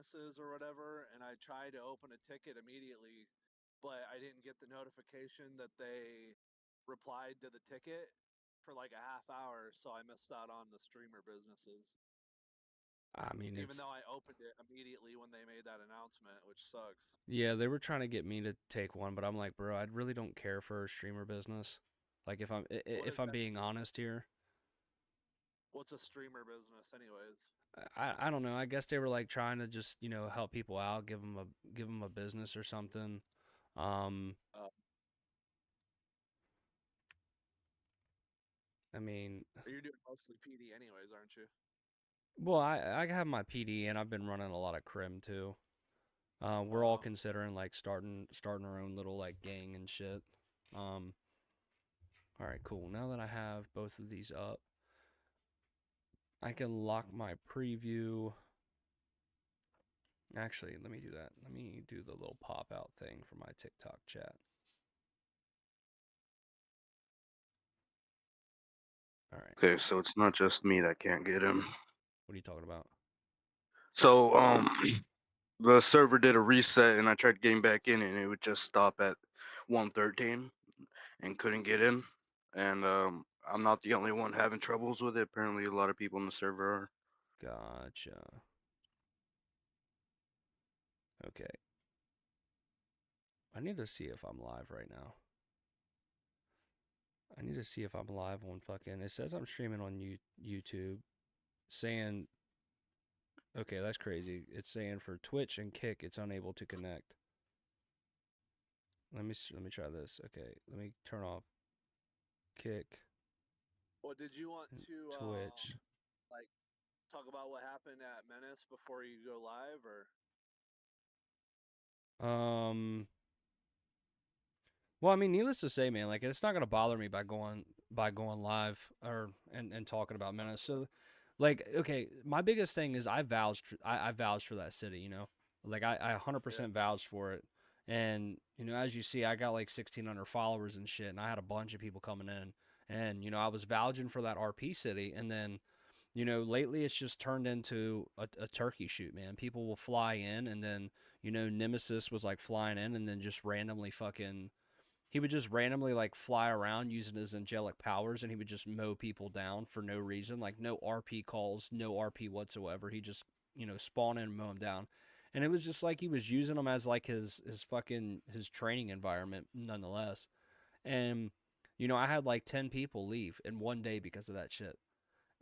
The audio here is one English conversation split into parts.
businesses or whatever, and I tried to open a ticket immediately, but I didn't get the notification that they replied to the ticket for like a half hour, so I missed out on the streamer businesses. I mean, Even it's though I opened it immediately when they made that announcement, which sucks. yeah, they were trying to get me to take one, but I'm like, bro, I really don't care for a streamer business. Like What if is I'm that? being honest here, What's a streamer business, anyways? I don't know. I guess they were like trying to just help people out, give them a business or something. Um, Uh, I mean, you're doing mostly PD, anyways, aren't you? well, I have my PD and I've been running a lot of crim too. We're all Oh, considering like starting our own little like gang and shit. Um, all right, cool. Now that I have both of these up, I can lock my preview. Actually, let me do that. Let me do the little pop out thing for my TikTok chat. All right. Okay, so it's not just me that can't get him. What are you talking about? So the server did a reset and I tried getting back in and it would just stop at 113 and couldn't get in. And I'm not the only one having troubles with it. Apparently a lot of people in the server are. Gotcha. Okay. I need to see if I'm live right now. I need to see if I'm live on fucking. It says I'm streaming on YouTube, saying, okay, that's crazy. It's saying for Twitch and Kick, it's unable to connect. Let me try this. Okay, let me turn off Kick well, did you want and to Twitch. like talk about what happened at Menace before you go live, or Um, well, I mean, needless to say, man, like it's not gonna bother me by going live or and talking about Menace. So, like, okay, my biggest thing is I vouched for that city. Like I yeah, 100% vouched for it. And as you see, I got like 1,600 followers and shit, and I had a bunch of people coming in, and I was vouching for that RP city, and then lately it's just turned into a turkey shoot, man. People will fly in, and then Nemesis was like flying in, and then just randomly fucking he would just randomly like fly around using his angelic powers and he would just mow people down for no reason, like no RP calls, no RP whatsoever. He just, spawn in and mow them down. And it was just like he was using them as like his fucking his training environment nonetheless. And I had like 10 people leave in one day because of that shit.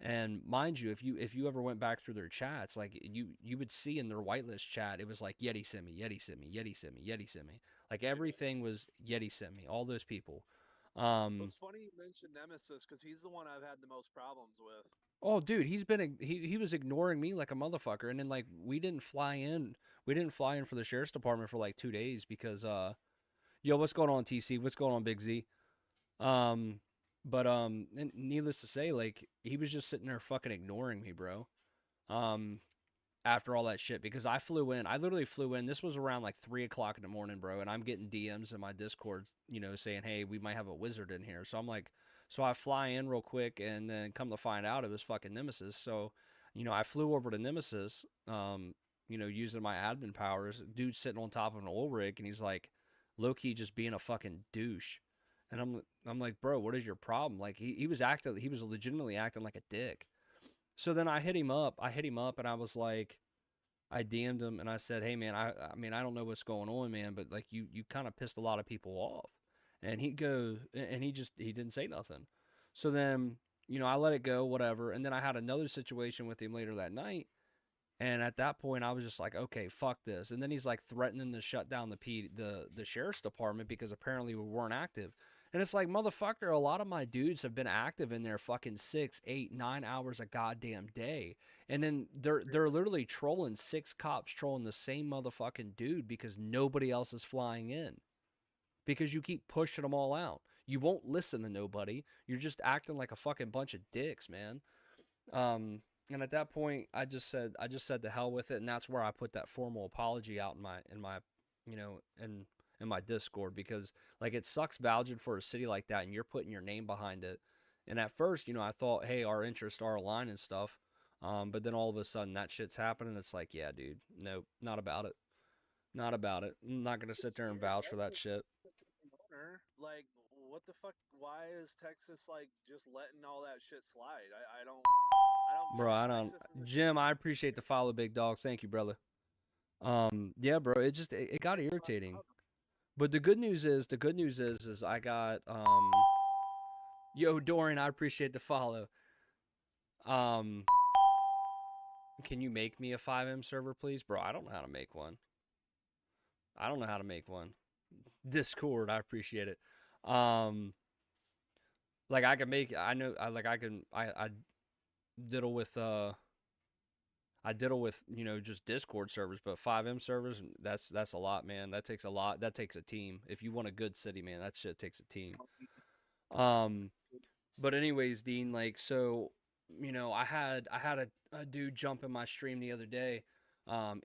And mind you, if you ever went back through their chats, like you would see in their whitelist chat, it was like Yeti sent me, Yeti sent me, Yeti sent me, Yeti sent me. Like yeah. everything was Yeti sent me. All those people. Well, Um, it's funny you mentioned Nemesis because he's the one I've had the most problems with. oh dude, he was ignoring me like a motherfucker. And then like we didn't fly in for the sheriff's department for like 2 days because yo, what's going on TC? What's going on Big Z? Um, but and needless to say, like he was just sitting there fucking ignoring me, bro. Um, after all that shit because I flew in. I literally flew in. This was around like 3 o'clock in the morning, bro. And I'm getting DMs in my Discord, saying, hey, we might have a wizard in here. So I'm like, so I fly in real quick and then come to find out it was fucking Nemesis. So, I flew over to Nemesis, using my admin powers. Dude sitting on top of an oil rig and he's like, low key just being a fucking douche. And I'm like, bro, what is your problem? Like he was legitimately acting like a dick. So then I hit him up. And I was like, I DM'd him and I said, hey man, I mean I don't know what's going on, man, but like you kind of pissed a lot of people off. And he goes, and he didn't say nothing. So then I let it go, whatever. And then I had another situation with him later that night. And at that point, I was just like, okay, fuck this. And then he's like threatening to shut down the sheriff's department because apparently we weren't active. And it's like, motherfucker, a lot of my dudes have been active in there fucking 6, 8, 9 hours a goddamn day. And then they're literally trolling 6 cops trolling the same motherfucking dude because nobody else is flying in. Because you keep pushing them all out. You won't listen to nobody. You're just acting like a fucking bunch of dicks, man. And at that point, I just said the hell with it, and that's where I put that formal apology out in my, you know, in my Discord because like it sucks vouching for a city like that, and you're putting your name behind it. And at first, I thought, hey, our interests are aligned and stuff. But then all of a sudden that shit's happening. It's like, yeah, dude, nope, not about it. Not about it. I'm not gonna sit there and vouch for that shit. Like, what the fuck? Why is Texas like just letting all that shit slide? I don't get Bro, it. I don't. Texas is Jim, I appreciate the follow, big dog. Thank you, brother. Yeah, bro, it got irritating. But the good news is I got yo, Dorian, I appreciate the follow. Um, can you make me a 5M server, please, bro? I don't know how to make one. I don't know how to make one. Discord, I appreciate it. Like I can make. I know. I like. I can. I diddle with. I diddle with just Discord servers, but 5M servers. That's a lot, man. That takes a lot. That takes a team. If you want a good city, man, that shit takes a team. Um, but anyways, Dean, like so, I had a dude jump in my stream the other day,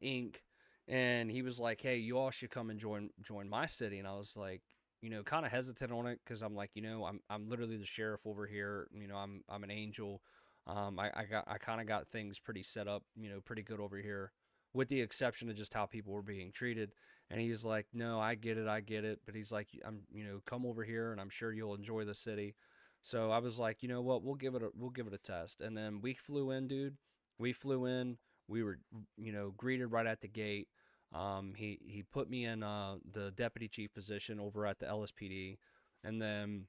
Ink, and he was like, "Hey, you all should come and join my city." And I was like, kind of hesitant on it because I'm like, I'm literally the sheriff over here. I'm an angel. I kind of got things pretty set up, pretty good over here, with the exception of just how people were being treated. And he's like, "No, I get it." But he's like, come over here, and I'm sure you'll enjoy the city. So I was like, you know what, we'll give it a test. And then we flew in, dude. We flew in. We were, greeted right at the gate. He put me in the deputy chief position over at the LSPD, and then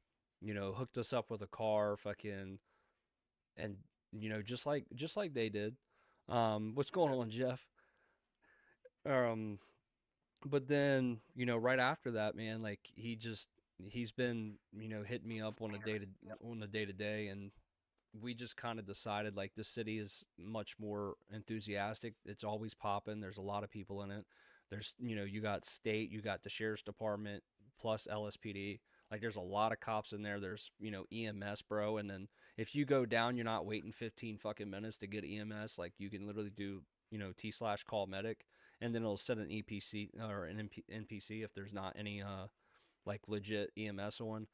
hooked us up with a car, fucking, and just like they did. What's going on, Jeff? Um, but then right after that, man, like he's been hitting me up on the day to day, and we just kind of decided like the city is much more enthusiastic. It's always popping. There's a lot of people in it. There's you got state, you got the sheriff's department plus LSPD. Like there's a lot of cops in there. There's EMS, bro. And then if you go down, you're not waiting 15 fucking minutes to get EMS. Like you can literally do T/call medic, and then it'll set an EPC or an NPC if there's not any like legit EMS on.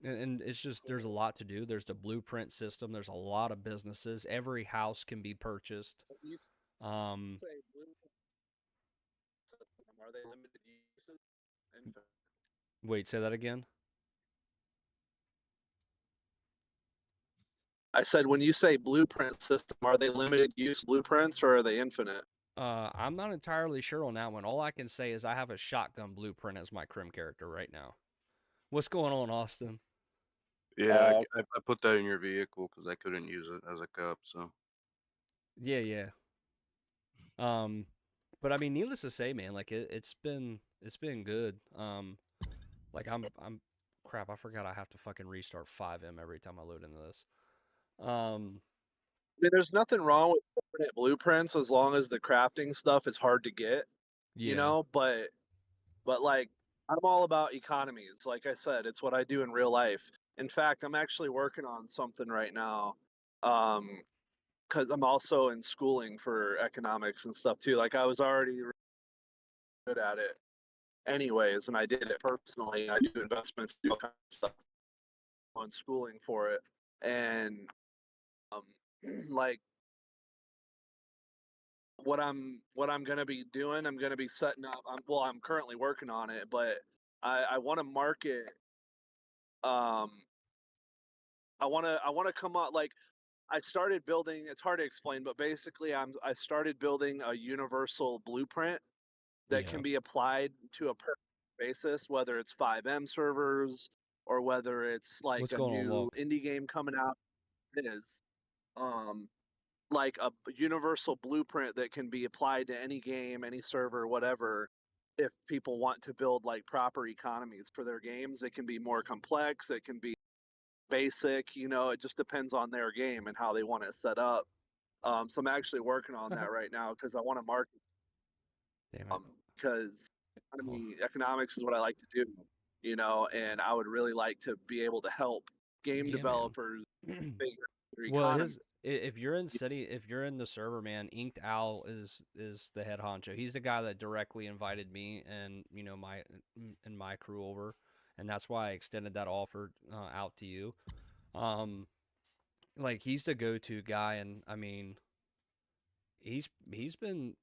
And it's just there's a lot to do. There's the blueprint system. There's a lot of businesses. Every house can be purchased. You Um, say blue system. Are they limited uses? wait, say that again. I said, when you say blueprint system, are they limited use blueprints or are they infinite? I'm not entirely sure on that one. All I can say is I have a shotgun blueprint as my crim character right now. What's going on, Austin? Yeah, I put that in your vehicle because I couldn't use it as a cop. So Yeah, yeah. But I mean, needless to say, man, like it's been good. Like I'm crap. I forgot I have to fucking restart 5M every time I load into this. I mean, there's nothing wrong with infinite blueprints as long as the crafting stuff is hard to get, Yeah. but like I'm all about economies. Like I said, it's what I do in real life. In fact, I'm actually working on something right now. Because I'm also in schooling for economics and stuff too. Like I was already really good at it anyways, and I did it personally. I do investments, do all kinds of stuff on schooling for it, and um, like what I'm gonna be doing, I'm gonna be setting up. I'm currently working on it, but I want to market. Um, I want to come up like I started building. It's hard to explain, but basically, I started building a universal blueprint that Yeah. can be applied to a per basis, whether it's 5M servers or whether it's like What's a going on, new Walk? indie game coming out. It is um, like a universal blueprint that can be applied to any game, any server, whatever. If people want to build like proper economies for their games, it can be more complex. It can be basic. It just depends on their game and how they want it set up. So I'm actually working on that right now because I want to market Damn it. because Hold economics is what I like to do, and I would really like to be able to help game Yeah, developers man. figure out their Well, economy. if you're in city, if you're in the server, man, Inked Owl is the head honcho. He's the guy that directly invited me and my crew over, and that's why I extended that offer out to you. Um, like he's the go-to guy, and I mean, he's been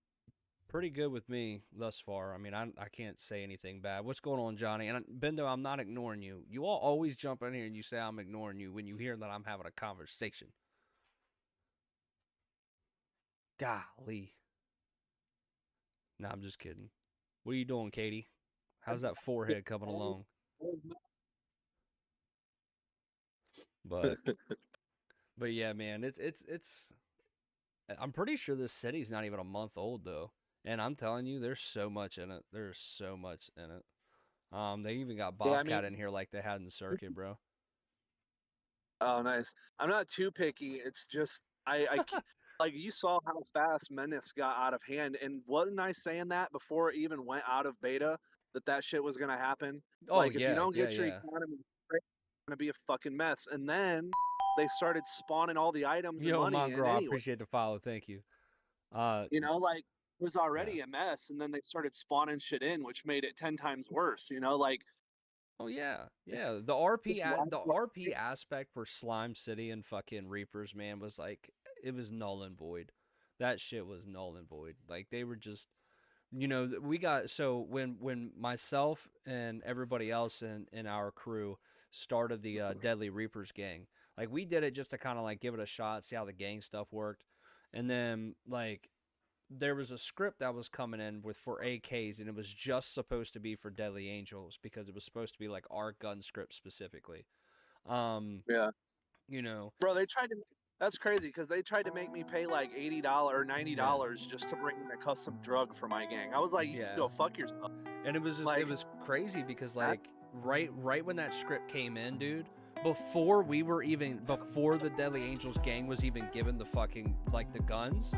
pretty good with me thus far. I mean, I can't say anything bad. What's going on, Johnny? And Bendo, I'm not ignoring you. You all always jump in here and you say I'm ignoring you when you hear that I'm having a conversation. Golly. Nah, I'm just kidding. What are you doing, Katie? How's that forehead coming along? But yeah, man, it's I'm pretty sure this city's not even a month old though. And I'm telling you, there's so much in it. There's so much in it. They even got Yeah, I mean, Bobcat in here like they had in Circuit, bro. oh, nice. I'm not too picky. It's just like you saw how fast Menace got out of hand, and wasn't I saying that before it even went out of beta that shit was gonna happen? Oh Like if you yeah, don't yeah, get your yeah. economy straight, it's gonna be a fucking mess. And then they started spawning all the items and Yo, money in Mongrel, I anyway. appreciate the follow. Thank you. Uh, Like it was yeah. already a mess, and then they started spawning shit in, which made it 10 times worse. Like Oh yeah, yeah. The RP this last the RP aspect for Slime City and fucking Reapers, man, was like it was null and void. That shit was null and void. Like they were just, we got so when myself and everybody else in our crew started the Deadly Reapers gang, like we did it just to kind of like give it a shot, see how the gang stuff worked, and then like there was a script that was coming in with for AKs, and it was just supposed to be for Deadly Angels because it was supposed to be like our gun script specifically. Um, yeah. you know, Bro, they tried to. That's crazy because they tried to make me pay like $80 or yeah, $90 just to bring in a custom drug for my gang. I was like, you can yeah. go fuck yourself. And it Like was crazy because that. like right when that script came in, dude, before the Deadly Angels gang was even given the fucking like the guns,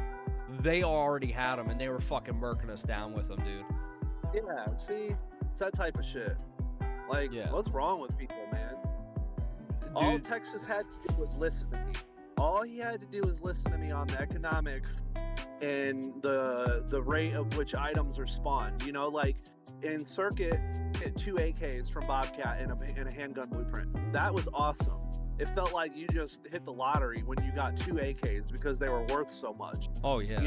they already had them and they were fucking murking us down with them, dude. Yeah, see, it's that type of shit. Like, Yeah, what's wrong with people, man? All dude. Texas had to do was listen to me. All he had to do was listen to me on the economics and the rate of which items are spawned. Like in Circuit, hit 2 AKs from Bobcat and a handgun blueprint. That was awesome. It felt like you just hit the lottery when you got 2 AKs because they were worth so much. Oh yeah.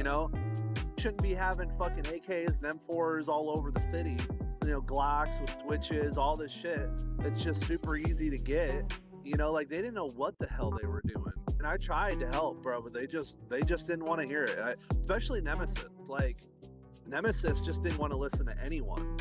Shouldn't be having fucking AKs and M4s all over the city. Glocks with switches, all this shit. It's just super easy to get. Like they didn't know what the hell they were doing. And I tried to help, bro, but they just didn't want to hear it. Especially Nemesis. Like Nemesis just didn't want to listen to anyone.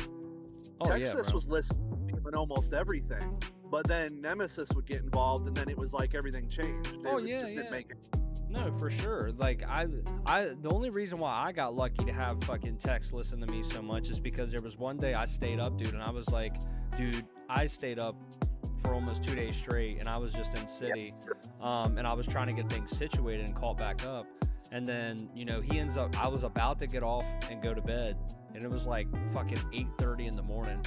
Oh Texas yeah, bro. was listening to almost everything, but then Nemesis would get involved, and then it was like everything changed. Just didn't make it. No, for sure. Like the only reason why I got lucky to have fucking Tex listen to me so much is because there was one day I stayed up, dude, and I was like, dude, I stayed up for almost 2 days straight, and I was just in city, and I was trying to get things situated and caught back up, and then he ends up. I was about to get off and go to bed, and it was like fucking 8:30 in the morning.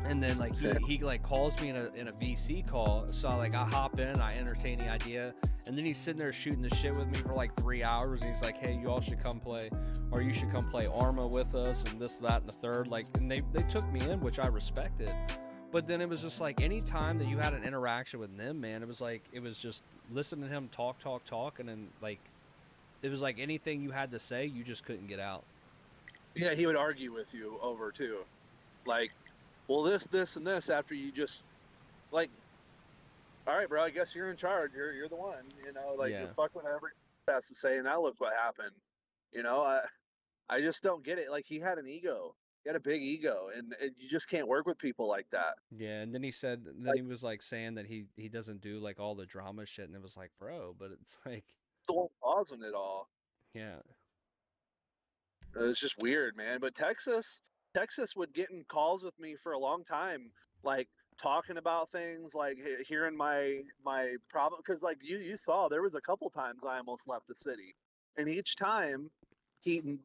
And then like he like calls me in a VC call, so I hop in, I entertain the idea, and then he's sitting there shooting the shit with me for like 3 hours, and he's like, hey, you all should come play, or you should come play Arma with us, and this, that, and the third. Like, and they took me in, which I respected. But then it was just like any time that you had an interaction with them, man, it was just listening to him talk, and then like it was like anything you had to say, you just couldn't get out. Yeah, he would argue with you over too. Like, well, this, and this after you just like, all right, bro, I guess you're in charge. You're the one. You fuck whatever he has to say. And now look what happened. I just don't get it. Like he had an ego. He had a big ego, and you just can't work with people like that. Yeah, and then he was like saying that he doesn't do like all the drama shit, and it was like, bro, but it's like, It's the one causing it all. yeah. It's just weird, man. But Texas would get in calls with me for a long time, like talking about things, like hearing my problem. Because like you saw, there was a couple times I almost left the city, and each time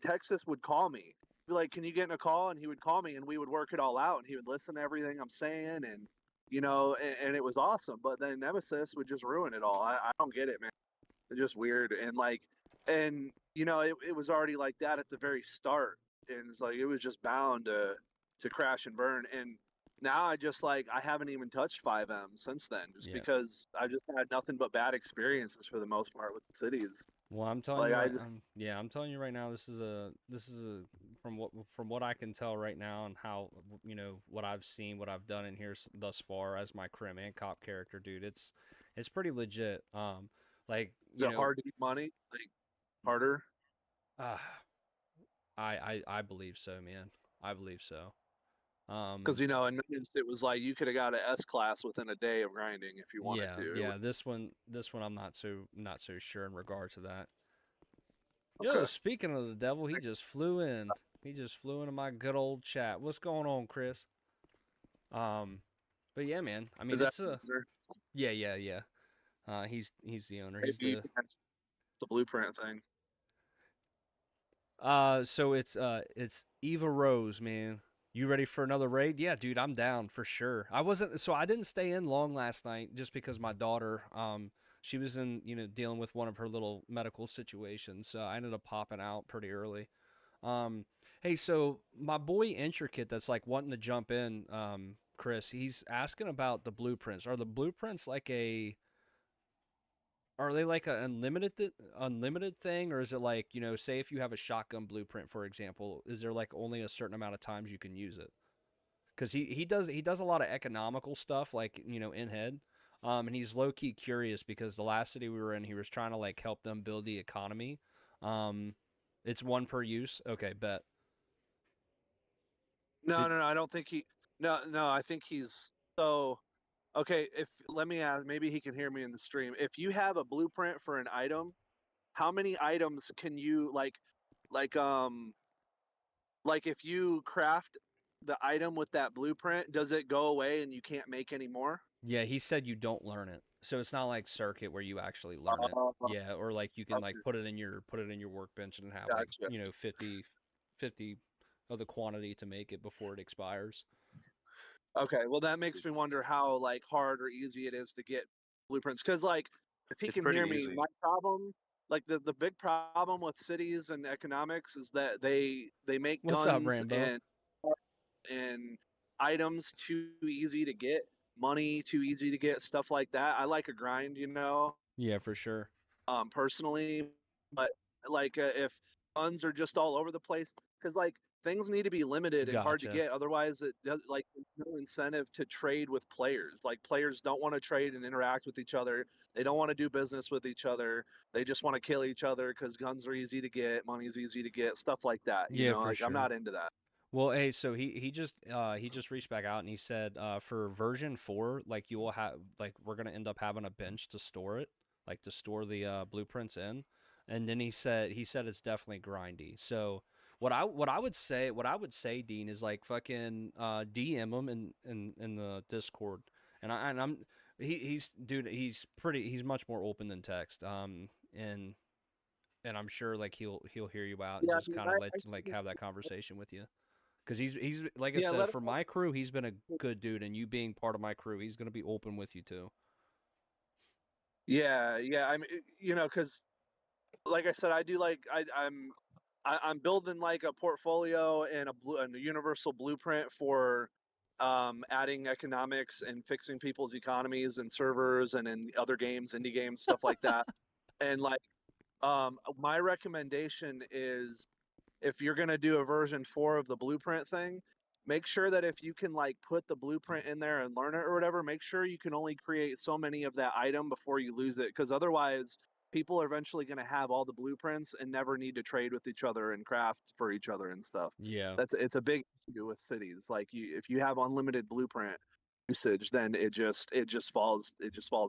Texas would call me, be like, "Can you get in a call?" And he would call me, and we would work it all out, and he would listen to everything I'm saying, and and it was awesome. But then Nemesis would just ruin it all. I don't get it, man. It's just weird, and it was already like that at the very start, and it's like it was just bound to crash and burn. And now I just like I haven't even touched 5M since then, just Yeah. because I've just had nothing but bad experiences for the most part with cities. Well, I'm telling Like you I right, just yeah, I'm telling you right now. This is a from what I can tell right now and how what I've seen, what I've done in here thus far as my crim and cop character, dude. It's pretty legit. Like is it hard to get money? Like harder? uh, I believe so, man. I believe so. Because in Minutes it was like you could have got an S class within a day of grinding if you wanted Yeah, to. It was, yeah. This one, I'm not so sure in regard to that. Yo, okay. speaking of the devil, he just flew in. He just flew into my good old chat. What's going on, Chris? Um, but yeah, man. I mean, Is that it's a yeah, yeah, yeah. He's the owner. He's maybe the that's the blueprint thing? so it's Eva Rose, man. You ready for another raid? Yeah, dude, I'm down for sure. I didn't stay in long last night just because my daughter she was in, dealing with one of her little medical situations. So I ended up popping out pretty early. Um, hey, so my boy Intricate that's like wanting to jump in, Chris, he's asking about the blueprints. Are the blueprints like are they like an unlimited thing, or is it like, say if you have a shotgun blueprint, for example, is there like only a certain amount of times you can use it? Because he does a lot of economical stuff, like in head, and he's low key curious because the last city we were in, he was trying to like help them build the economy. Um, it's one per use. Okay, bet. No, Did no, no. I don't think he. No, no. I think he's so. Okay, if let me ask, maybe he can hear me in the stream. If you have a blueprint for an item, how many items can you like like if you craft the item with that blueprint, does it go away and you can't make any more? Yeah, he said you don't learn it. So it's not like circuit where you actually learn it. Uh, Yeah, or like you can like okay, put it in your workbench and have like, gotcha. 50 of the quantity to make it before it expires. Okay, well that makes me wonder how like hard or easy it is to get blueprints. Because like if he It's can pretty hear me, easy. my problem, like the big problem with cities and economics is that they make What's up, guns Rambo? and items too easy to get, money too easy to get, stuff like that. I like a grind, Yeah, for sure. personally, but like if funds are just all over the place, because like things need to be limited and hard to Gotcha. get. Otherwise, it does like there's no incentive to trade with players. Like players don't want to trade and interact with each other. They don't want to do business with each other. They just want to kill each other because guns are easy to get, money's easy to get, stuff like that. Yeah, for Like I'm sure. not into that. Well, hey, so he just reached back out and he said for version 4, like you will have like we're gonna end up having a bench to store it, like to store the blueprints in, and then he said it's definitely grindy. So what I would say, Dean, is like fucking DM him in the Discord, and I'm he's dude he's much more open than text, and I'm sure like he'll hear you out and Yeah, I just mean, kind of let I like see. have that conversation with you. Because he's like I Yeah, said, let for my crew, he's been a good dude, and you being part of my crew, he's gonna be open with you too. yeah, yeah. I mean, because like I said, I do like I'm building like a portfolio and a universal blueprint for adding economics and fixing people's economies and servers and in other games, indie games, stuff like that. And like my recommendation is if you're going to do a version 4 of the blueprint thing, make sure that if you can like put the blueprint in there and learn it or whatever, make sure you can only create so many of that item before you lose it, because otherwise people are eventually going to have all the blueprints and never need to trade with each other and craft for each other and stuff. Yeah, It's a big issue with cities. Like if you have unlimited blueprint usage, then it just falls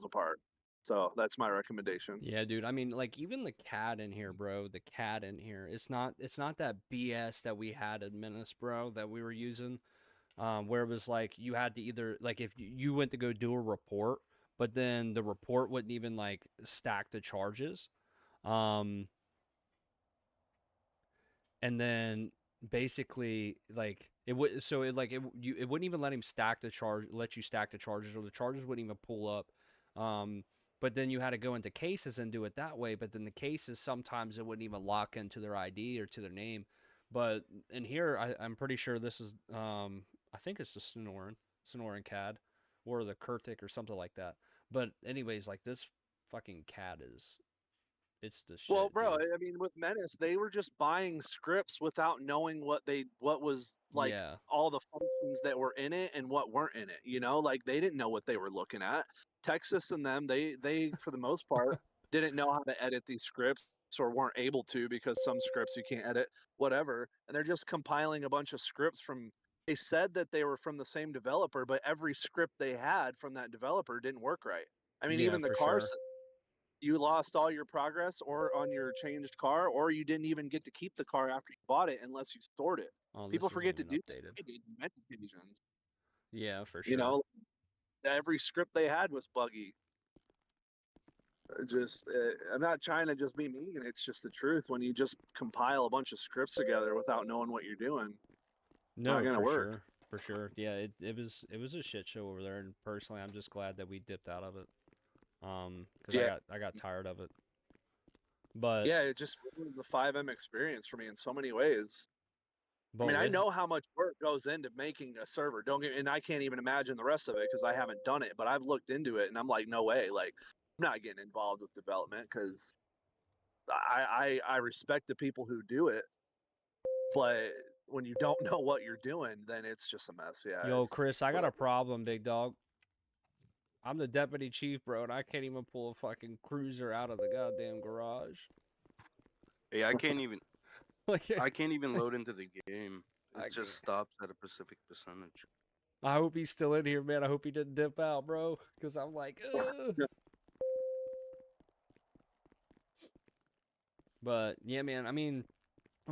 apart. So that's my recommendation. yeah, dude. I mean, like even the cat in here, bro. The cat in here. It's not that BS that we had in Menace, bro, that we were using. Where it was like you had to either like if you went to go do a report, but then the report wouldn't even like stack the charges. Um, and then basically like it would so it like it wouldn't even let you stack the charges, or the charges wouldn't even pull up. But then you had to go into cases and do it that way, but then the cases sometimes it wouldn't even lock into their ID or to their name. But in here I'm pretty sure this is I think it's the Sonoran. Sonoran CAD or the Kurtic or something like that. But anyways, like this fucking CAD it's the Well, shit, bro, dude. I mean, with Menace, they were just buying scripts without knowing what was like Yeah. all the functions that were in it and what weren't in it. You know, like they didn't know what they were looking at. Texas and them, they for the most part didn't know how to edit these scripts or weren't able to because some scripts you can't edit, whatever. And they're just compiling a bunch of scripts from. They said that they were from the same developer, but every script they had from that developer didn't work right. I mean, Yeah, even the for car sure. system, you lost all your progress or on your changed car, or you didn't even get to keep the car after you bought it unless you stored it. Oh, People this isn't forget to even do that. updated. I did on many occasions. Yeah, for You sure. know, every script they had was buggy. I'm not trying to just be mean. It's just the truth. When you just compile a bunch of scripts together without knowing what you're doing, it's not No, gonna for work. sure. For sure. Yeah, it was a shit show over there, and personally I'm just glad that we dipped out of it. Because Yeah, I got tired of it. But yeah, it just ruined the 5M experience for me in so many ways. I but mean, I with know how much work goes into making a server. Don't get, and I can't even imagine the rest of it because I haven't done it. But I've looked into it, and I'm like, no way. Like, I'm not getting involved with development because I respect the people who do it, but when you don't know what you're doing, then it's just a mess. Yeah, yo, it's Chris, I got a whatever. problem, big dog. I'm the deputy chief, bro, and I can't even pull a fucking cruiser out of the goddamn garage. Hey, Like, I can't even load into the game. It I just can't. stops at a specific percentage. I hope he's still in here, man. I hope he didn't dip out, bro. Because I'm like, ugh. But yeah, man. I mean,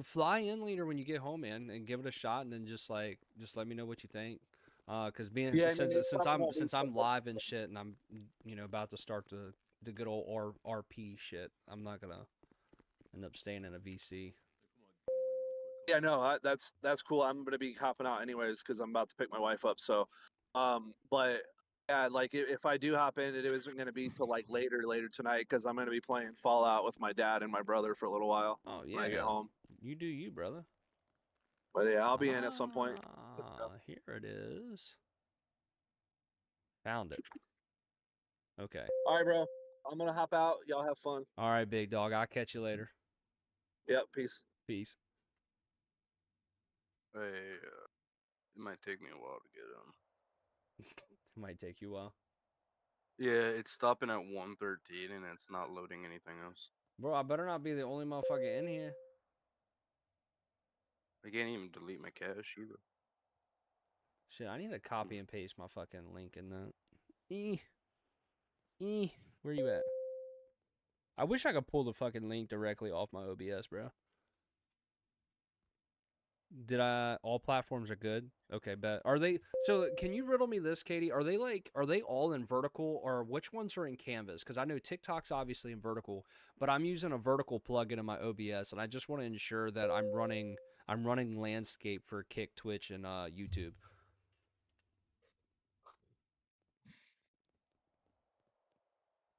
fly in later when you get home, man, and give it a shot, and then just let me know what you think. Cause being Yeah, I mean, it probably won't be since I'm live and shit, and I'm about to start the good old RP shit, I'm not gonna end up staying in a VC. Yeah, no, that's cool. I'm gonna be hopping out anyways because I'm about to pick my wife up. So, but yeah, like if I do hop in, it isn't gonna be till like later tonight because I'm gonna be playing Fallout with my dad and my brother for a little while Oh when I get yeah, home. you do you, brother. But yeah, I'll be in at some point. Here it is. Found it. Okay. All right, bro. I'm gonna hop out. Y'all have fun. All right, big dog. I'll catch you later. Yep. Peace. Peace. Hey, it might take me a while to get It might take you a while. Yeah, it's stopping at 113 and it's not loading anything else. Bro, I better not be the only motherfucker in here. I can't even delete my cache either. Shit, I need to copy and paste my fucking link in that. E. E. Where you at? I wish I could pull the fucking link directly off my OBS, bro. Did I? All platforms are good. Okay, bet. Are they? So can you riddle me this, Katie? Are they all in vertical, or which ones are in canvas? Because I know TikTok's obviously in vertical, but I'm using a vertical plugin in my OBS, and I just want to ensure that I'm running landscape for Kick, Twitch, and YouTube.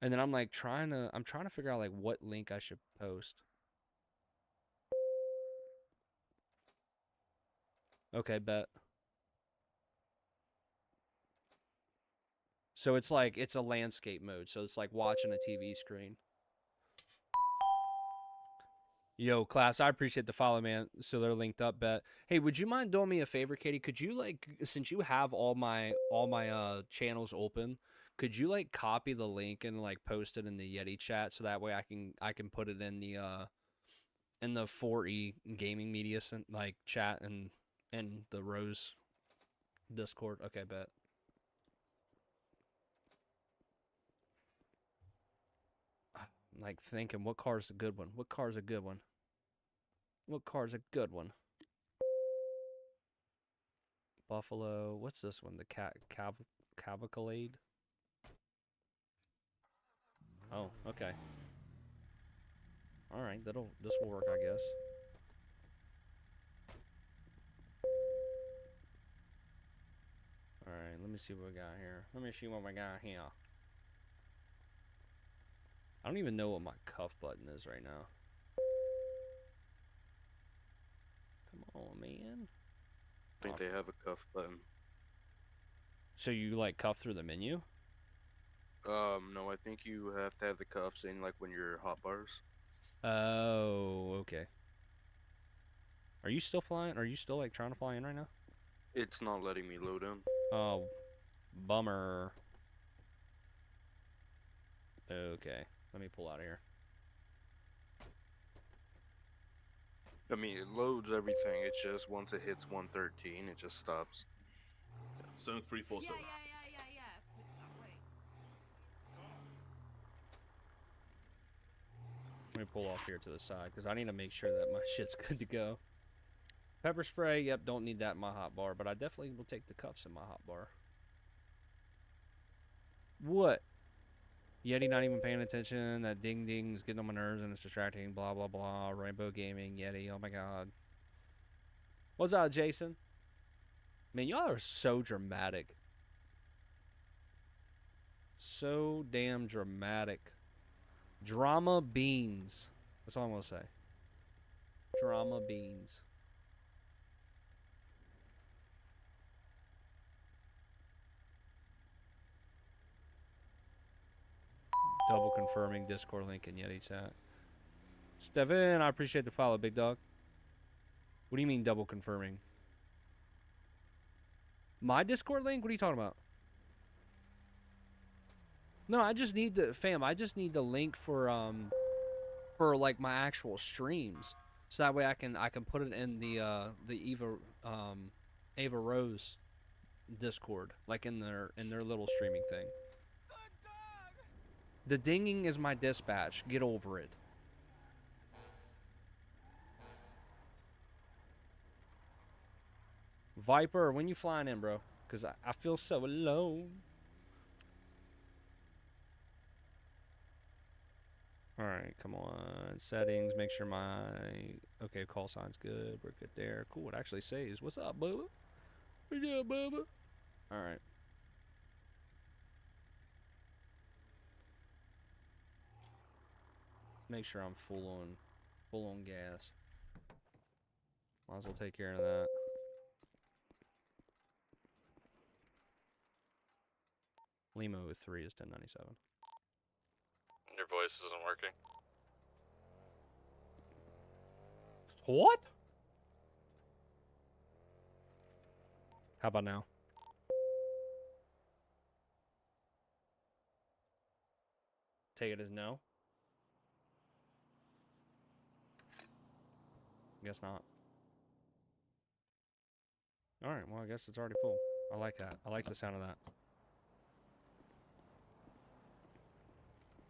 And then I'm trying to figure out like what link I should post. Okay, bet. So it's a landscape mode. So it's like watching a TV screen. Yo, class, I appreciate the follow, man. So they're linked up, bet. Hey, would you mind doing me a favor, Katie? Could you since you have all my channels open, could you copy the link and post it in the Yeti chat so that way I can put it in the 4E gaming media chat and the Rose Discord. Okay, bet. Like thinking, what car's a good one? What car's a good one? What car's a good one? Buffalo. What's this one? The Cavalcade. Oh, okay. All right, this will work, I guess. All right, let me see what we got here. Let me see what we got here. I don't even know what my cuff button is right now. Come on, man. I think they have a cuff button. So you like cuff through the menu? No, I think you have to have the cuffs in like when you're hot bars. Oh, okay. Are you still flying? Are you still like trying to fly in right now? It's not letting me load in. Oh, bummer. Okay, let me pull out of here. I mean, it loads everything. It's just once it hits 113, it just stops. 7347. Yeah. Wait. Let me pull off here to the side because I need to make sure that my shit's good to go. Pepper spray, yep, don't need that in my hot bar, but I definitely will take the cuffs in my hot bar. What? Yeti not even paying attention. That ding ding's getting on my nerves and it's distracting. Blah blah blah. Rainbow Gaming, Yeti. Oh my god. What's up, Jason? Man, y'all are so dramatic. So damn dramatic. Drama beans. That's all I'm gonna say. Drama beans. Double confirming Discord link in Yeti chat. Steven, I appreciate the follow, big dog. What do you mean double confirming? My Discord link? What are you talking about? No, I just need the I just need the link for like my actual streams. So that way I can put it in the Ava Rose Discord, like in their little streaming thing. The dinging is my dispatch. Get over it. Viper, when you flying in, bro? Because I feel so alone. Alright, come on. Settings, make sure my... Okay, call sign's good. We're good there. Cool, it actually says, what's up, Bubba? What up, Bubba? Alright. Make sure I'm full on gas. Might as well take care of that. Lima 03 is 1097. Your voice isn't working. What? How about now? Take it as no? Guess not. Alright, well, I guess it's already full. I like that. I like the sound of that.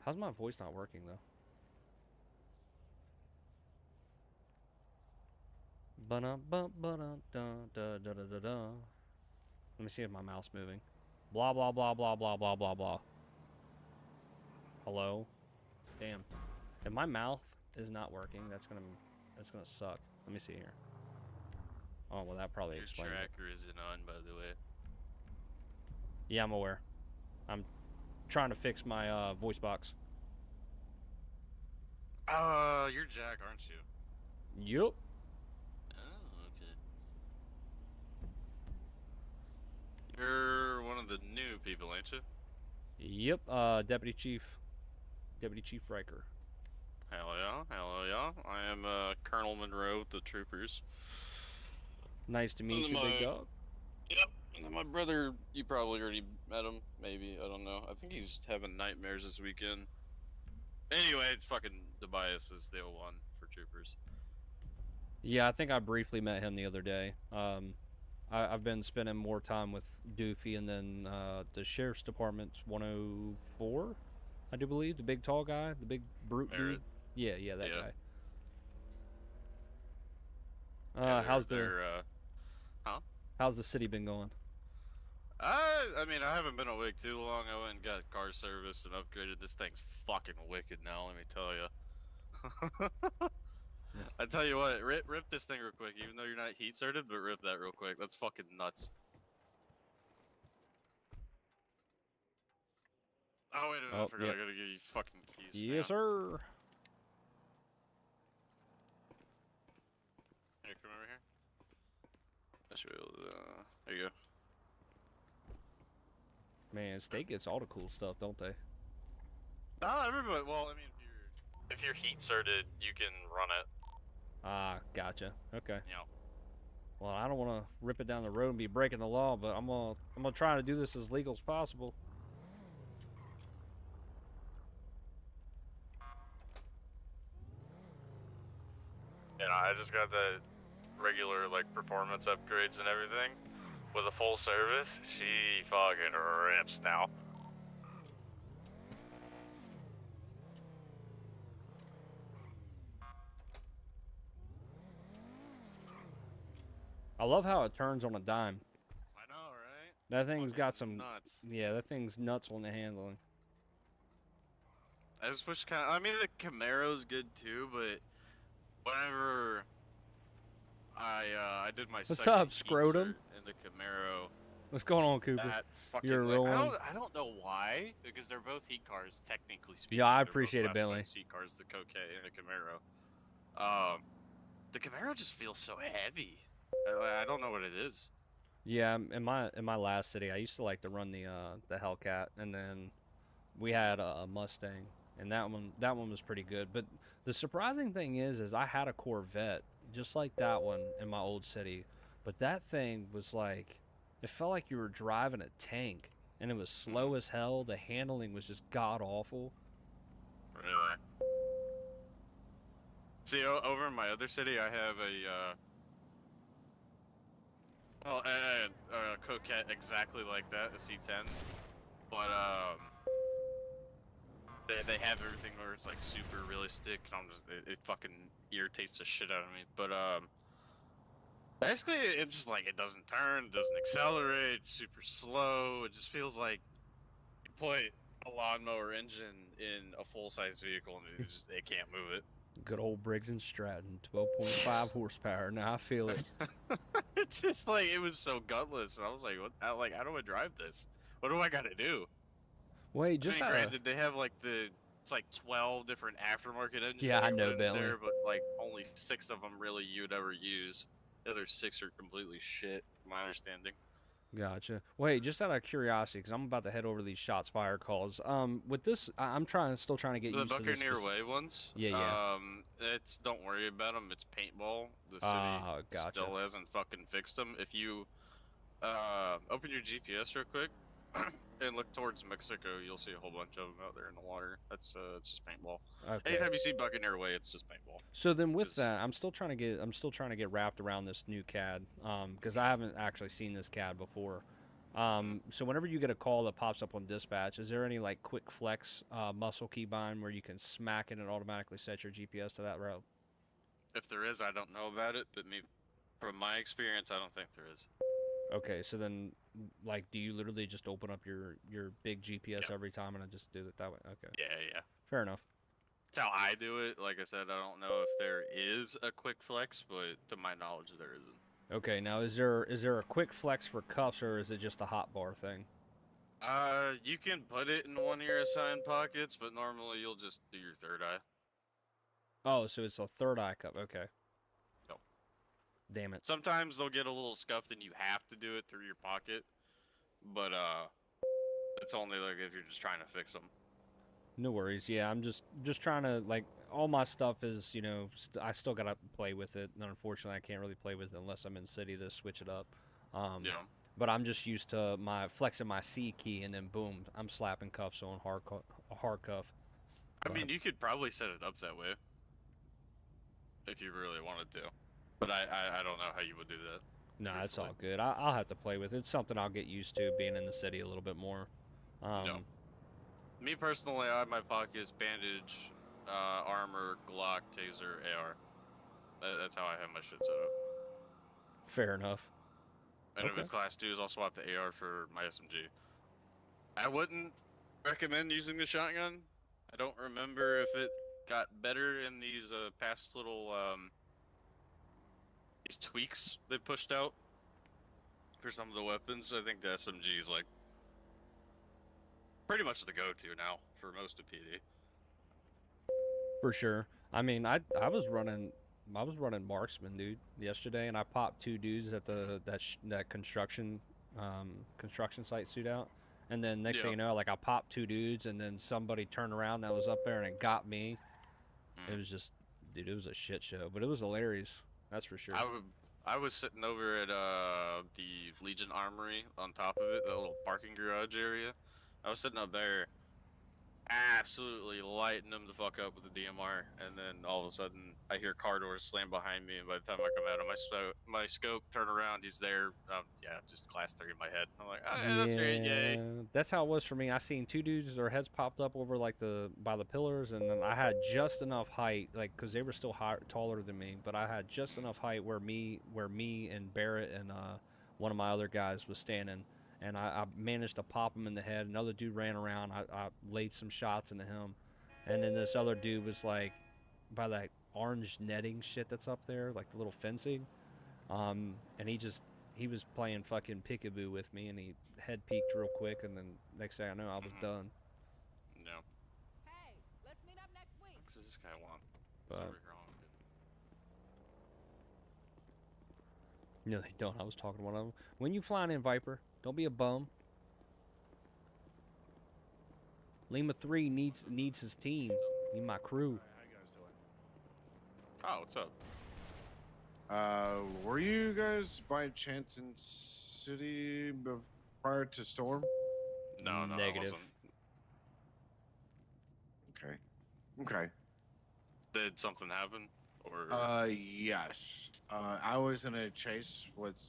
How's my voice not working, though? Ba-da-ba-ba-da-da-da-da-da-da. Let me see if my mouth's moving. Blah, blah, blah, blah, blah, blah, blah, blah. Hello? Damn. If my mouth is not working, that's gonna suck. Let me see here. Oh, well, that probably explains it. Your tracker isn't on, by the way. Yeah, I'm aware. I'm trying to fix my voice box. You're Jack, aren't you? Yup. Oh, okay. You're one of the new people, ain't you? Yep. Deputy Chief Riker. Hell yeah. I am Colonel Monroe with the troopers. Nice to meet you, big dog. Yep. And then my brother, you probably already met him, maybe. I don't know. I think he's having nightmares this weekend. Anyway, fucking Tobias is the one for troopers. Yeah, I think I briefly met him the other day. I've been spending more time with Doofy and then the Sheriff's Department's 104, I do believe. The big tall guy, the big brute dude. Yeah, that guy. How's the city been going? I mean, I haven't been awake too long. I went and got car serviced and upgraded. This thing's fucking wicked now, let me tell you. I tell you what, rip this thing real quick, even though you're not heat certed, but rip that real quick. That's fucking nuts. Oh, wait a minute, I forgot. I gotta give you fucking keys. Yes, sir. Here, come over here. I should be able to, there you go. Man, state gets all the cool stuff, don't they? No, everybody. Well, I mean, if you're heat certed, you can run it. Ah, gotcha. Okay. You know. Well, I don't want to rip it down the road and be breaking the law, but I'm gonna try to do this as legal as possible. You know, I just got the regular like performance upgrades and everything. With a full service, she fucking rips now. I love how it turns on a dime. I know, right? That thing's got Fucking some nuts. Yeah, that thing's nuts on the handling. I just wish I mean, the Camaro's good too, but whenever I did my What's second up, heat Scrotum? cert in the Camaro, What's going on, Cooper? that fucking You're like, rolling. I don't know why, because they're both heat cars technically speaking. Yeah, I They're both appreciate it, class Billy. one Heat cars, the Coquet and the Camaro. The Camaro just feels so heavy. I don't know what it is. Yeah, in my last city, I used to like to run the Hellcat, and then we had a Mustang, and that one was pretty good. But the surprising thing is I had a Corvette just like that one in my old city, but that thing was like, it felt like you were driving a tank, and it was slow as hell. The handling was just god awful. Really? See, over in my other city, I have a Coquette exactly like that, a C10, but they have everything where it's like super realistic, and it fucking irritates the shit out of me. But basically it's just like it doesn't turn, it doesn't accelerate, it's super slow. It just feels like you put a lawnmower engine in a full size vehicle and it can't move it. Good old Briggs and Stratton, 12.5 horsepower. Now I feel it. It's just like it was so gutless, and I was like, "What? How do I drive this? What do I got to do?" Wait, just I mean, granted, they have like it's like 12 different aftermarket engines. Yeah, I know, in Bentley. there, but like only 6 of them really you'd ever use. The other 6 are completely shit, my understanding. Gotcha. Wait, just out of curiosity, because I'm about to head over to these shots fired calls. With this, I'm still trying to get The used to this. Buccaneer Way ones. Yeah. It's don't worry about them. It's paintball. The city Gotcha. still hasn't fucking fixed them. If you open your GPS real quick and look towards Mexico, you'll see a whole bunch of them out there in the water. It's just paintball. Okay. Anytime you see Buccaneer Way, it's just paintball. So then, with that, I'm still trying to get wrapped around this new CAD, because I haven't actually seen this CAD before. So whenever you get a call that pops up on dispatch, is there any like quick flex muscle keybind where you can smack it and automatically set your GPS to that route? If there is, I don't know about it, but from my experience, I don't think there is. Okay, so then, like, do you literally just open up your big GPS every time and I just do it that way? Okay. Yeah. Fair enough. That's how I do it. Like I said, I don't know if there is a quick flex, but to my knowledge, there isn't. Okay, now is there a quick flex for cuffs, or is it just a hot bar thing? You can put it in one of your assigned pockets, but normally you'll just do your third eye. Oh, so it's a third eye cup. Okay. No. Damn it. Sometimes they'll get a little scuffed and you have to do it through your pocket, but it's only like if you're just trying to fix them. No worries. Yeah, I'm just trying to, like, all my stuff is, you know, I still gotta play with it, and unfortunately I can't really play with it unless I'm in city to switch it up. Yeah. But I'm just used to flexing my C key, and then boom, I'm slapping cuffs on hard cuff. I mean, you could probably set it up that way if you really wanted to, but I don't know how you would do that. Nah, it's all good. I'll have to play with it. It's something I'll get used to, being in the city a little bit more. No. Me personally, I have my pockets, bandage, armor, Glock, taser, AR. That's how I have my shit set up. Fair enough. And if it's class 2s, I'll swap the AR for my SMG. I wouldn't recommend using the shotgun. I don't remember if it got better in these past little these tweaks they pushed out for some of the weapons. I think the SMG is like pretty much the go-to now for most of PD. For sure. I mean, I was running marksman, dude, yesterday, and I popped 2 dudes at that construction site shootout, And then next thing you know, like I popped 2 dudes, and then somebody turned around that was up there and it got me. It was just, dude, it was a shit show, but it was hilarious. That's for sure. I was sitting over at the Legion Armory on top of it, that little parking garage area. I was sitting up there, absolutely lighting them the fuck up with the DMR, and then all of a sudden I hear car doors slam behind me, and by the time I come out of my scope, turn around, he's there. Yeah, just class 3 in my head. I'm like, oh, yeah, that's great, yay. That's how it was for me. I seen 2 dudes, their heads popped up over like by the pillars, and then I had just enough height, like, cause they were still taller than me, but I had just enough height where me and Barrett and one of my other guys was standing. And I managed to pop him in the head. Another dude ran around. I laid some shots into him. And then this other dude was like by that orange netting shit that's up there, like the little fencing. And he was playing fucking peekaboo with me, and he head peeked real quick, and then next thing I know, I was done. No. Hey, let's meet up next week. What does this guy want? But no, they don't. I was talking to one of them. When you flying in, Viper, don't be a bum. Lima 3 needs his team. Need my crew. How you guys doing? Oh, what's up? Were you guys by chance in city prior to storm? No, Negative. Okay. Okay. Did something happen? Or Yes. I was in a chase with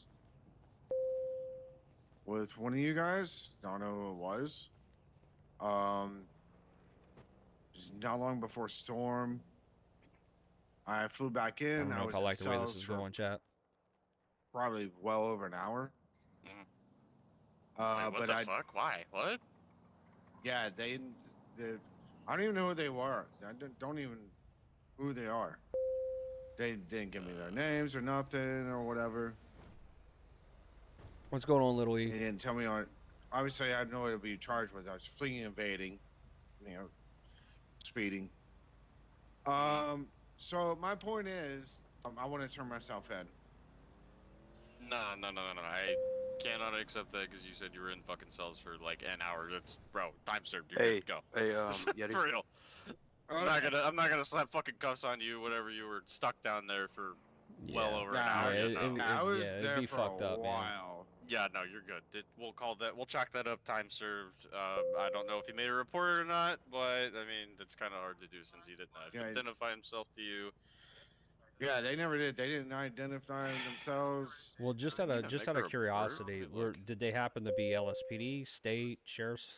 one of you guys. Don't know who it was. It was not long before storm. I flew back in. I don't know was if I like in the way this cells is for going, chat. probably well over an hour. wait, what but the fuck? Why? What? Yeah, I don't even know who they were. I don't even who they are. They didn't give me their names or nothing or whatever. What's going on, Little They E? didn't tell me on. Obviously, I had no way to be charged with. I was fleeing, invading, speeding. So my point is, I want to turn myself in. No. I cannot accept that because you said you were in fucking cells for like an hour. That's bro, time served. You're good. Go. Hey, Yeti. For real. I'm not gonna slap fucking cuffs on you. Whatever, you were stuck down there for well over an hour. I was there for fucked a up, while. man. Yeah, no, you're good. We'll call that. We'll chalk that up. Time served. I don't know if he made a report or not, but I mean, that's kind of hard to do since he didn't identify himself to you. Yeah, they never did. They didn't identify themselves. Well, just out of curiosity, did they happen to be LSPD, state, sheriffs?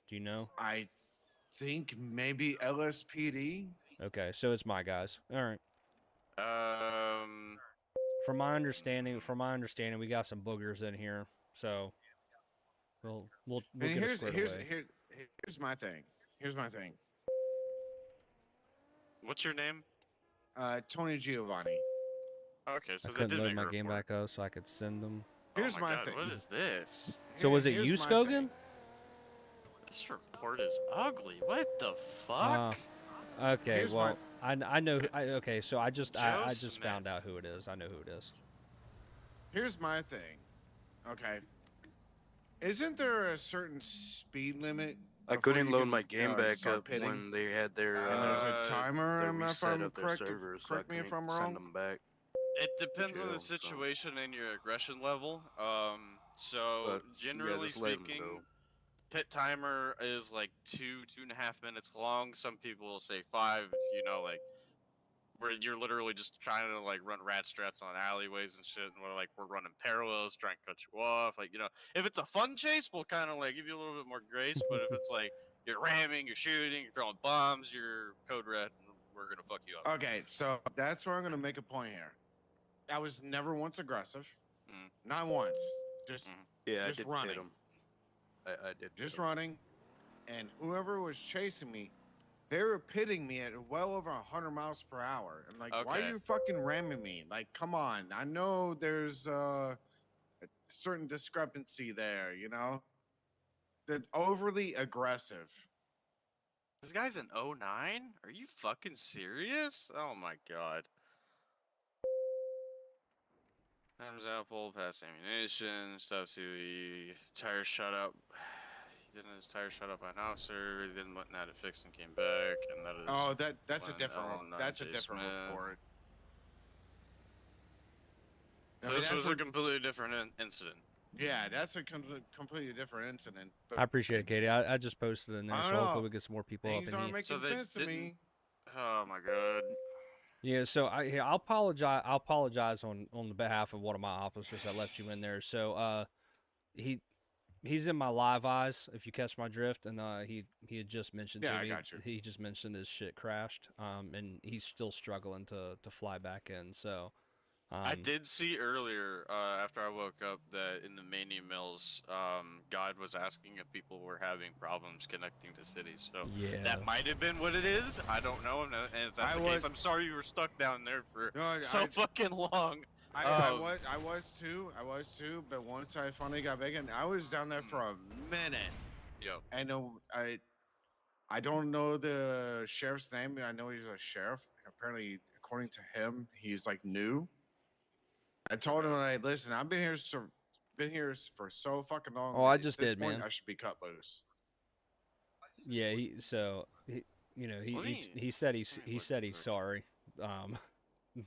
Do you know? I think maybe LSPD. Okay, so it's my guys. All right. From my understanding, we got some boogers in here, so we'll get it squared away. Here's my thing. What's your name? Tony Giovanni. Okay, so I they couldn't did load make my a game report. back up so I could send them. Here's oh my my God, thing. What is this? So was it you, Here's my Skogan? thing. This report is ugly. What the fuck? Okay, Here's well, I know. Okay, so I just Smith. found out who it is. I know who it is. Here's my thing. Okay. Isn't there a certain speed limit? I before couldn't you load can, my game back start up pitting? when they had their And there's a timer. the If reset I'm of their correct, servers, so correct me if I'm send wrong. them back. It depends on Yeah, the so- situation and your aggression level. So But, generally just let 'em speaking, go. pit timer is like 2.5 minutes long. Some people will say 5. Like where you're literally just trying to like run rat strats on alleyways and shit, and we're running parallels, trying to cut you off. Like if it's a fun chase, we'll kind of like give you a little bit more grace. But if it's like you're ramming, you're shooting, you're throwing bombs, you're code red, and we're gonna fuck you up. Okay, so that's where I'm gonna make a point here. I was never once aggressive. Not once. Just Yeah, just I did running. hit him. I did. Just hit 'em. running, and whoever was chasing me, they were pitting me at well over 100 miles per hour. I'm like, why Okay. are you fucking ramming me? Like, come on. I know there's a certain discrepancy there, That overly aggressive. This guy's an 09? Are you fucking serious? Oh my god. Time's out, pull, pass ammunition, stop COE, tire shut up. didn't his tire shut up by an officer. He then went and had it fixed and came back, and that is. Oh, that's a when different Ellen, that's a J. different Smith. report. So this was a completely different incident. Yeah, that's a completely different incident. I appreciate it, Katie. I just posted it in there, I so don't hopefully know. we get some more people Things up in aren't here. making So they sense to me. didn't- Oh my god. Yeah, so I'll apologize. I'll apologize on the behalf of one of my officers that left you in there. So he's in my live eyes, if you catch my drift, and he had just mentioned Yeah, to I me got you. he just mentioned his shit crashed, and he's still struggling to fly back in. So I did see earlier after I woke up that in the main emails, God was asking if people were having problems connecting to cities. So yeah, that might have been what it is. I don't know. And if that's the case, I'm sorry you were stuck down there for fucking long. I was too. But once I finally got back in, I was down there for a minute. Yep. And I don't know the sheriff's name. I know he's a sheriff. Apparently, according to him, he's like new. I told him, "Hey, listen, I've been here for so fucking long. Oh, I at just this did, point, man. I should be cut loose." Yeah, he said he's sorry.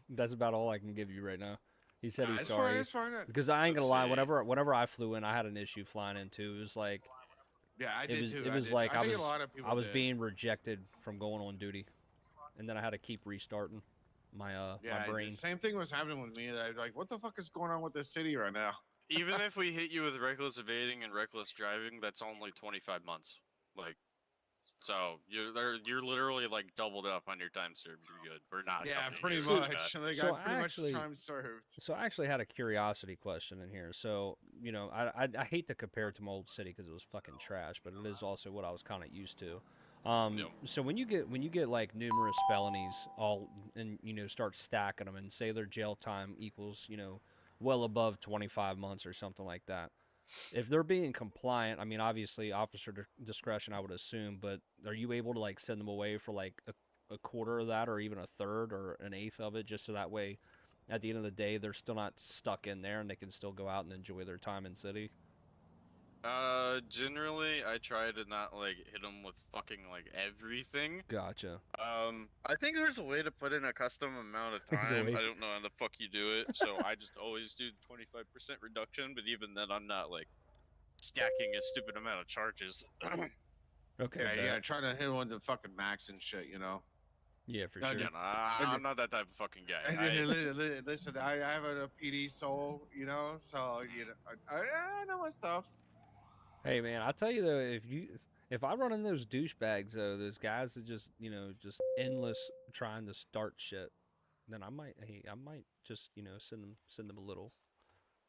That's about all I can give you right now. He said he's sorry. It's fine. Because I ain't gonna lie, whenever I flew in, I had an issue flying in too. It was like, yeah, I did too. It was did like too. I think a lot of people I was did. being rejected from going on duty, and then I had to keep restarting my my brain. The same thing was happening with me. I was like, what the fuck is going on with this city right now? Even if we hit you with reckless evading and reckless driving, that's only 25 months. Like, so you're literally like doubled up on your time served. You're good. We're not. Yeah, helping pretty you much. with Like, So I pretty much time served. So I actually had a curiosity question in here. So I hate to compare it to my old city because it was fucking trash, but it is also what I was kind of used to. So when you get like numerous felonies all and start stacking them and say their jail time equals well above 25 months or something like that, if they're being compliant, I mean obviously officer discretion I would assume, but are you able to like send them away for like a quarter of that or even a third or an eighth of it, just so that way at the end of the day they're still not stuck in there and they can still go out and enjoy their time in city? Generally, I try to not like hit them with fucking like everything. Gotcha. I think there's a way to put in a custom amount of time. I don't know how the fuck you do it, so I just always do the 25% reduction. But even then, I'm not like stacking a stupid amount of charges. Okay. Yeah, trying to hit one the fucking max and shit, Yeah, for No, sure. Yeah, I'm not that type of fucking guy. Listen, I have a PD soul, so I know my stuff. Hey man, I'll tell you though, if I run in those douchebags though, those guys that just just endless trying to start shit, then I might just send them a little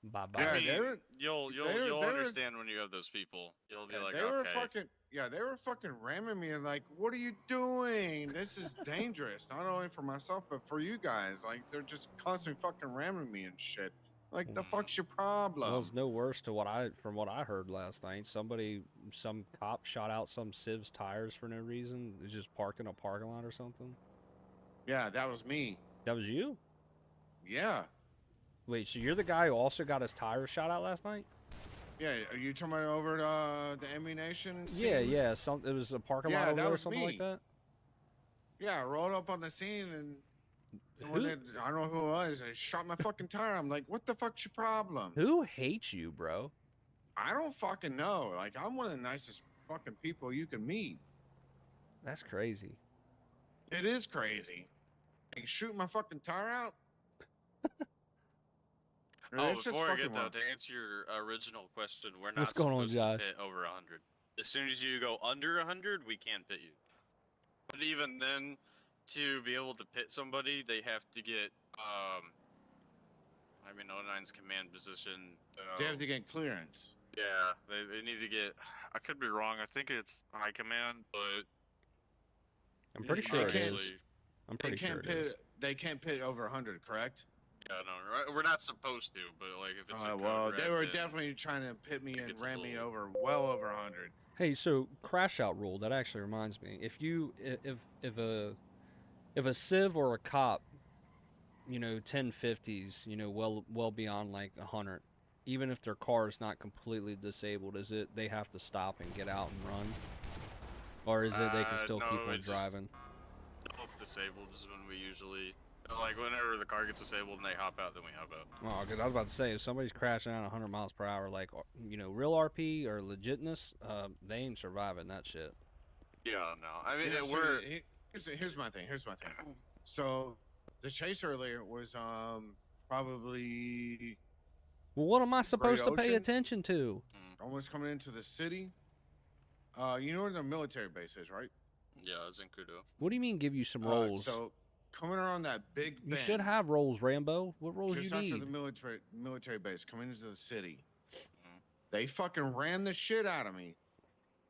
bye bye. I Yeah, mean, you'll understand when you have those people. You'll be like, they were okay. they were fucking ramming me and like, what are you doing? This is dangerous, not only for myself but for you guys. Like, they're just constantly fucking ramming me and shit. Like, the fuck's your problem? Well, it's no worse from what I heard last night. Some cop shot out some Civ's tires for no reason. It was just parked in a parking lot or something. Yeah, that was me. That was you? Yeah. Wait, so you're the guy who also got his tires shot out last night? Yeah, are you talking about over at the ammunition scene? Yeah. It was a parking lot over there or something like that? Yeah, I rolled up on the scene and Who? I don't know who it was. They shot my fucking tire. I'm like, what the fuck's your problem? Who hates you, bro? I don't fucking know. Like, I'm one of the nicest fucking people you can meet. That's crazy. It is crazy. Like, shoot my fucking tire out? Before I get though, to answer your original question, we're not What's going on, supposed Josh? to pit over 100. As soon as you go under 100, we can pit you. But even then, to be able to pit somebody, they have to get, 09's command position. They have to get clearance. Yeah, they need to get, I could be wrong, I think it's high command, but... I'm pretty sure it is. I'm pretty sure it is. They can't pit over 100, correct? Yeah, no, we're not supposed to, but like if it's a well, code they red, were then definitely trying to pit me and it's ram me bull. over well over 100. Hey, so crash out rule. That actually reminds me. If a civ or a cop, 1050s, well beyond like 100, even if their car is not completely disabled, is it they have to stop and get out and run, or is it they can still no, keep on it's just- driving? If it's disabled is when we usually, like, whenever the car gets disabled and they hop out, then we hop out. Oh, because I was about to say, if somebody's crashing out 100 miles per hour, like, you know, real RP or legitness, they ain't surviving that shit. Yeah, no. I mean, here's my thing. So the chase earlier was probably Well, what am I supposed to pay Ocean? attention to? almost coming into the city. You know where the military base is, right? yeah, it's in Kudo. What do you mean give you some rolls? So coming around that big bend, you should have rolls, Rambo. What rolls just you after need? the military base, coming into the city. They fucking ran the shit out of me.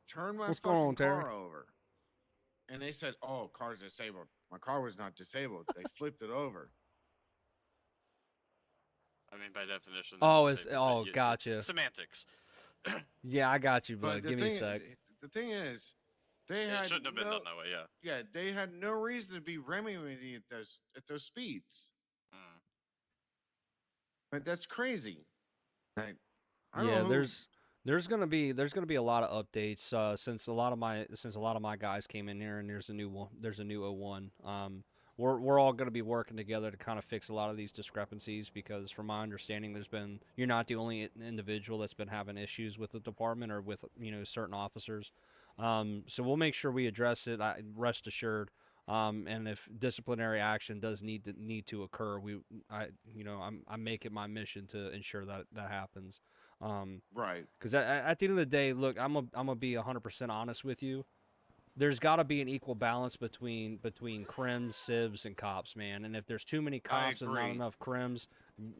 Turned my What's going fucking on, Terry? car over. And they said, "Oh, car's disabled." My car was not disabled. They flipped it over. I mean, by definition. Oh, that's it's disabled, but gotcha. Semantics. Yeah, I got you, But bud. Give me a sec. the thing is, they It had shouldn't have been done that way. Yeah. Yeah, they had no reason to be ramming me at those speeds. Mm. But that's crazy. Like, I don't Yeah, know who- there's gonna be a lot of updates since a lot of my guys came in here, and there's a new one. There's a new 01. We're all gonna be working together to kind of fix a lot of these discrepancies, because from my understanding, you're not the only individual that's been having issues with the department or with, you know, certain officers. So we'll make sure we address it. Rest assured. And if disciplinary action does need to occur, I make it my mission to ensure that happens. right. Because at the end of the day, look, I'm gonna be 100% honest with you. There's got to be an equal balance between crims, civs, and cops, man. And if there's too many cops and not agree. enough crims,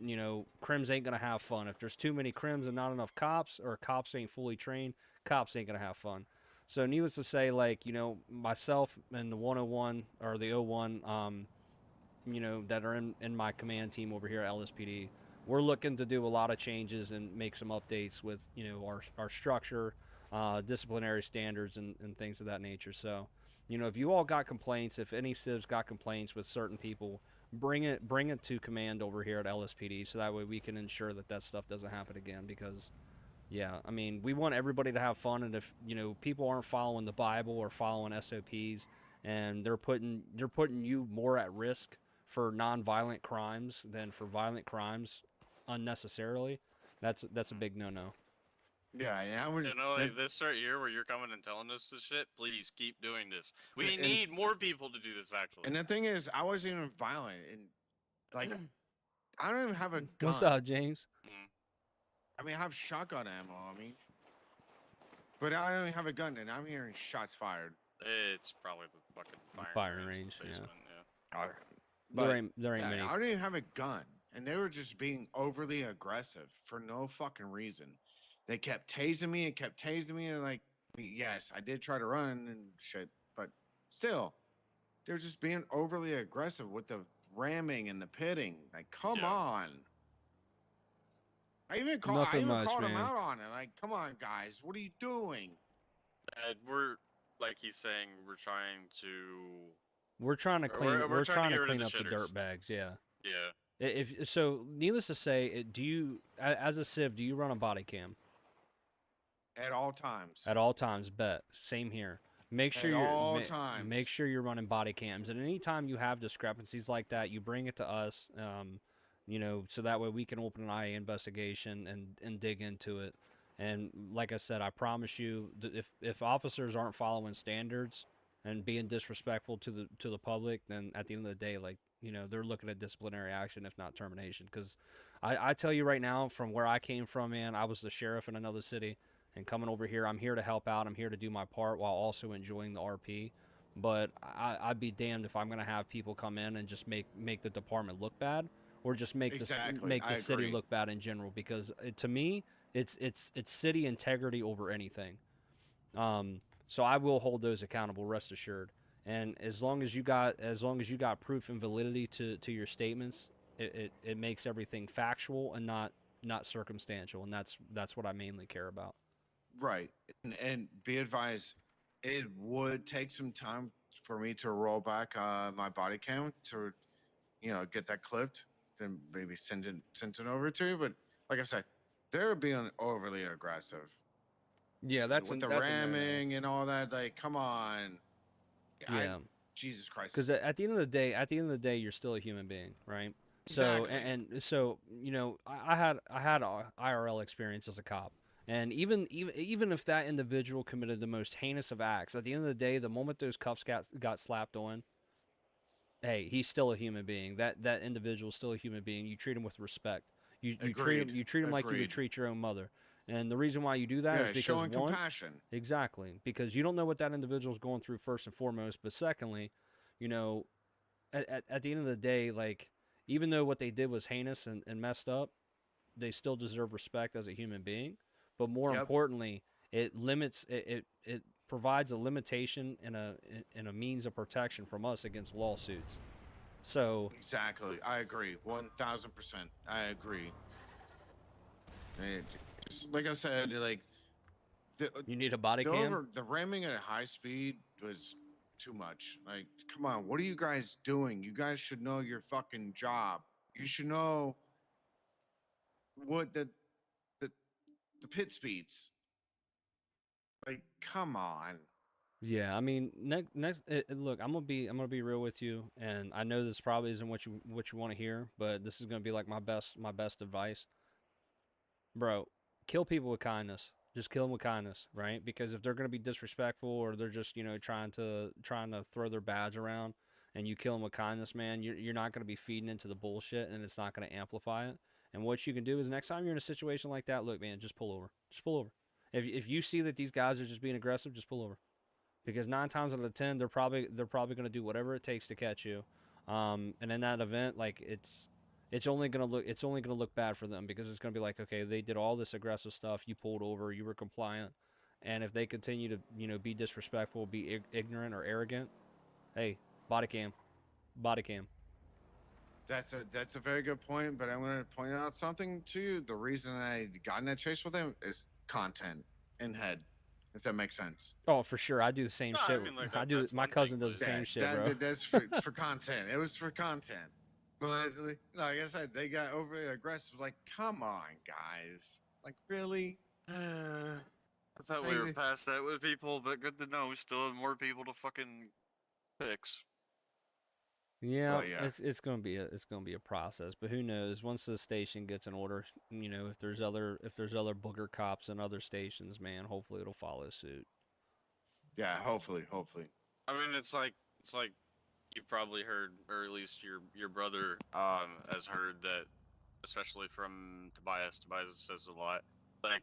you know, crims ain't gonna have fun. If there's too many crims and not enough cops, or cops ain't fully trained, cops ain't gonna have fun. So needless to say, like, you know, myself and the 101 or the 01, you know, that are in my command team over here at LSPD, we're looking to do a lot of changes and make some updates with, you know, our structure, disciplinary standards, and things of that nature. So, you know, if you all got complaints, if any civs got complaints with certain people, bring it to command over here at LSPD, so that way we can ensure that stuff doesn't happen again. Because, yeah, I mean, we want everybody to have fun, and if, you know, people aren't following the Bible or following SOPs, and they're putting you more at risk for non-violent crimes than for violent crimes unnecessarily, that's a big no-no. Yeah, and I would. You know, like this right here, where you're coming and telling us this shit. Please keep doing this. We need more people to do this. Actually. And the thing is, I wasn't even violent, and like, I don't even have a gun. What's up, James? I mean, I have shotgun ammo. I mean, but I don't even have a gun, and I'm hearing shots fired. It's probably the fucking Firing range, in the yeah. basement, yeah. There ain't Yeah, many. I don't even have a gun, and they were just being overly aggressive for no fucking reason. They kept tasing me and like, yes, I did try to run and shit, but still, they're just being overly aggressive with the ramming and the pitting. Like, come Yeah. on. I even called Nothing much, called him man. out on it. Like, come on, guys, what are you doing? We're like he's saying, we're trying to. We're trying to clean. We're trying to get rid clean of up the the shitters. dirt bags. Yeah. Yeah. If so, needless to say, do you, as a civ, do you run a body cam At all times. at all times? Bet. Same here. Make sure At you're all times. make sure you're running body cams, and anytime you have discrepancies like that, you bring it to us. You know, so that way we can open an IA investigation and dig into it. And like I said, I promise you, if officers aren't following standards and being disrespectful to the public, then at the end of the day, like, you know, they're looking at disciplinary action, if not termination. Because I tell you right now, from where I came from, man, I was the sheriff in another city, and coming over here, I'm here to help out. I'm here to do my part while also enjoying the RP. But I'd be damned if I'm gonna have people come in and just make the department look bad, or just make Exactly. the I city agree. look bad in general. Because to me, it's city integrity over anything. So I will hold those accountable, rest assured. And as long as you got proof and validity to your statements, it makes everything factual and not circumstantial, and that's what I mainly care about. Right. And be advised, it would take some time for me to roll back my body cam to, you know, get that clipped, then maybe send it over to you. But like I said, they're being overly aggressive. Yeah, that's with the that's a no-no. ramming and all that. Like, come on. Yeah. Jesus Christ. Because at the end of the day, you're still a human being, right? So Exactly. and so I had a IRL experience as a cop, and even if that individual committed the most heinous of acts, at the end of the day, the moment those cuffs got slapped on, hey, he's still a human being. That individual's still a human being. You treat him with respect. You treat him like you would Agreed. treat your own mother. And the reason why you do that is because showing one, compassion. exactly, because you don't know what that individual's going through first and foremost. But secondly, at the end of the day, like, even though what they did was heinous and messed up, they still deserve respect as a human being. But more importantly, it provides a limitation and a means of protection from us against lawsuits. So Exactly. I agree. 1000%. I agree. Like I said, like you need a body cam. the ramming at high speed was too much. Like, come on, what are you guys doing? You guys should know your fucking job. You should know what the pit speeds. Like, come on. Yeah, I mean, look, I'm gonna be real with you, and I know this probably isn't what you want to hear, but this is gonna be like my best advice, bro. Kill people with kindness. Just kill them with kindness, right? Because if they're gonna be disrespectful or they're just trying to throw their badge around, and you kill them with kindness, man, you're not gonna be feeding into the bullshit, and it's not gonna amplify it. And what you can do is next time you're in a situation like that, look, man, just pull over. Just pull over. If you see that these guys are just being aggressive, just pull over. Because 9 times out of 10, they're probably going to do whatever it takes to catch you, and in that event, like it's only gonna look bad for them because it's gonna be like, okay, they did all this aggressive stuff, you pulled over, you were compliant, and if they continue to be disrespectful, be ignorant or arrogant, hey, body cam. That's a very good point, but I'm going to point out something to you. The reason I got in that chase with him is content in head, if that makes sense. Oh, for sure, I do the same No, shit. I mean, like, I do. My cousin does the same shit, bro. That's for content. It was for content. But like I said, they got overly aggressive. Like, come on, guys. Like, really? I thought we were past that with people, but good to know we still have more people to fucking fix. Yeah, yeah. it's gonna be a process, but who knows? Once the station gets an order, if there's other booger cops in other stations, man, hopefully it'll follow suit. Yeah, hopefully. I mean, it's like you probably heard, or at least your brother has heard that, especially from Tobias. Tobias says a lot. Like,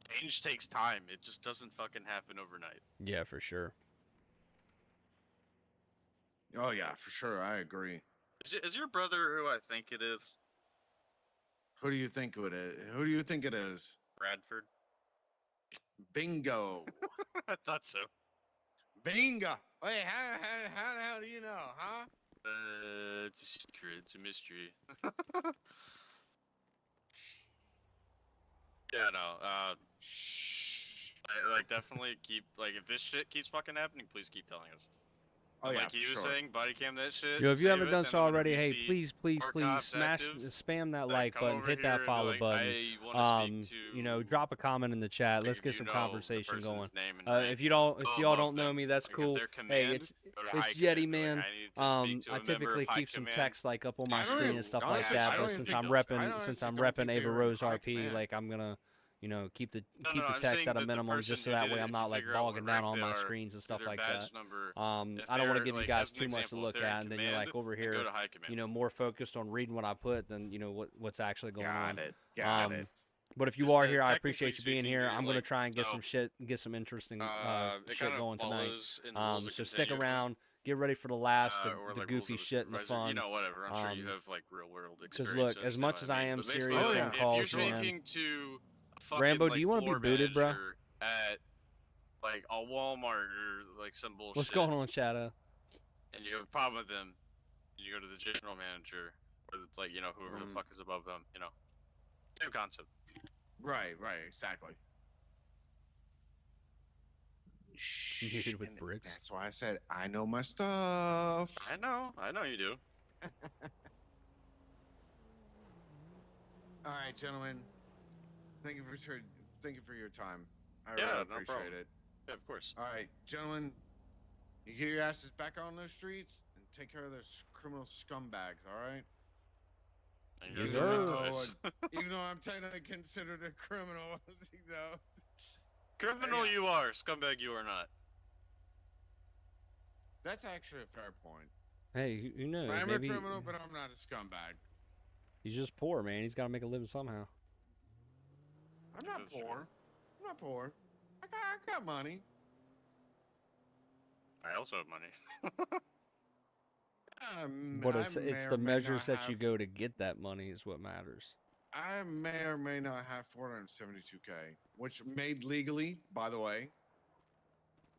change takes time. It just doesn't fucking happen overnight. Yeah, for sure. Oh yeah, for sure. I agree. Is your brother who I think it is? Who do you think it is? Who do you think it is? Bradford. Bingo. I thought so. Bingo. Wait, how the hell do you know, huh? It's a secret. It's a mystery. Yeah, no. Like, definitely keep, like, if this shit keeps fucking happening, please keep telling us. Oh, yeah, like he was saying, body cam that shit. Yo, if you save haven't it, done then so whenever already, you hey, see please more cops active, spam that then like come button, over hit here that and be follow like, button. I wanna speak to, Drop a comment in the chat. like, Let's if get you some know the conversation going. person's name and rank, If y'all go don't above know them. me, that's Like, if cool. they're Hey, command, it's go to high Yeti, command, be like, man. I need to speak to I a member typically of high keep some command. text like up on my I don't screen even- and stuff honestly, like I that. don't But even since think I'm those- I don't repping honestly don't Ava think they were Rose high RP, command. like I'm gonna keep the No, I'm text saying at a that the minimum person just so who that did way it, I'm if not you like figure out what bogging down rank on they my are, screens and stuff their like badge that. number, if I don't want to they're, give you like, guys as an too much to example, if look they're in at, and then you're command, like over then here, go to high command. more focused on reading what I put than what's actually going on. Got it. But if you Just are that here, I technically appreciate you being speaking, here. you're, I'm gonna like, try and get so, some interesting it shit kind of going tonight. follows in the rules of So stick continuity, around. Get ready for the last, or the like goofy rules of a shit and the supervisor. fun. You know, whatever. I'm sure you have like real world Because experience. look, as much as I am But serious basically, on if calls, you're man. speaking to a fucking, Rambo, like, do you want to be floor booted, bro? manager at like a Walmart or like some bullshit, What's going on, Shadow? and you have a problem with them, and you go to the general manager or like whoever the fuck is above them, same concept. Right, exactly. Muted with And bricks. that's why I said I know my stuff. I know you do. All right, gentlemen. Thank you for your time. I Yeah, really no appreciate problem. it. Yeah, of course. All right, gentlemen, you get your asses back on those streets and take care of those criminal scumbags. All right. And Yes, you're gonna do sir. this. Even though I'm technically considered a criminal, Criminal Yeah. you are, scumbag you are not. That's actually a fair point. Hey, who knows? I'm Maybe a criminal, but I'm not a scumbag. he's just poor, man. He's got to make a living somehow. I'm not That's true. poor. I'm not poor. I got money. I also have money. But I it's may the or may measures not that you have- go to get that money is what matters. I may or may not have 472K, which made legally, by the way.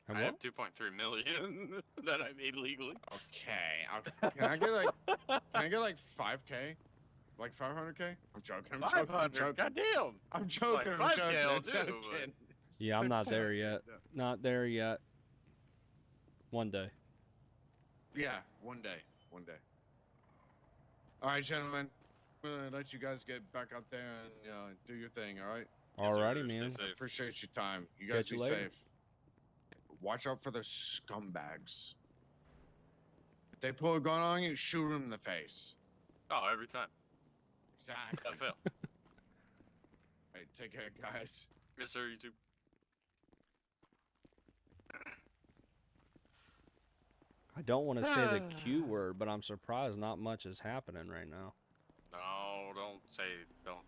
And I what? have 2.3 million that I made legally. Okay. Can I get like 5K? Like 500K? I'm joking. I'm joking. I'm 500. joking. Goddamn. I'm joking. Like I'm 5K joking. I'll I'm do, joking. but- Yeah, I'm not there Joking. yet. Not there yet. One day. Yeah, one day. One day. All right, gentlemen. I'm gonna let you guys get back out there and do your thing. All right. Yes, sir. Alrighty, Stay man. safe. Appreciate your time. You guys Catch you be later. safe. Watch out for the scumbags. If they pull a gun on you, shoot them in the face. Oh, every time. Exactly. I fail. Hey, take care, guys. Yes, sir. You too. I don't want to say the Q word, but I'm surprised not much is happening right now. No, don't say, don't,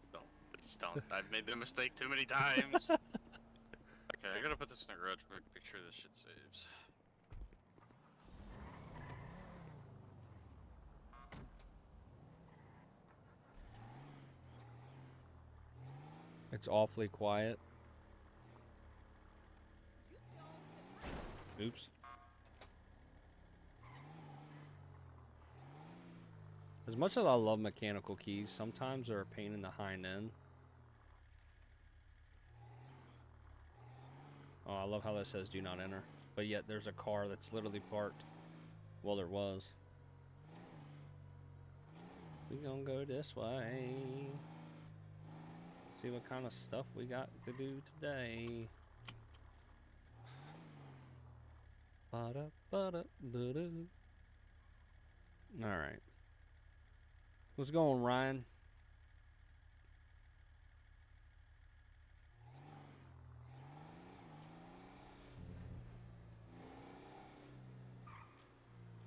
please don't. I've made the mistake too many times. Okay, I gotta put this in a garage quick. Make sure this shit saves. It's awfully quiet. Oops. As much as I love mechanical keys, sometimes they're a pain in the hind end. Oh, I love how that says do not enter. But yet there's a car that's literally parked. Well, there was. We gonna go this way. See what kind of stuff we got to do today. Ba-da-ba-da-ba-da. Alright. What's going, Ryan?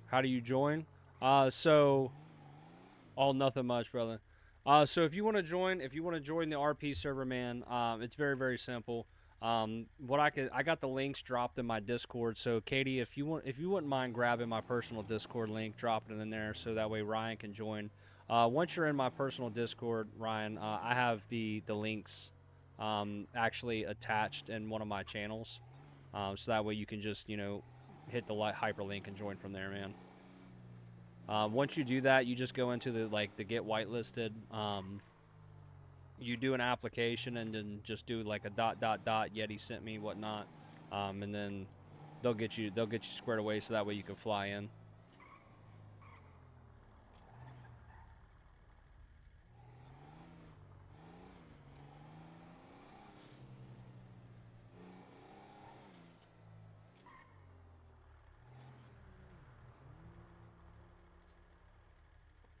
How do you join? So all nothing much, brother. So if you want to join, the RP server, man, it's very, very simple. I got the links dropped in my Discord. So Katie, if you wouldn't mind grabbing my personal Discord link, dropping it in there, so that way Ryan can join. Once you're in my personal Discord, Ryan, I have the links actually attached in one of my channels, so that way you can just hit the hyperlink and join from there, man. Once you do that, you just go into the get whitelisted. You do an application and then just do like a ... Yeti sent me whatnot, and then they'll get you squared away so that way you can fly in.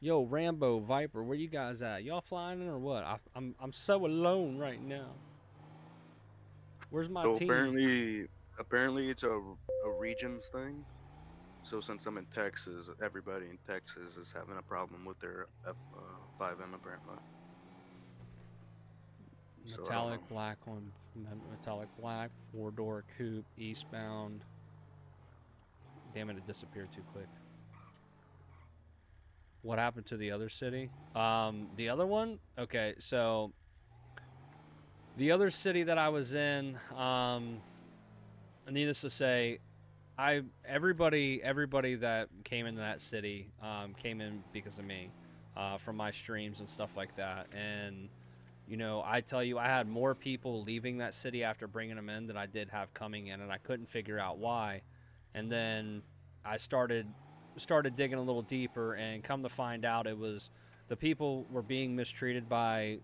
Yo, Rambo, Viper, where you guys at? Y'all flying in or what? I'm so alone right now. Where's my So team? apparently it's a regions thing. So since I'm in Texas, everybody in Texas is having a problem with their F5M apparently. So I don't Metallic know. black on metallic black, 4-door coupe, eastbound. Damn it, it disappeared too quick. What happened to the other city? The other one? Okay, so the other city that I was in, needless to say, everybody that came into that city came in because of me, from my streams and stuff like that. And I tell you, I had more people leaving that city after bringing them in than I did have coming in, and I couldn't figure out why. And then I started digging a little deeper, and come to find out, it was the people were being mistreated by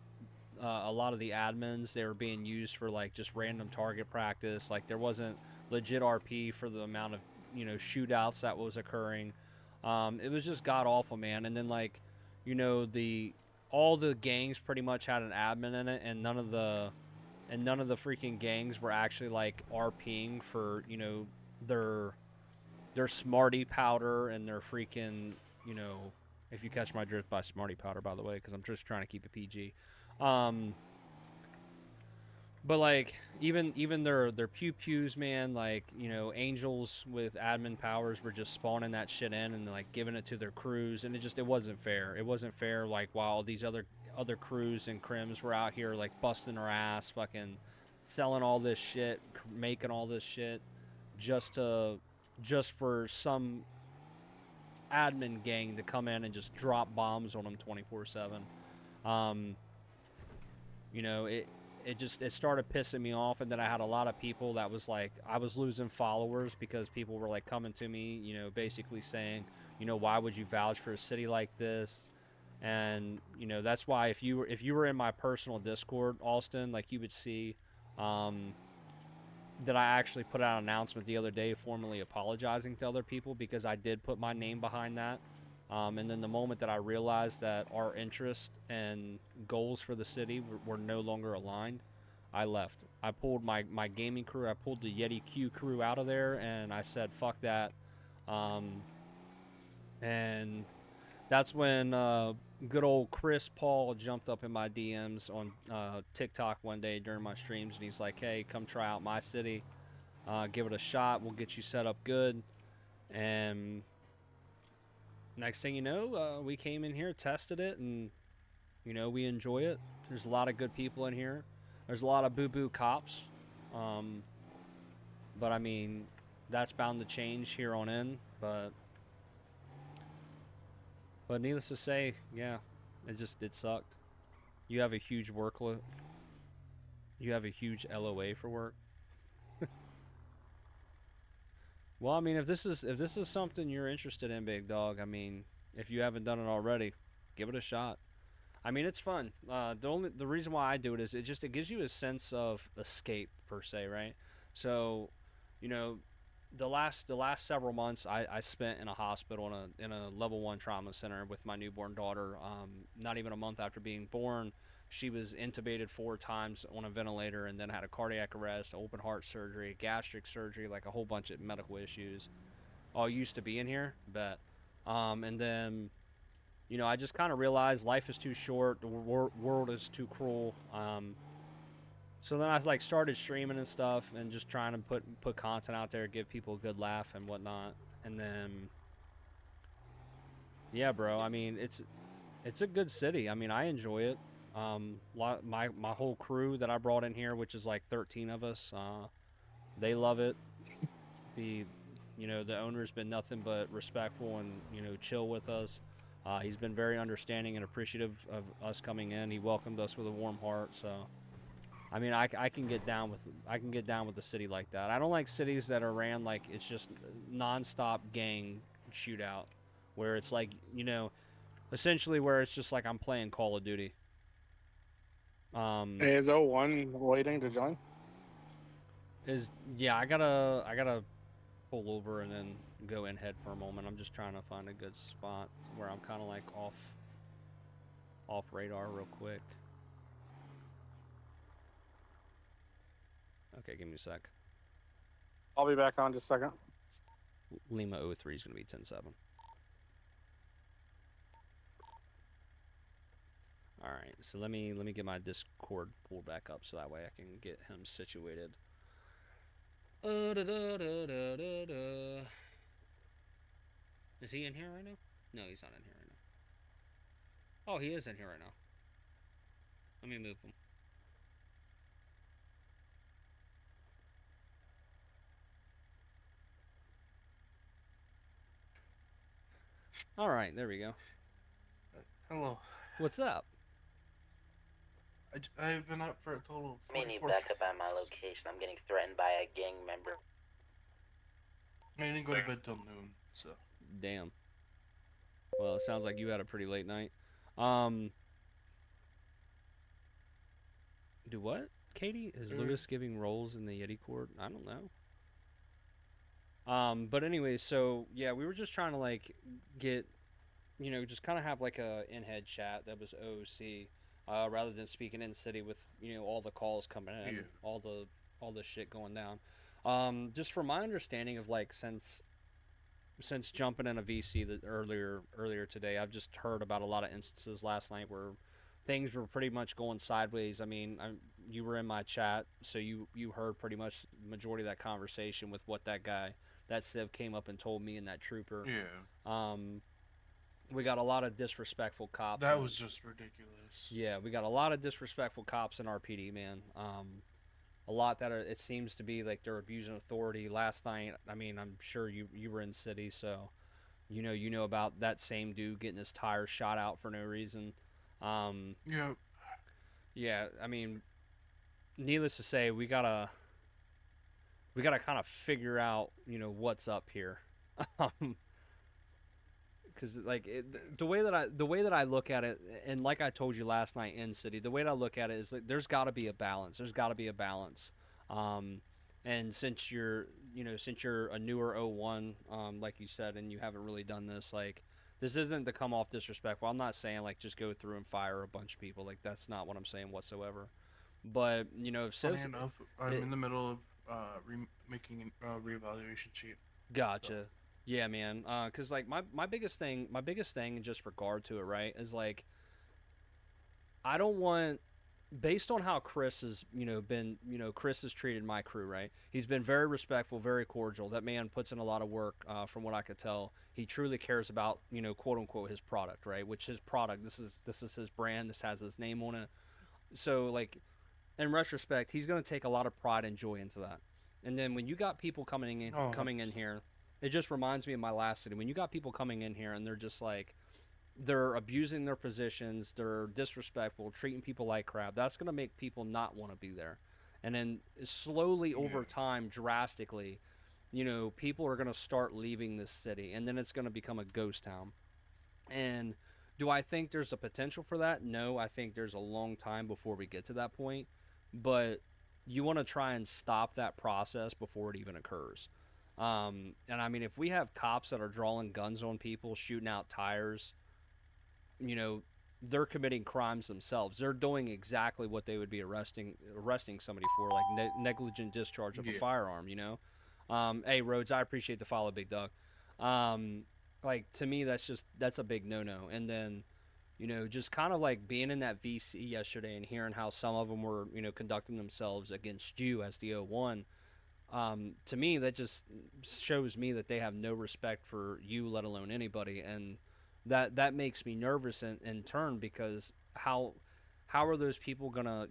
a lot of the admins, they were being used for like just random target practice. Like there wasn't legit RP for the amount of shootouts that was occurring. It was just god awful, man. And then like all the gangs pretty much had an admin in it, and none of the freaking gangs were actually like RPing for their smarty powder and their freaking if you catch my drift by smarty powder, by the way, because I'm just trying to keep it PG. But like even their pew pews, man, like angels with admin powers were just spawning that shit in and like giving it to their crews, and it wasn't fair. It wasn't fair. Like while these other crews and crims were out here like busting their ass, fucking selling all this shit, making all this shit, just for some admin gang to come in and just drop bombs on them 24/7. It started pissing me off, and then I had a lot of people that was like, I was losing followers because people were like coming to me, basically saying, why would you vouch for a city like this? And that's why if you were in my personal Discord, Alston, like you would see that I actually put out an announcement the other day formally apologizing to other people because I did put my name behind that. And then the moment that I realized that our interests and goals for the city were no longer aligned, I left. I pulled my gaming crew, I pulled the Yeti Q crew out of there, and I said, fuck that. And that's when good old Chris Paul jumped up in my DMs on TikTok one day during my streams, and he's like, hey, come try out my city. Give it a shot. We'll get you set up good. And next thing you know, we came in here, tested it, and, we enjoy it. There's a lot of good people in here. There's a lot of boo-boo cops. But, I mean, that's bound to change here on in. But needless to say, yeah, it sucked. You have a huge workload. You have a huge LOA for work. Well, I mean, if this is something you're interested in, big dog, I mean, if you haven't done it already, give it a shot. I mean, it's fun. The reason why I do it is it gives you a sense of escape per se, right? So, the last several months I spent in a hospital in a level 1 trauma center with my newborn daughter. Not even a month after being born, she was intubated 4 times on a ventilator and then had a cardiac arrest, open heart surgery, gastric surgery, like a whole bunch of medical issues. All used to be in here, but and then I just kind of realized life is too short, the world is too cruel. So then I like started streaming and stuff and just trying to put content out there, give people a good laugh and whatnot. And then, yeah, bro. I mean, it's a good city. I mean, I enjoy it. My whole crew that I brought in here, which is like 13 of us, they love it. The owner's been nothing but respectful and chill with us. He's been very understanding and appreciative of us coming in. He welcomed us with a warm heart. So. I mean, I can get down with the city like that. I don't like cities that are ran like it's just nonstop gang shootout, where it's like essentially where it's just like I'm playing Call of Duty. Hey, is 01 waiting to join? Yeah, I gotta pull over and then go in head for a moment. I'm just trying to find a good spot where I'm kind of like off radar real quick. Okay, give me a sec. I'll be back on just a second. Lima 03 is going to be 10-7. Alright, so let me get my Discord pulled back up so that way I can get him situated. Is he in here right now? No, he's not in here right now. Oh, he is in here right now. Let me move him. Alright, there we go. Hello. What's up? I've been up for a total of 44 I need backup at my location. I'm getting threatened by a gang member. I didn't go to bed till noon, so. Damn. Well, it sounds like you had a pretty late night. Do what? Katie, is Lewis giving roles in the Yeti court? I don't know. But anyway, so yeah, we were just trying to like get, just kind of have like a in-head chat that was OOC, rather than speaking in city with all the calls coming in, all the shit going down. Just from my understanding of like since jumping in a VC that earlier today, I've just heard about a lot of instances last night where things were pretty much going sideways. I mean, you were in my chat, so you heard pretty much the majority of that conversation with what that Civ came up and told me and that trooper. Yeah. We got a lot of disrespectful cops. That was just ridiculous. Yeah, we got a lot of disrespectful cops in our PD, man. A lot that it seems to be like they're abusing authority. Last night, I mean, I'm sure you were in city, so you know about that same dude getting his tires shot out for no reason. Yeah. Yeah, I mean, needless to say, we gotta kind of figure out what's up here. Because like the way that I look at it, and like I told you last night in city, the way that I look at it is like there's got to be a balance. And since you're a newer 01, like you said, and you haven't really done this, like this isn't to come off disrespectful. I'm not saying like just go through and fire a bunch of people. Like that's not what I'm saying whatsoever. But if Funny enough, I'm in the middle of making a reevaluation sheet. Gotcha. So. Yeah, man. Cause like my biggest thing in just regard to it, right, is like I don't want, based on how Chris has been, Chris has treated my crew, right? He's been very respectful, very cordial. That man puts in a lot of work. From what I could tell, he truly cares about quote unquote his product, right? Which his product, this is his brand. This has his name on it. So like, in retrospect, he's gonna take a lot of pride and joy into that. And then when you got people coming in here. It just reminds me of my last city. When you got people coming in here and they're just like, they're abusing their positions, they're disrespectful, treating people like crap, that's going to make people not want to be there. And then slowly over time, drastically, people are going to start leaving this city. And then it's going to become a ghost town. And do I think there's a potential for that? No, I think there's a long time before we get to that point. But you want to try and stop that process before it even occurs. And I mean, if we have cops that are drawing guns on people, shooting out tires, they're committing crimes themselves. They're doing exactly what they would be arresting somebody for, like negligent discharge of a firearm. Hey Rhodes, I appreciate the follow, big dog. Like to me, that's a big no-no. And then, just kind of like being in that VC yesterday and hearing how some of them were, conducting themselves against you as the 01. To me, that just shows me that they have no respect for you, let alone anybody, and that makes me nervous in turn, because how are those people gonna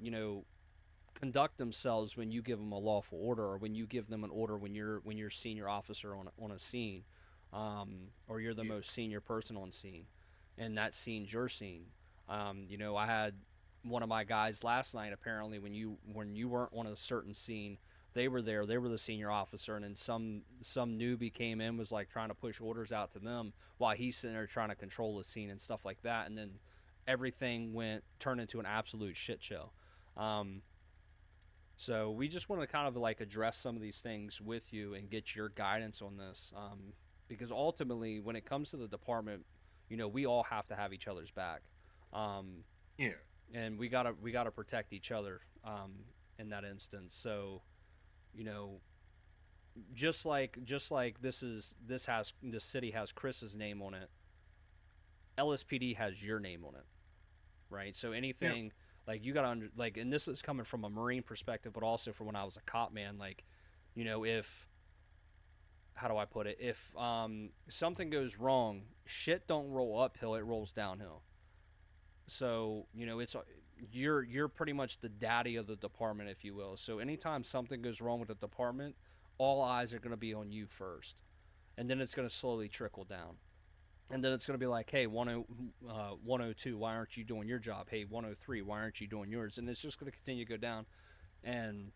conduct themselves when you give them a lawful order, or when you give them an order when you're senior officer on a scene, or you're the most senior person on scene, and that scene's your scene. I had one of my guys last night, apparently when you weren't on a certain scene. They were there. They were the senior officer, and then some newbie came in, was like trying to push orders out to them while he's sitting there trying to control the scene and stuff like that. And then everything turned into an absolute shit show. So we just want to kind of like address some of these things with you and get your guidance on this, because ultimately, when it comes to the department, we all have to have each other's back. And we gotta protect each other in that instance. So. Just like this city has Chris's name on it, LSPD has your name on it, right? So anything like you gotta and this is coming from a Marine perspective, but also from when I was a cop, man. Like, if how do I put it? If something goes wrong, shit don't roll uphill; it rolls downhill. So it's. You're pretty much the daddy of the department, if you will. So anytime something goes wrong with the department, all eyes are going to be on you first. And then it's going to slowly trickle down. And then it's going to be like, hey, 102, why aren't you doing your job? Hey, 103, why aren't you doing yours? And it's just going to continue to go down. And,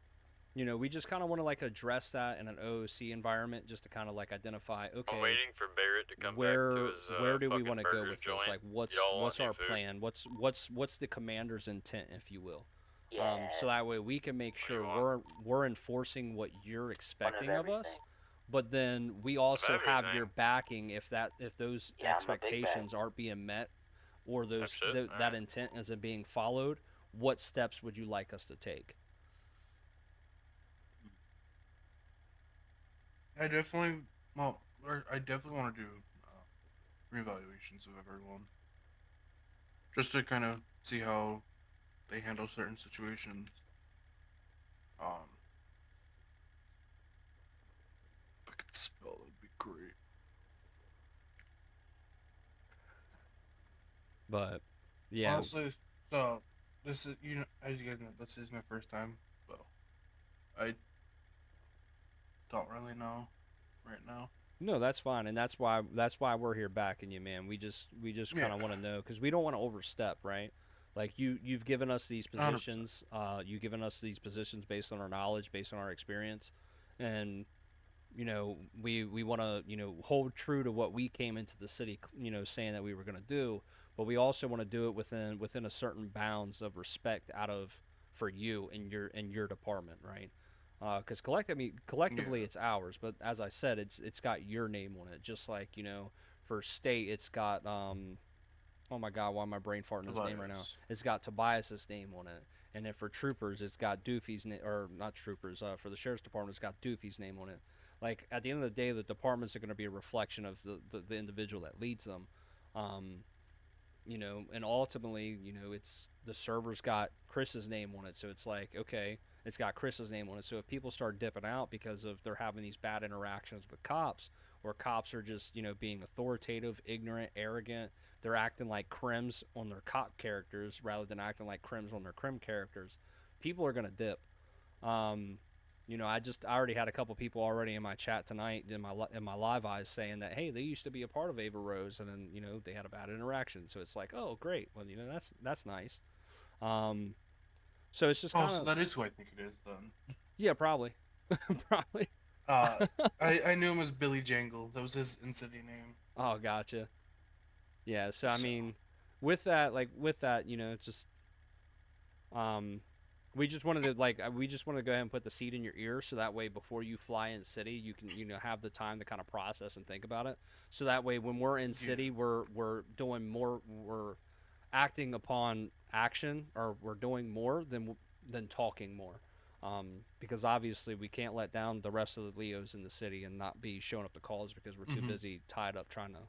we just kind of want to like address that in an OOC environment, just to kind of like identify, okay, I'm waiting for Barrett to come where back to his, where do we want to go burger with joint. this? Like, what's our plan? What's the commander's intent, if you will? Yeah. So that way we can make sure we're enforcing what you're expecting of us. everything. But then we also have your everything. backing if those Yeah, I'm a big bag. expectations aren't being met, or those shit, that alright. intent isn't being followed. What steps would you like us to take? I definitely want to do reevaluations of everyone, just to kind of see how they handle certain situations. If I could spell, it'd be great. But yeah, Honestly, so this is, as you guys know, this is my first time, so I don't really know right now. no, that's fine, and that's why we're here backing you, man. We just kind of want to know, because we don't want to overstep, right? Like you've given us these 100%. positions, you've given us these positions based on our knowledge, based on our experience, and we want to hold true to what we came into the city saying that we were going to do, but we also want to do it within a certain bounds of respect for you and your department, right? Because collectively it's ours, but as I said, it's got your name on it, just like for state it's got oh my god, why am I brain farting his name right now? It's got Tobias's name on it. And then for troopers, it's got Doofy's name, or not troopers, for the sheriff's department, it's got Doofy's name on it. Like, at the end of the day, the departments are going to be a reflection of the individual that leads them. And ultimately, it's the server's got Chris's name on it. So it's like, okay, it's got Chris's name on it. So if people start dipping out because of they're having these bad interactions with cops, or cops are just, being authoritative, ignorant, arrogant, they're acting like crims on their cop characters rather than acting like crims on their crim characters, people are going to dip. I already had a couple people already in my chat tonight in my live eyes saying that, hey, they used to be a part of Ava Rose, and then they had a bad interaction. So it's like, oh, great. Well, that's nice. So it's just so that is who I think it is then. Yeah, probably. Probably. I knew him as Billy Jangle. That was his in-city name. Oh, gotcha. Yeah, so I mean, with that, just we just wanted to go ahead and put the seed in your ear, so that way before you fly in city, you can have the time to kind of process and think about it. So that way when we're in city, we're doing more, we're acting upon action, or we're doing more than talking more. Because obviously we can't let down the rest of the Leos in the city and not be showing up to calls because we're too busy tied up trying to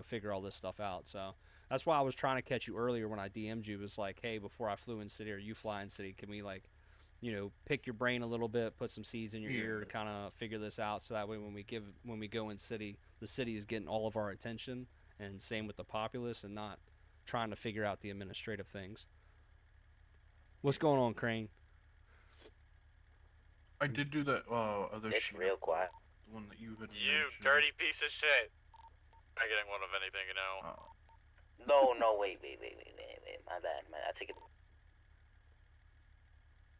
figure all this stuff out. So that's why I was trying to catch you earlier when I DM'd you. It was like, hey, before I flew in city or you fly in city, can we pick your brain a little bit, put some seeds in your ear to kind of figure this out, so that way when we go in city, the city is getting all of our attention, and same with the populace, and not trying to figure out the administrative things. What's going on, Crane? I did do that other sheet. Real quiet. The one that you had mentioned. You dirty piece of shit. Not getting one of anything, No, wait. My bad. I take it.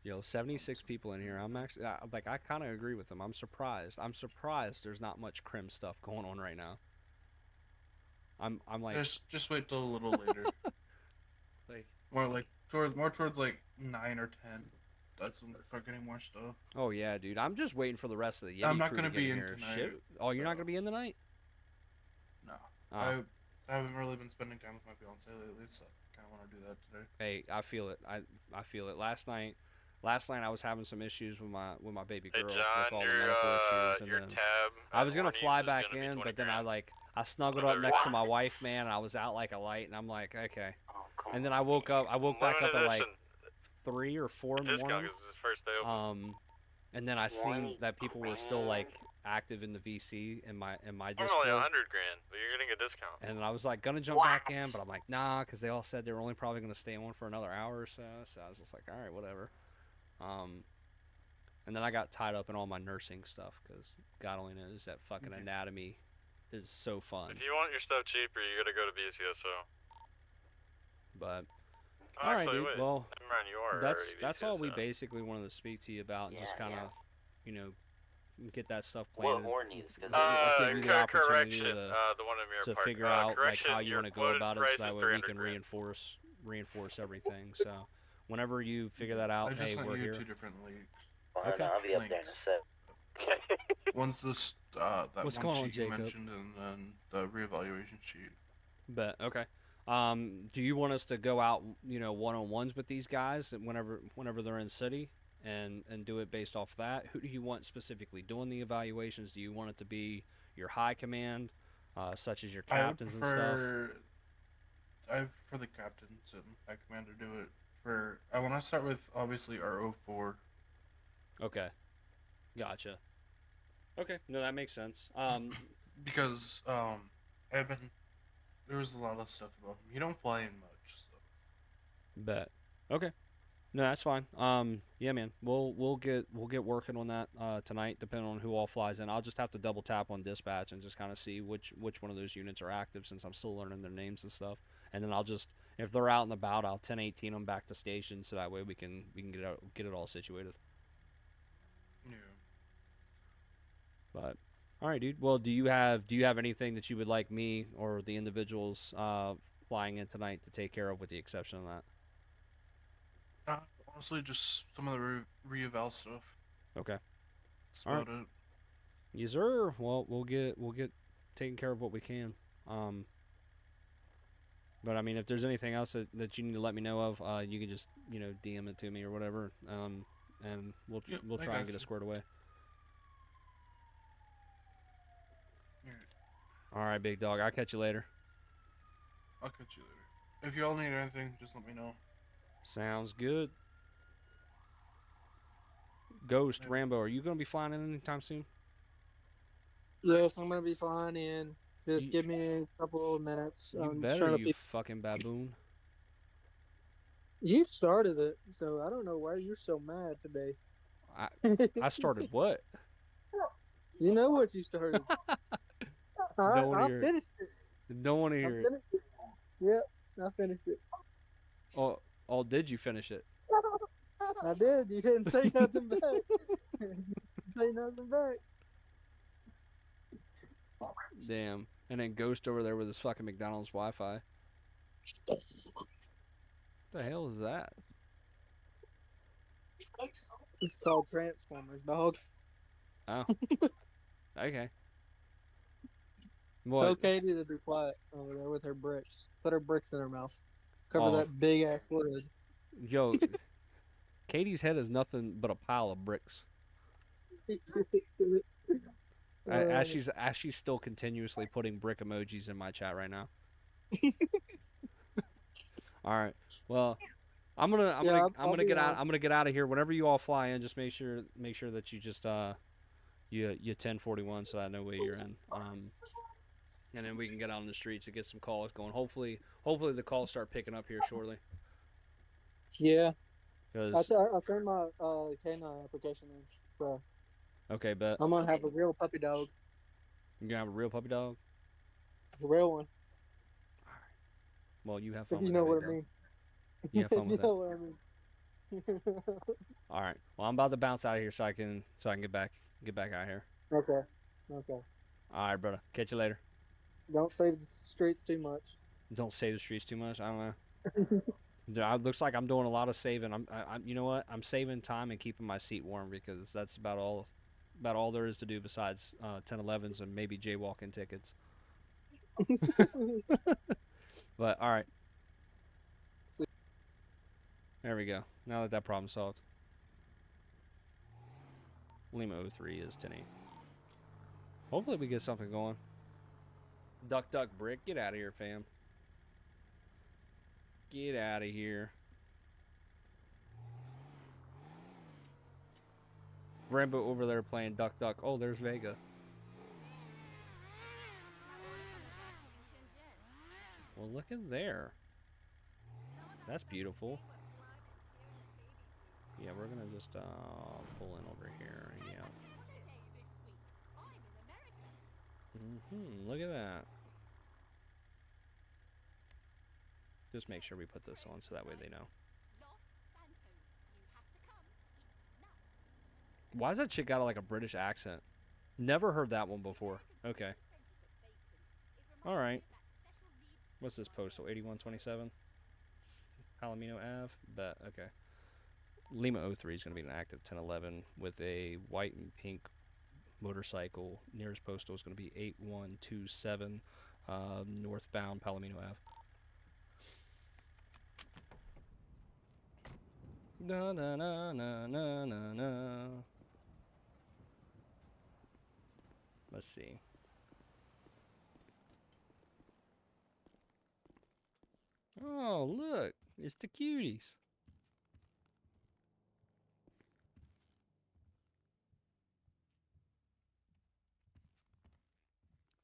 Yo, 76 people in here. I'm actually I kind of agree with them. I'm surprised. There's not much crim stuff going on right now. I'm like, just wait till a little later. Like more towards like 9 or 10. That's when they start getting more stuff. Oh yeah, dude. I'm just waiting for the rest of the Yeti I'm not crew gonna to be get in here. tonight. Shit. Oh, you're not gonna be in tonight? No. Oh. I haven't really been spending time with my fiance lately, so I kind of want to do that today. Hey, I feel it. I feel it. Last night I was having some issues with my baby girl, Hey John, with all the medical issues, and then I was gonna fly back in, but then I snuggled up next to my wife, man, and I was out like a light, and I'm like, okay. And then I woke back up at like 3 or 4 in the morning. And then I seen that people were still like active in the VC in my Discord. I'm only $100,000, but you're getting a discount. And I was like gonna jump back in, but I'm like, nah, because they all said they were only probably gonna stay on for another hour or so. So I was just like, all right, whatever. And then I got tied up in all my nursing stuff, because God only knows that fucking anatomy is so fun. If you want your stuff cheaper, you gotta go to BCSO. But all right, dude. Well, that's all we BCSO. basically wanted to speak to you about, and just kind of, get that stuff Well, planned. more news, give you the opportunity the one in to Park. figure out like how you your want to go about it, so price that is way we can $300,000. reinforce everything. So Whenever you figure that out, I just hey, sent we're you here. 2 different links. Well, Okay. I'll be up there in a Links. sec. One's this that What's one going on, sheet you Jacob? mentioned, and then the reevaluation sheet. Bet. Okay. Do you want us to go out, one-on-ones with these guys whenever they're in city, and do it based off that? Who do you want specifically doing the evaluations? Do you want it to be your high command, such as your captains and stuff? I prefer the captains and high command to do it. I want to start with obviously our 04. Okay. Gotcha. Okay. No, that makes sense. Because there was a lot of stuff about him. He don't fly in much. So. Bet. Okay. No, that's fine. Yeah, man. We'll get working on that tonight, depending on who all flies in. I'll just have to double tap on dispatch and just kind of see which one of those units are active, since I'm still learning their names and stuff. And then I'll just, if they're out and about, I'll 1018 them back to station, so that way we can get it all situated. Yeah. But all right, dude. Well, do you have anything that you would like me or the individuals flying in tonight to take care of, with the exception of that? Honestly, just some of the re-eval stuff. Okay. That's All about right. it. Yes, sir. Well, we'll get taken care of what we can. But I mean, if there's anything else that you need to let me know of, you can just DM it to me or whatever. And we'll try and get it squared away. Yeah. All right, big dog. I'll catch you later. I'll catch you later. If y'all need anything, just let me know. Sounds good. Ghost Rambo, are you gonna be flying in anytime soon? Yes, I'm gonna be flying in. Just give me a couple of minutes. You I'm better, trying to you fucking baboon. You started it, so I don't know why you're so mad today. I started what? You know what you started. I finished it. Don't want to hear it. Yep, I finished it. Oh, did you finish it? I did. You didn't say nothing back. You didn't say nothing back. Damn. And then Ghost over there with his fucking McDonald's Wi-Fi. What the hell is that? It's called Transformers, dog. Oh. Okay. What? Tell Katie to be quiet over there with her bricks. Put her bricks in her mouth. Cover that big ass forehead. Yo, Katie's head is nothing but a pile of bricks. As she's still continuously putting brick emojis in my chat right now. All right. Well, I'm gonna get out of here. Whenever you all fly in, just make sure that you just you 1041, so I know where you're in. And then we can get out on the streets and get some calls going. Hopefully the calls start picking up here shortly. Yeah. I'll turn my K9 application in. So. Okay, bet. I'm gonna have a real puppy dog. You're gonna have a real puppy dog? A real one. All right. Well, you have fun if with you know that, what I mean. You have fun with that. You know what I mean. All right. Well, I'm about to bounce out of here so I can get back out here. Okay. All right, brother. Catch you later. Don't save the streets too much. Don't save the streets too much. I don't know. It looks like I'm doing a lot of saving. I'm you know what? I'm saving time and keeping my seat warm, because that's about all there is to do besides 1011s and maybe jaywalking tickets. But all right. There we go. Now that problem solved. Lima 03 is 10-8. Hopefully we get something going. Duck, brick. Get out of here, fam. Get out of here. Rambo over there playing duck. Oh, there's Vega. Well, look at there. That's beautiful. Yeah, we're gonna just pull in over here. Yeah. Look at that. Just make sure we put this on so that way they know. Why does that chick got like a British accent? Never heard that one before. Okay. All right. What's this postal? 8127. Palomino Ave. Bet. Okay. Lima 03 is going to be an active 1011 with a white and pink motorcycle. Nearest postal is going to be 8127 northbound Palomino Ave. Na na na na na na na. Let's see. Oh, look. It's the cuties.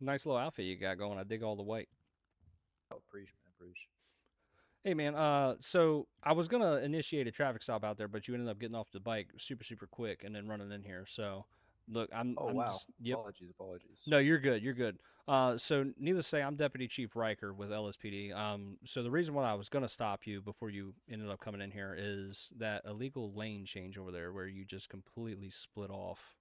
Nice little outfit you got going. I dig all the white. Oh, preach, man, preach. Hey, man. So I was gonna initiate a traffic stop out there, but you ended up getting off the bike super quick and then running in here. So, look, I'm wow. just, yep. Apologies. No, you're good. You're good. So needless to say, I'm Deputy Chief Riker with LSPD. So the reason why I was gonna stop you before you ended up coming in here is that illegal lane change over there, where you just completely split off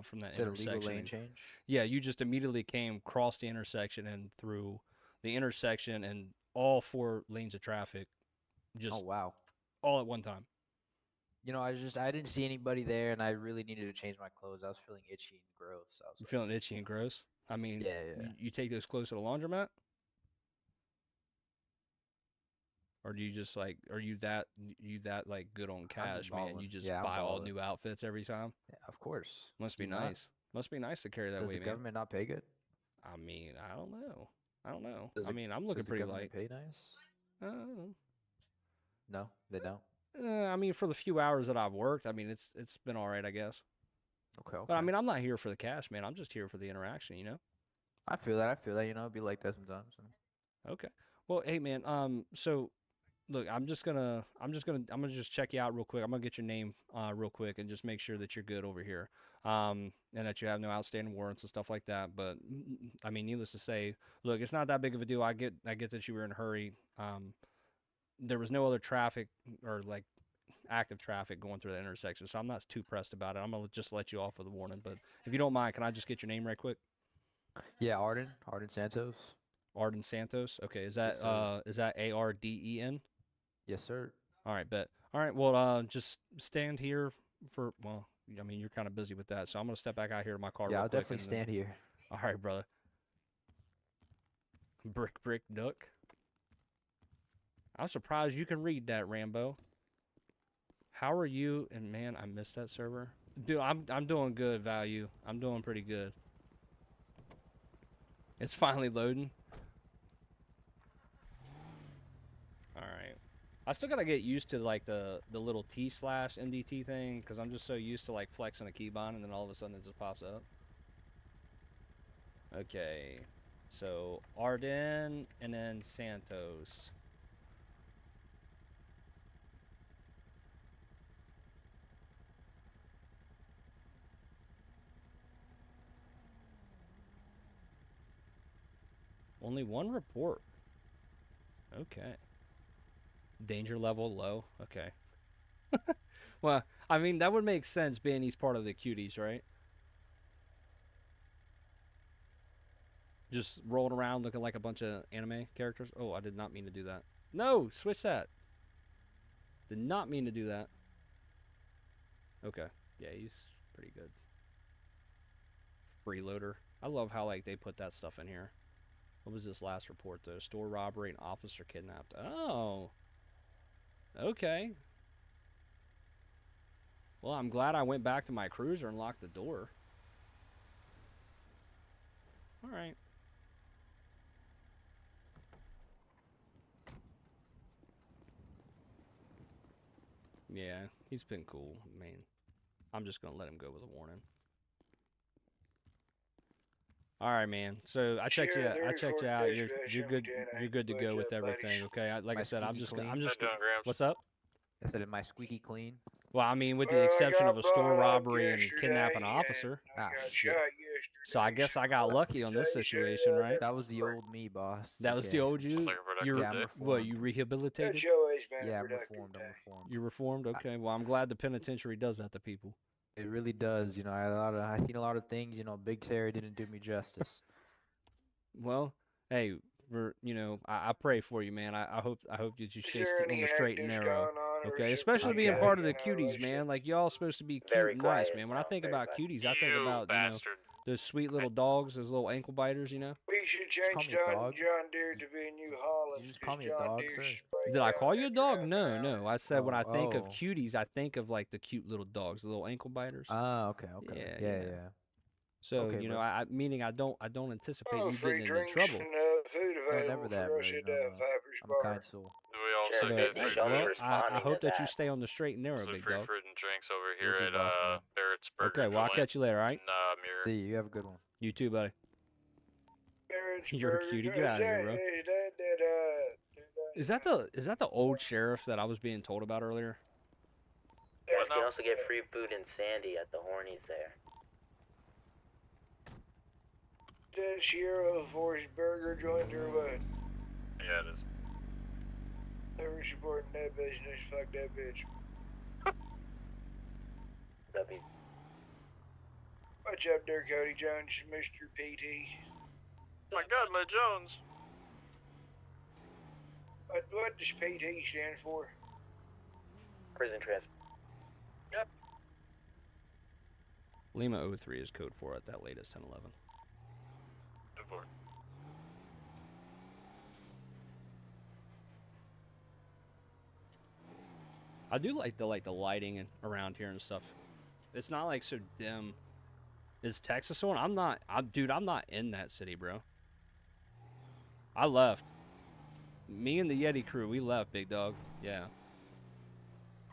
from that Is that a intersection. legal lane and- change? Yeah, you just immediately came across the intersection and through the intersection, and all 4 lanes of traffic, just Oh wow. all at one time. You know, I didn't see anybody there, and I really needed to change my clothes. I was feeling itchy and gross. I was You like, feeling itchy and gross? I mean, yeah. you take those clothes to the laundromat? Or do you just like, are you that like good on I'm cash, just man? balling. You just Yeah, I'm buy all balling. new outfits every time? Yeah, of course. Must Do be you not? nice. Must be nice to carry that Does way, the man. government not pay good? I mean, I don't know. I don't know. Does I the- mean, I'm looking Does the pretty government light. pay nice? Uh, No, they don't. I mean, for the few hours that I've worked, I mean, it's been all right, I guess. Okay. But I mean, I'm not here for the cash, man. I'm just here for the interaction, you know? I feel that. You know, it'd be like that sometimes. Okay. Well, hey, man. So look, I'm gonna just check you out real quick. I'm gonna get your name real quick and just make sure that you're good over here, and that you have no outstanding warrants and stuff like that. But I mean, needless to say, look, it's not that big of a deal. I get that you were in a hurry. There was no other traffic or like active traffic going through the intersection, so I'm not too pressed about it. I'm gonna just let you off with a warning. But if you don't mind, can I just get your name right quick? Yeah, Arden Santos. Arden Santos. Okay, is Yes, that sir. is that ARDEN? Yes, sir. All right, bet. All right, well, just stand here for, well, I mean, you're kind of busy with that, so I'm going to step back out here to my car Yeah, real I'll quick. definitely stand here. All right, brother. Brick, duck. I'm surprised you can read that, Rambo. How are you? And, man, I missed that server. Dude, I'm doing good, Value. I'm doing pretty good. It's finally loading. All right. I still gotta get used to like the little T/MDT thing because I'm just so used to like flexing a keybind and then all of a sudden it just pops up. Okay, so Arden and then Santos. Only one report. Okay. Danger level low. Okay. Well, I mean, that would make sense being he's part of the cuties, right? Just rolling around looking like a bunch of anime characters. Oh, I did not mean to do that. No, switch that. Did not mean to do that. Okay. Yeah, he's pretty good. Freeloader. I love how, like, they put that stuff in here. What was this last report, though? Store robbery and officer kidnapped. Oh. Okay. Well, I'm glad I went back to my cruiser and locked the door. All right. Yeah, he's been cool. I mean, I'm just going to let him go with a warning. All right, man. So I checked you. I checked you out. You're good. You're good to go with everything. Okay. Like I said, I'm just. What's up? I said, am I squeaky clean? Well, I mean, with the exception of a store robbery and kidnapping an officer. Ah, shit. So I guess I got lucky on this situation, right? That was the old me, boss. That was the old you. You're I'm what? You rehabilitated? Yeah, I'm reformed. You're reformed. Okay. Well, I'm glad the penitentiary does that to people. It really does. You know, I seen a lot of things. You know, Big Terry didn't do me justice. Well, hey, you know, I pray for you, man. I hope that you stay there on any the straight and actives narrow. going on, or Okay, is especially everything being part good, of the you know, cuties, man. Like y'all supposed to be cute Very and nice, quiet. man. When I No, think very about quiet. cuties, I think You about bastard. those sweet little dogs, those little ankle biters, you know. We should Just call change me a dog. John Deere to be New Holland. You just call me a John dog, Deere's sir? break Did I down call you a after dog? half an No, hour. no. I said when I think of Oh. cuties, I think of like the cute little dogs, the little ankle biters. Ah, okay. Yeah. So Okay, you know, bro. meaning I don't anticipate Oh, you free getting into drinks trouble. and food No, available never that, for bro. us You at know Viper's I'm a Bar. kind soul. We also Sure, get But Fitzy, free, show me well, I responding hope to that you that. stay on the straight and narrow, also big free dog. fruit and drinks over Will here do, at boss man. Barrett's Burger Okay, well I'll Joint catch you later, all right? in Muir. See you. Have a good one. You too, buddy. Barrett's You're a Burger cutie. Joint. Get out of here, bro. Is Is that the old sheriff that I was being told about earlier? You guys can also get free food and Sandy at the Hornies there. that Sierra Force Burger Joint or what? Yeah, it is. Never supporting that business. Fuck that bitch. W. What's up there, Cody Jones, Mr. PT? Oh my God, my Jones. What does PT stand for? Prison trip. Yep. Lima 03 is code 4 at that latest 1011. Good for it. I do like the lighting around here and stuff. It's not like so dim. Is Texas one? I'm not in that city, bro. I left. Me and the Yeti crew, we left, big dog. Yeah.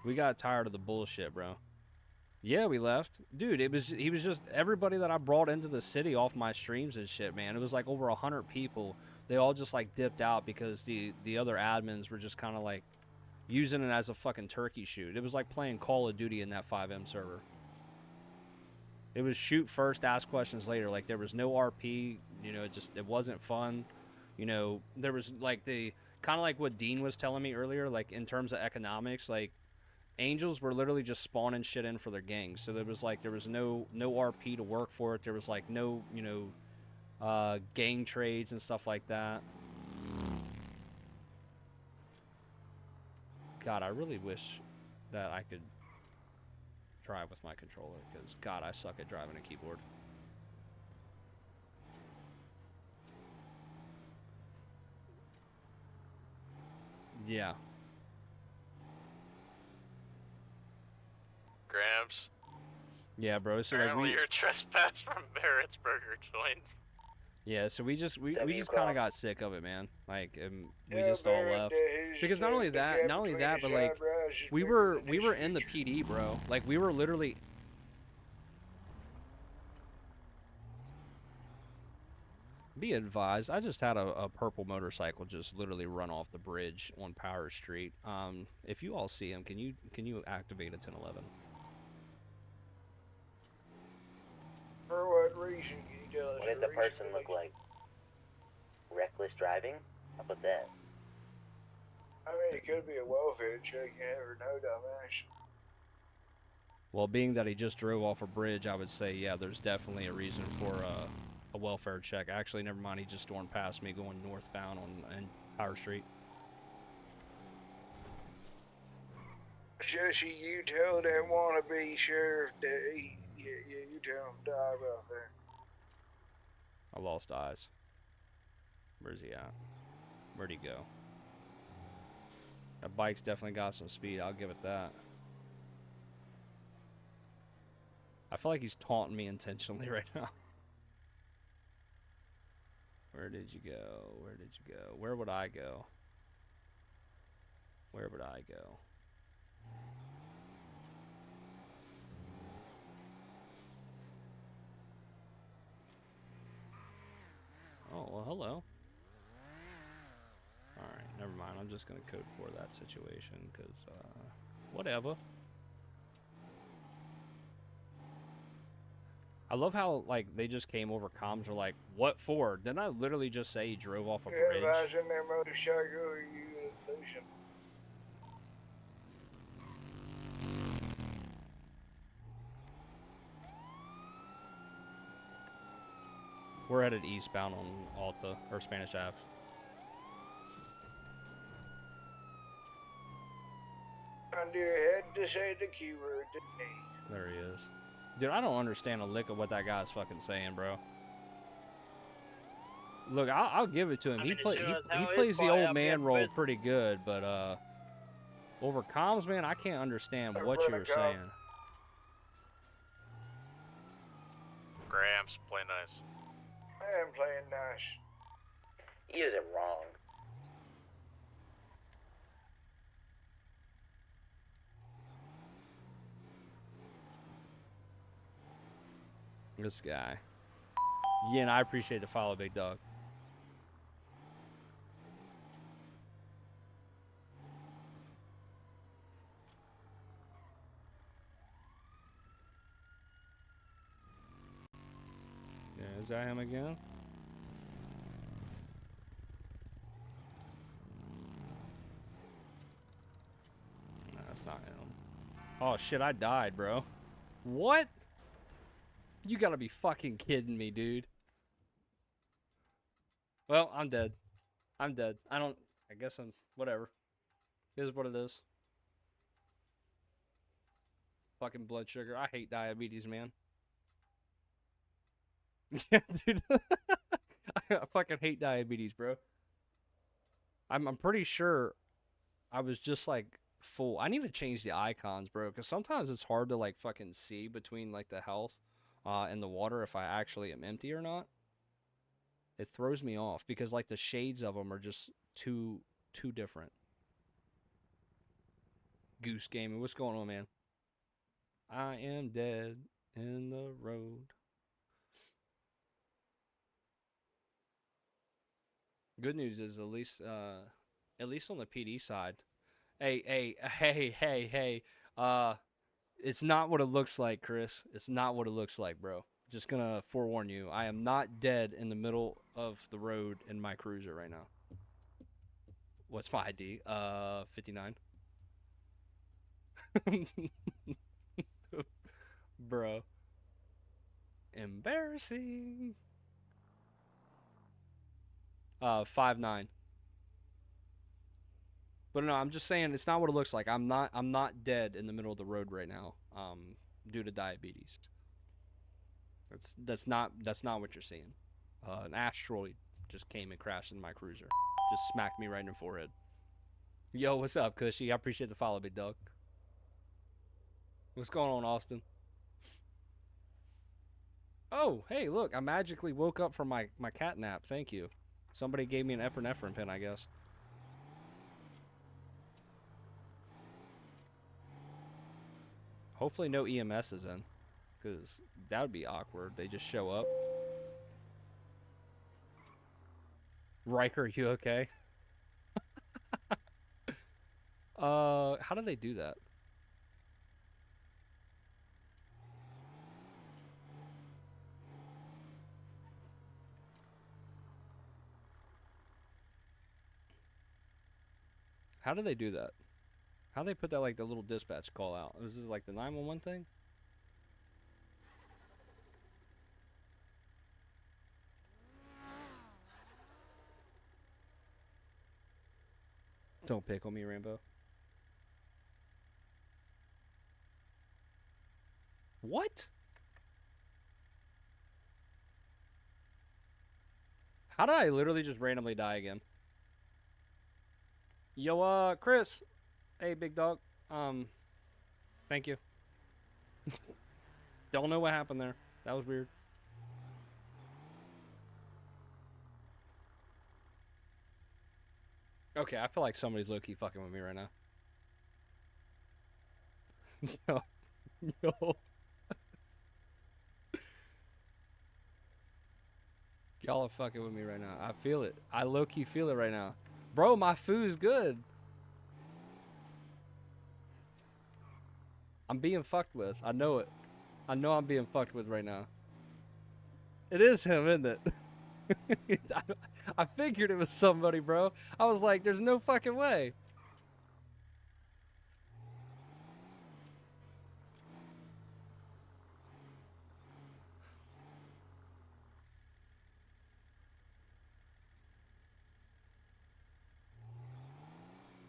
We got tired of the bullshit, bro. Yeah, we left. Dude, he was just everybody that I brought into the city off my streams and shit, man. It was like over 100 people. They all just like dipped out because the other admins were just kind of like using it as a fucking turkey shoot. It was like playing Call of Duty in that 5M server. It was shoot first, ask questions later. Like there was no RP, you know, it wasn't fun. You know, there was like the kind of like what Dean was telling me earlier, like in terms of economics, like Angels were literally just spawning shit in for their gangs. So there was no RP to work for it. There was like no, you know, gang trades and stuff like that. God, I really wish that I could drive with my controller, because God, I suck at driving a keyboard. Yeah. Gramps. Yeah, bro. So like Apparently you're trespassed from Barrett's Burger Joint. yeah, so we just kind of got sick of it, man. Like we Yeah, just all Barrett, left he's because not only the that, gap not only between that, but his like eyebrows is we bigger were than his in the PD, bro. Like we were literally. Be advised, I just had a purple motorcycle just literally run off the bridge on Power Street. If you all see him, can you activate a 1011? For what reason? Can you tell us? What did the person look like? Reckless driving? How about that? I mean, it could be a welfare check. You never know, dumbass. Well, being that he just drove off a bridge, I would say, yeah, there's definitely a reason for a welfare check. Actually, never mind, he just stormed past me going northbound on Power Street. Jesse, you tell that wannabe sheriff that you tell him to dive out there. I lost eyes. Where's he at? Where'd he go? That bike's definitely got some speed, I'll give it that. I feel like he's taunting me intentionally right now. Where did you go? Where did you go? Where would I go? Where would I go? Oh, well, hello. Alright, never mind. I'm just going to code for that situation, because, whatever. I love how, like, they just came over comms, were like, what for? Didn't I literally just say he drove off a bridge? If I was in their motorcycle, you lose him. We're headed eastbound on Alta, or Spanish Ave. dear had to say the keyword today. There he is. Dude, I don't understand a lick of what that guy's fucking saying, bro. Look, I'll give it to him. He plays the old man role pretty good, but over comms, man, I can't understand what you were saying. Gramps, play nice. I am playing nice. He isn't wrong. This guy. Yeah, and I appreciate the follow, big dog. Yeah, is that him again? No, that's not him. Oh shit, I died, bro. What? You gotta be fucking kidding me, dude. Well, I'm dead. I'm dead. I guess I'm, whatever. It is what it is. Fucking blood sugar. I hate diabetes, man. Yeah, dude. I fucking hate diabetes, bro. I'm pretty sure I was just like full. I need to change the icons, bro, because sometimes it's hard to like fucking see between like the health and the water if I actually am empty or not. It throws me off because like the shades of them are just too different. Goose Gaming, what's going on, man? I am dead in the road. Good news is at least on the PD side. Hey. It's not what it looks like, Chris. It's not what it looks like, bro. Just gonna forewarn you. I am not dead in the middle of the road in my cruiser right now. What's my ID? 59. Bro. Embarrassing. 5'9". But no, I'm just saying it's not what it looks like. I'm not dead in the middle of the road right now, due to diabetes. That's not what you're seeing. An asteroid just came and crashed into my cruiser. Just smacked me right in the forehead. Yo, what's up, Cushy? I appreciate the follow, big dog. What's going on, Austin? Oh, hey, look, I magically woke up from my cat nap. Thank you. Somebody gave me an epinephrine pin, I guess. Hopefully no EMS is in, because that would be awkward. They just show up. Riker, you okay? How do they do that? How do they do that? How do they put that, like, the little dispatch call out? Is this like the 911 thing? Don't pick on me, Rambo. What? How did I literally just randomly die again? Yo, Chris. Hey, big dog. Thank you. Don't know what happened there. That was weird. Okay, I feel like somebody's low-key fucking with me right now. Yo. Y'all are fucking with me right now. I feel it. I low-key feel it right now. Bro, my food's good. I'm being fucked with. I know it. I know I'm being fucked with right now. It is him, isn't it? I figured it was somebody, bro. I was like, there's no fucking way.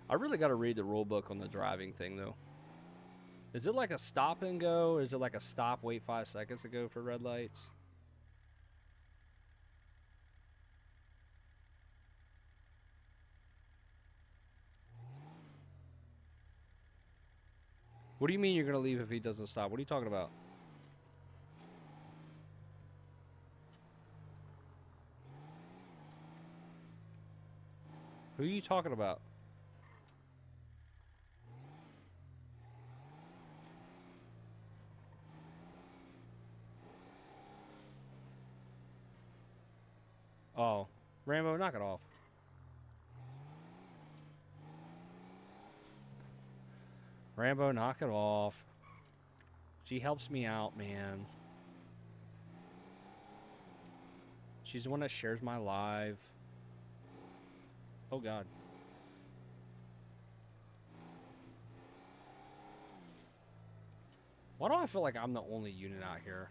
I really got to read the rule book on the driving thing, though. Is it like a stop and go, or is it like a stop, wait 5 seconds to go for red lights? What do you mean you're gonna leave if he doesn't stop? What are you talking about? Who are you talking about? Oh, Rambo, knock it off. Rambo, knock it off. She helps me out, man. She's the one that shares my live. Oh, God. Why do I feel like I'm the only unit out here?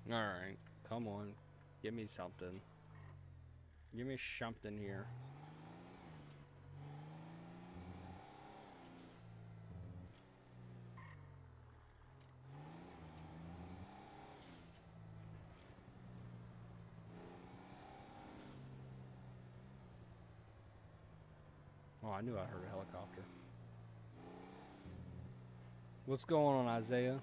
Alright, come on. Give me something. Give me something here. Oh, I knew I heard a helicopter. What's going on, Isaiah?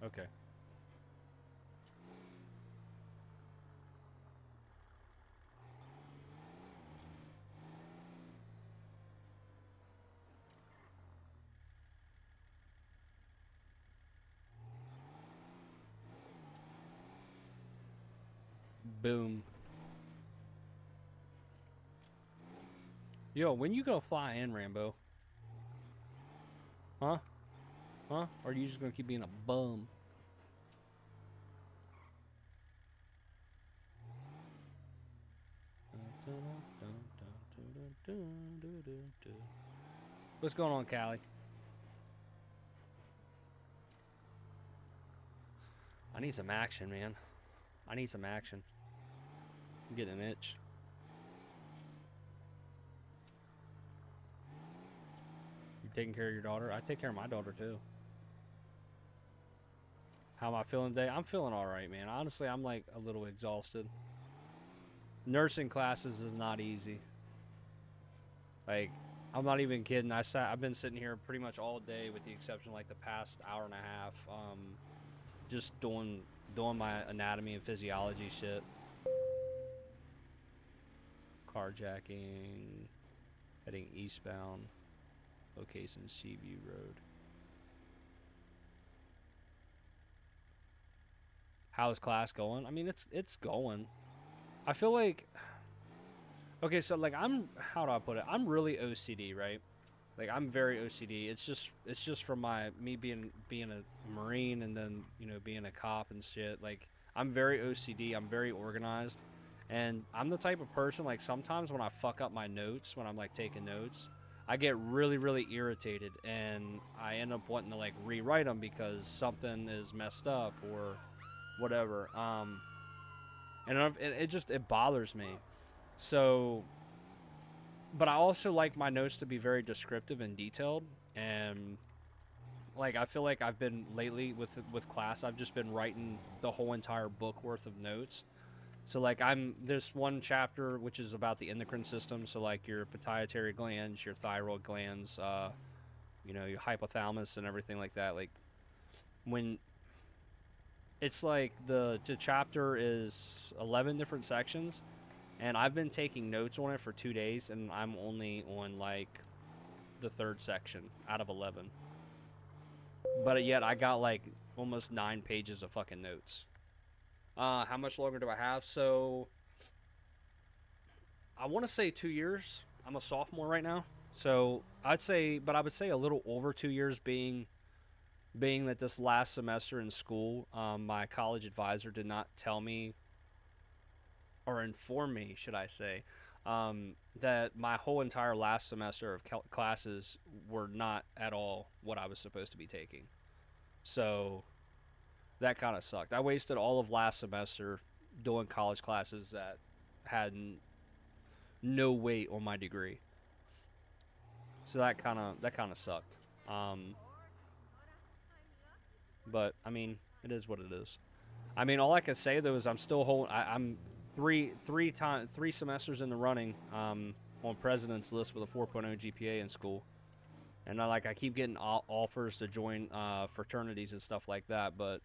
Okay. Boom. Yo, when you go fly in, Rambo? Huh? Huh? Or are you just gonna keep being a bum? What's going on, Callie? I need some action, man. I need some action. I'm getting an itch. You taking care of your daughter? I take care of my daughter too. How am I feeling today? I'm feeling alright, man. Honestly, I'm like a little exhausted. Nursing classes is not easy. Like, I'm not even kidding. I've been sitting here pretty much all day with the exception of like the past hour and a half. Just doing my anatomy and physiology shit. Carjacking. Heading eastbound. Location Seaview Road. How is class going? I mean, it's going. I feel like, okay, so like how do I put it? I'm really OCD, right? Like I'm very OCD. It's just from me being a Marine and then, you know, being a cop and shit. Like I'm very OCD. I'm very organized. And I'm the type of person, like sometimes when I fuck up my notes, when I'm like taking notes, I get really, really irritated and I end up wanting to like rewrite them because something is messed up or whatever. And it bothers me. So, but I also like my notes to be very descriptive and detailed. And like I feel like I've been lately with class, I've just been writing the whole entire book worth of notes. So like there's one chapter which is about the endocrine system. So like your pituitary glands, your thyroid glands, you know, your hypothalamus and everything like that. Like when it's like the chapter is 11 different sections, and I've been taking notes on it for 2 days, and I'm only on like the 3rd section out of 11. But yet I got like almost 9 pages of fucking notes. How much longer do I have? So I want to say 2 years. I'm a sophomore right now, so I would say a little over 2 years, being that this last semester in school, my college advisor did not tell me or inform me, should I say, that my whole entire last semester of classes were not at all what I was supposed to be taking. So that kind of sucked. I wasted all of last semester doing college classes that had no weight on my degree. So that kind of sucked. But I mean, it is what it is. I mean, all I can say though is I'm still holding. I'm three semesters in the running on president's list with a 4.0 GPA in school, and I keep getting offers to join fraternities and stuff like that. But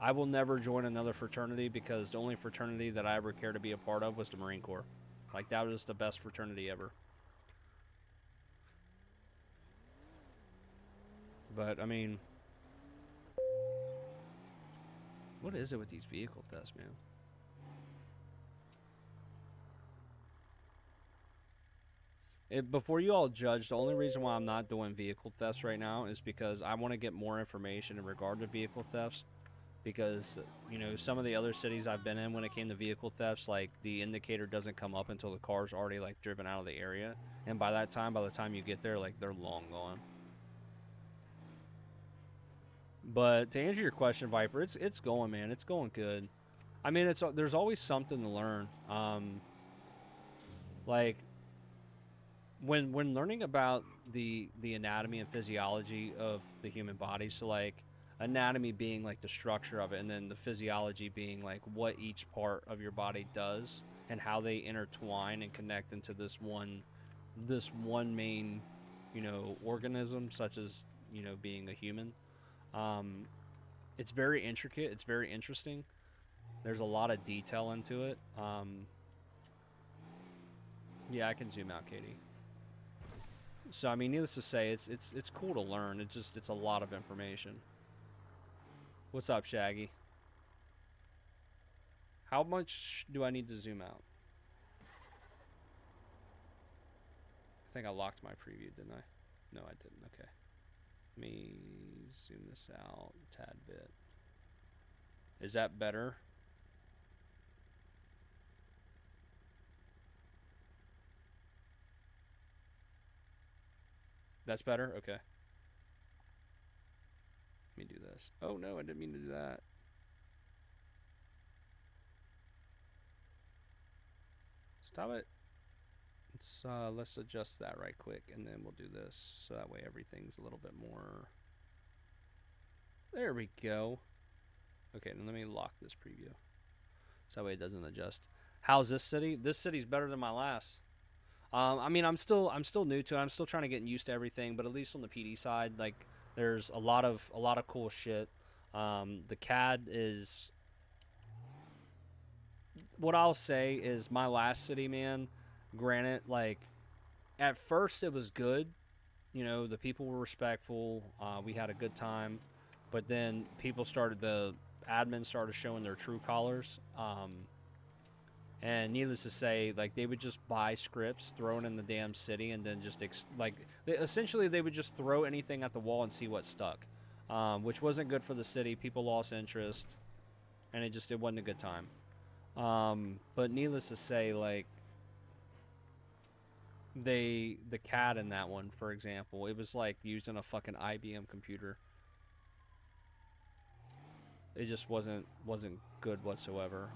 I will never join another fraternity because the only fraternity that I ever cared to be a part of was the Marine Corps. Like, that was the best fraternity ever. But I mean, what is it with these vehicle tests, man? Before you all judge, the only reason why I'm not doing vehicle thefts right now is because I want to get more information in regard to vehicle thefts. Because, you know, some of the other cities I've been in, when it came to vehicle thefts, like, the indicator doesn't come up until the car's already, like, driven out of the area. And by the time you get there, like, they're long gone. But to answer your question, Viper, it's going, man. It's going good. I mean, there's always something to learn. Like, when learning about the anatomy and physiology of the human body, so like anatomy being like the structure of it, and then the physiology being like what each part of your body does and how they intertwine and connect into this one main, you know, organism, such as, you know, being a human. It's very intricate. It's very interesting. There's a lot of detail into it. Yeah, I can zoom out, Katie. So I mean, needless to say, it's cool to learn. It's a lot of information. What's up, Shaggy? How much do I need to zoom out? I think I locked my preview, didn't I? No, I didn't. Okay. Let me zoom this out a tad bit. Is that better? That's better? Okay. Let me do this. Oh no, I didn't mean to do that. Stop it. Let's adjust that right quick, and then we'll do this, so that way everything's a little bit more. There we go. Okay, then let me lock this preview, so that way it doesn't adjust. How's this city? This city's better than my last. I mean, I'm still new to it. I'm still trying to get used to everything, but at least on the PD side, like, there's a lot of cool shit. The CAD is, what I'll say is, my last city, man. Granted, like, at first it was good. You know, the people were respectful. We had a good time, but then the admins started showing their true colors. And needless to say, like, they would just buy scripts, throw it in the damn city, and then just essentially they would just throw anything at the wall and see what stuck, which wasn't good for the city. People lost interest, and it wasn't a good time. But needless to say, like, the CAD in that one, for example, it was like using a fucking IBM computer. It just wasn't good whatsoever.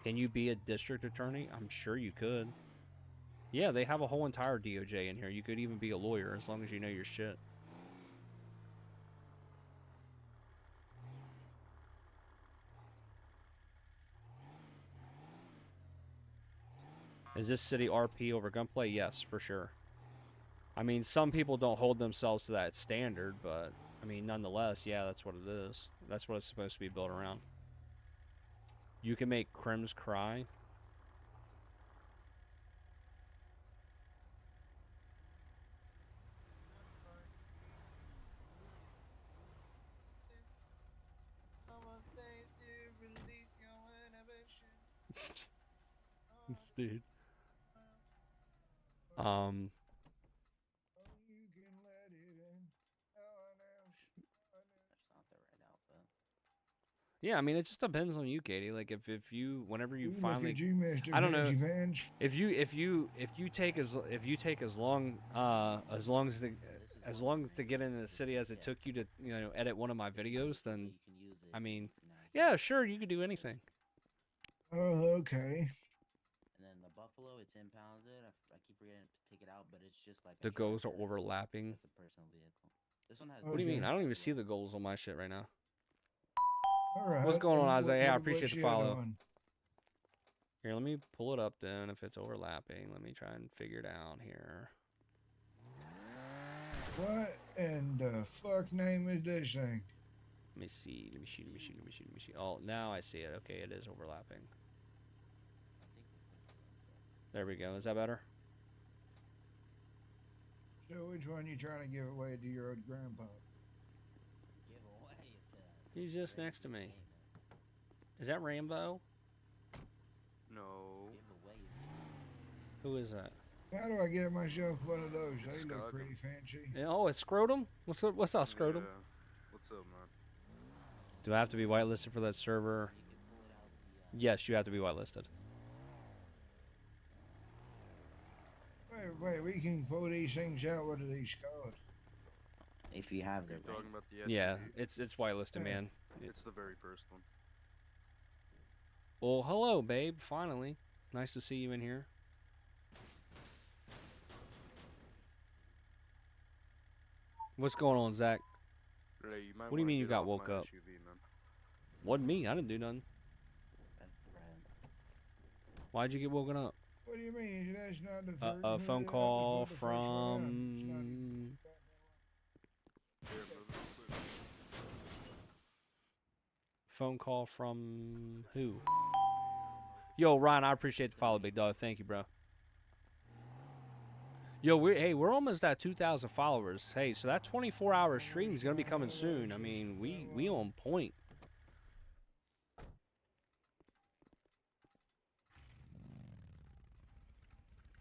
Can you be a district attorney? I'm sure you could. Yeah, they have a whole entire DOJ in here. You could even be a lawyer as long as you know your shit. Is this city RP over gunplay? Yes, for sure. I mean, some people don't hold themselves to that standard, but, I mean, nonetheless, yeah, that's what it is. That's what it's supposed to be built around. You can make crims cry. dude. Yeah, I mean, it just depends on you, Katie. Like, if you, whenever you Ooh, finally, look at you, Mr. I don't know, Fancy Pants. if you take as long to get into the city as it took you to edit one of my videos, then I mean, yeah, sure, you could do anything. Oh, okay. And then the Buffalo, it's impounded. I keep forgetting to take it out, but it's just like The goals are overlapping. It's a personal vehicle. This one has. What do you mean? I don't even see the goals on my shit right now. All right. What's going on, Isaiah? Hey, I What's appreciate the she follow. on? Here, let me pull it up then. If it's overlapping, let me try and figure it out here. What in the fuck name is this thing? Let me see. Oh, now I see it. Okay, it is overlapping. There we go. Is that better? So which one you trying to give away to your old grandpa? Give away, it says. He's just next to me. Is that Rambo? No. Who is that? How do I get myself one of those? They look pretty fancy. Oh, it's Scrotum? What's up, Scrotum? Yeah. What's up, man? Do I have to be whitelisted for that server? Yes, you have to be whitelisted. Wait, we can pull these things out. What are these called? If you have You're the talking about the SUV? Yeah, it's whitelisted, man. It's the very first one. Well, hello, babe. Finally. Nice to see you in here. What's going on, Zach? Hey, What do you mean you got woke up? SUV, man. Wasn't me. I didn't do nothing. Why'd you get woken up? What do you mean? That's not the first. A phone call from... Phone call from who? Yo, Ryan, I appreciate the follow, big dog. Thank you, bro. Yo, we're almost at 2,000 followers. Hey, so that 24-hour stream is gonna be coming soon. I mean, we on point.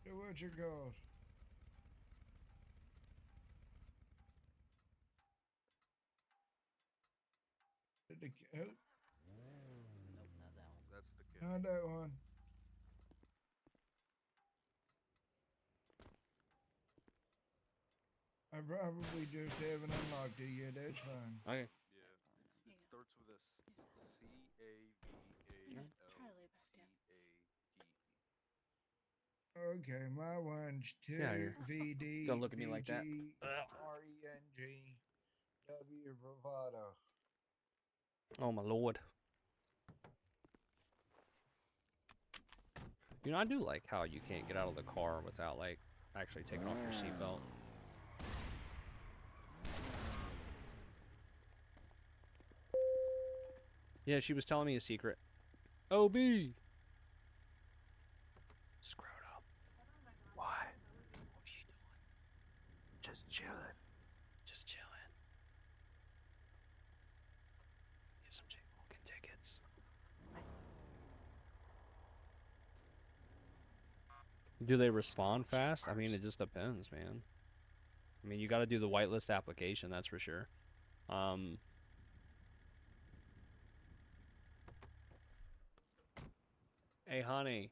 So what's your goals? Oh. Nope, not that one. That's the kid. Not that one. I probably just haven't unlocked it yet. That's fine. Okay. Yeah. It starts with a C-A-V-A-L-C-A-D-E. Okay, my one's Get out of here. 2VD. Don't look at me like that. RENG W Bravado. Oh my lord. You know, I do like how you can't get out of the car without like actually taking off your seatbelt. Yeah, she was telling me a secret. OB. Screwed up. Why? What are you doing? Just chilling. Just chilling. Get some jaywalking tickets. Do they respond fast? I mean, it just depends, man. I mean, you got to do the whitelist application, that's for sure. Hey, honey.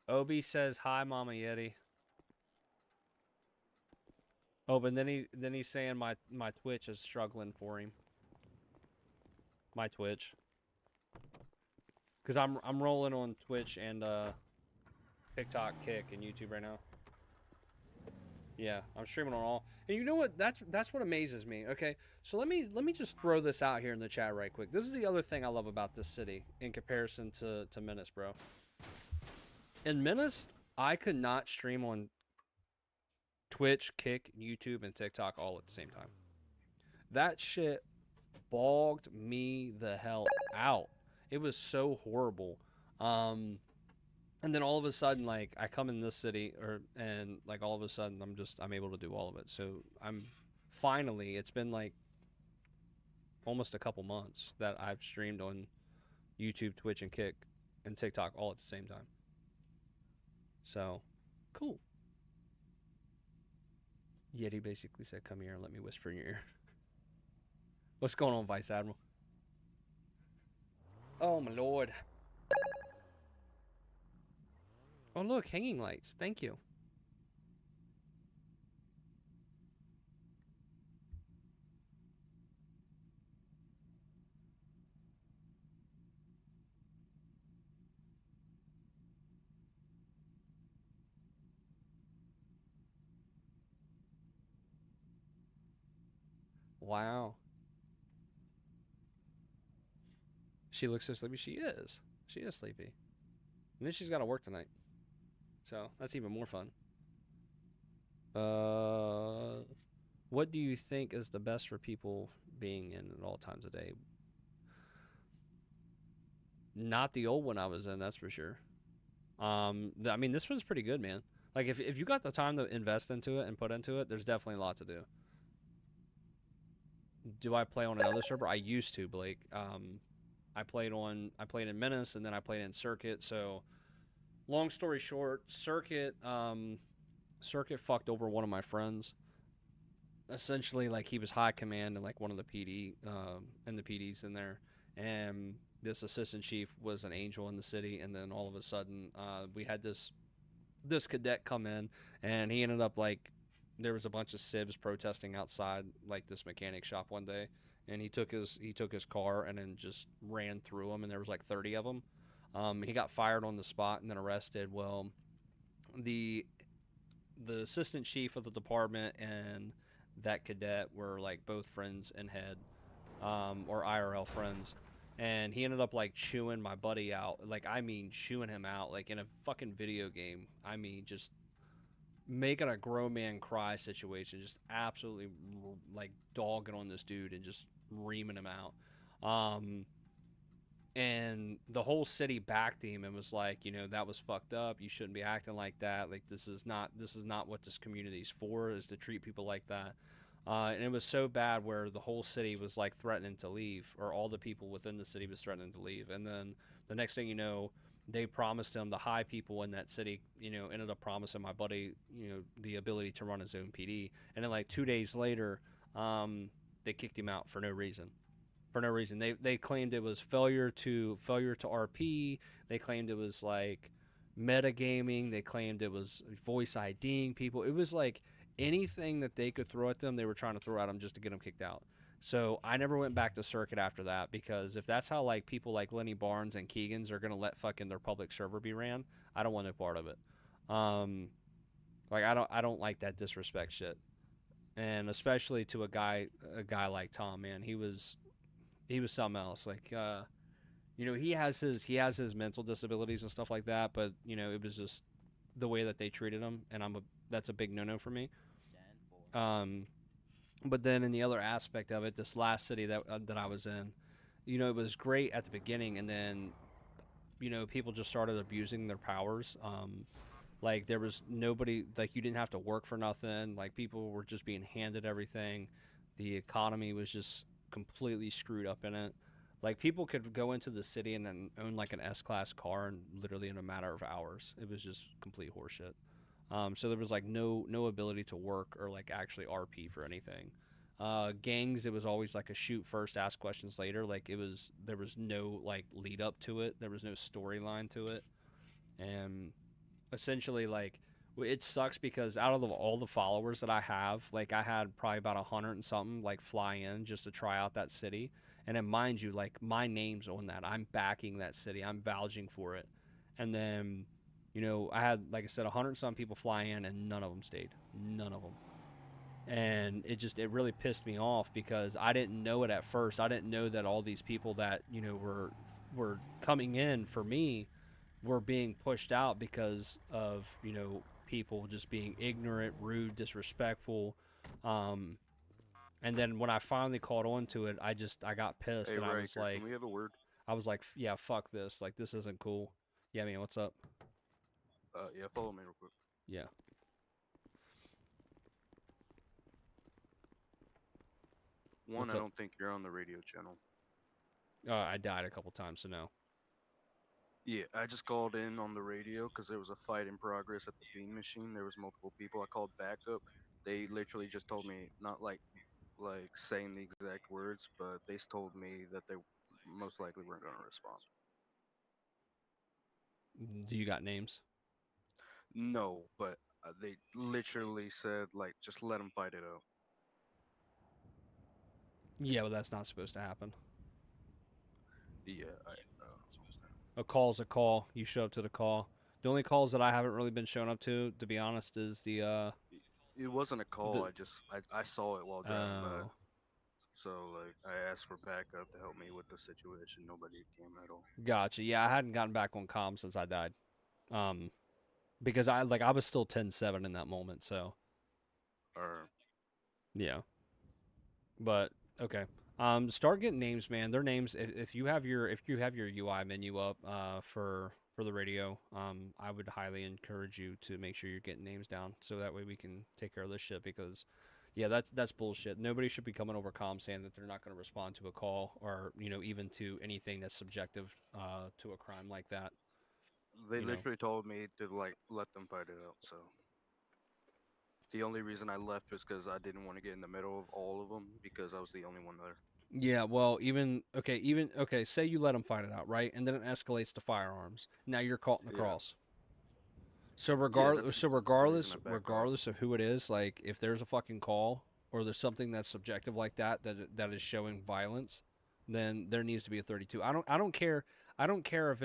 Obi says hi, Mama Yeti. Oh, but then he's saying my Twitch is struggling for him. My Twitch. Cause I'm rolling on Twitch and TikTok, Kick, and YouTube right now. Yeah, I'm streaming on all. And you know what? That's what amazes me. Okay, so let me just throw this out here in the chat right quick. This is the other thing I love about this city in comparison to Menace, bro. In Menace, I could not stream on Twitch, Kick, YouTube, and TikTok all at the same time. That shit bogged me the hell out. It was so horrible. And then all of a sudden, like, I come in this city, and like all of a sudden, I'm able to do all of it. So I'm finally, it's been like almost a couple months that I've streamed on YouTube, Twitch, and Kick, and TikTok all at the same time. So, cool. Yeti basically said, "Come here and let me whisper in your ear." What's going on, Vice Admiral? Oh my lord. Oh look, hanging lights. Thank you. Wow. She looks so sleepy. She is. She is sleepy. And then she's got to work tonight. So that's even more fun. What do you think is the best for people being in at all times of day? Not the old one I was in, that's for sure. I mean, this one's pretty good, man. Like, if you got the time to invest into it and put into it, there's definitely a lot to do. Do I play on another server? I used to, Blake. I played in Menace, and then I played in Circuit. So, long story short, Circuit fucked over one of my friends. Essentially, like, he was high command and like one of the PD and the PDs in there, and this assistant chief was an angel in the city. And then all of a sudden, we had this cadet come in, and he ended up like, there was a bunch of civs protesting outside like this mechanic shop one day, and he took his car and then just ran through them, and there was like 30 of them. He got fired on the spot and then arrested. Well, the assistant chief of the department and that cadet were like both friends in head, or IRL friends. And he ended up like chewing my buddy out. Like, I mean, chewing him out like in a fucking video game. I mean, just making a grown man cry situation. Just absolutely like dogging on this dude and just reaming him out. And the whole city backed him and was like, you know, that was fucked up. You shouldn't be acting like that. Like, this is not what this community's for, is to treat people like that. And it was so bad where the whole city was like threatening to leave, or all the people within the city was threatening to leave. And then the next thing you know, they promised him, the high people in that city, you know, ended up promising my buddy, you know, the ability to run his own PD. And then like 2 days later, they kicked him out for no reason. For no reason. They claimed it was failure to RP. They claimed it was like metagaming. They claimed it was voice IDing people. It was like anything that they could throw at them, they were trying to throw at them just to get them kicked out. So I never went back to Circuit after that, because if that's how like people like Lenny Barnes and Keegan's are gonna let fucking their public server be ran, I don't want no part of it. Like, I don't like that disrespect shit, and especially to a guy like Tom, man. He was something else. Like, you know, he has his mental disabilities and stuff like that, but you know, it was just the way that they treated him, and that's a big no-no for me. But then in the other aspect of it, this last city that I was in, you know, it was great at the beginning, and then, you know, people just started abusing their powers. Like, there was nobody, like, you didn't have to work for nothing. Like, people were just being handed everything. The economy was just completely screwed up in it. Like, people could go into the city and then own like an S-class car, and literally in a matter of hours. It was just complete horseshit. So there was like no ability to work or like actually RP for anything. Gangs, it was always like a shoot first, ask questions later. Like, there was no like lead up to it. There was no storyline to it. And essentially, like, it sucks because out of all the followers that I have, like, I had probably about 100 and something like fly in just to try out that city. And then, mind you, like, my name's on that. I'm backing that city. I'm vouching for it. And then, you know, I had, like I said, 100 and some people fly in, and none of them stayed. None of them. And it really pissed me off because I didn't know it at first. I didn't know that all these people that, you know, were coming in for me were being pushed out because of, you know, people just being ignorant, rude, disrespectful. And then when I finally caught on to it, I got pissed. Hey, and I was Riker, like, can we have a word? I was like, yeah, fuck this. Like, this isn't cool. Yeah, man, what's up? Yeah, follow me real quick. Yeah. One, What's I up? don't think you're on the radio channel. I died a couple times, so no. Yeah, I just called in on the radio because there was a fight in progress at the bean machine. There was multiple people. I called backup. They literally just told me not like saying the exact words, but they told me that they most likely weren't going to respond. Do you got names? No, but they literally said like just let them fight it out. Yeah, well, that's not supposed to happen. Yeah, A call's a call. You show up to the call. The only calls that I haven't really been showing up to be honest, is the it wasn't a call. the I saw it while driving by. oh, So like I asked for backup to help me with the situation. Nobody came at all. gotcha. Yeah, I hadn't gotten back on comm since I died. Um, because I was still 10-7 in that moment. So Or yeah, but okay. Start getting names, man. Their names. If you have your UI menu up for the radio, I would highly encourage you to make sure you're getting names down so that way we can take care of this shit. Because yeah, that's bullshit. Nobody should be coming over comm saying that they're not going to respond to a call or even to anything that's subjective to a crime like that. they You know. literally told me to like let them fight it out. So the only reason I left was because I didn't want to get in the middle of all of them because I was the only one there. Yeah, well, even okay. Say you let them fight it out, right? And then it escalates to firearms. Now you're caught in the Yeah. cross. So Yeah, that's the reason I backed off. regardless of who it is, like if there's a fucking call or there's something that's subjective like that is showing violence, then there needs to be a 32. I don't care. I don't care if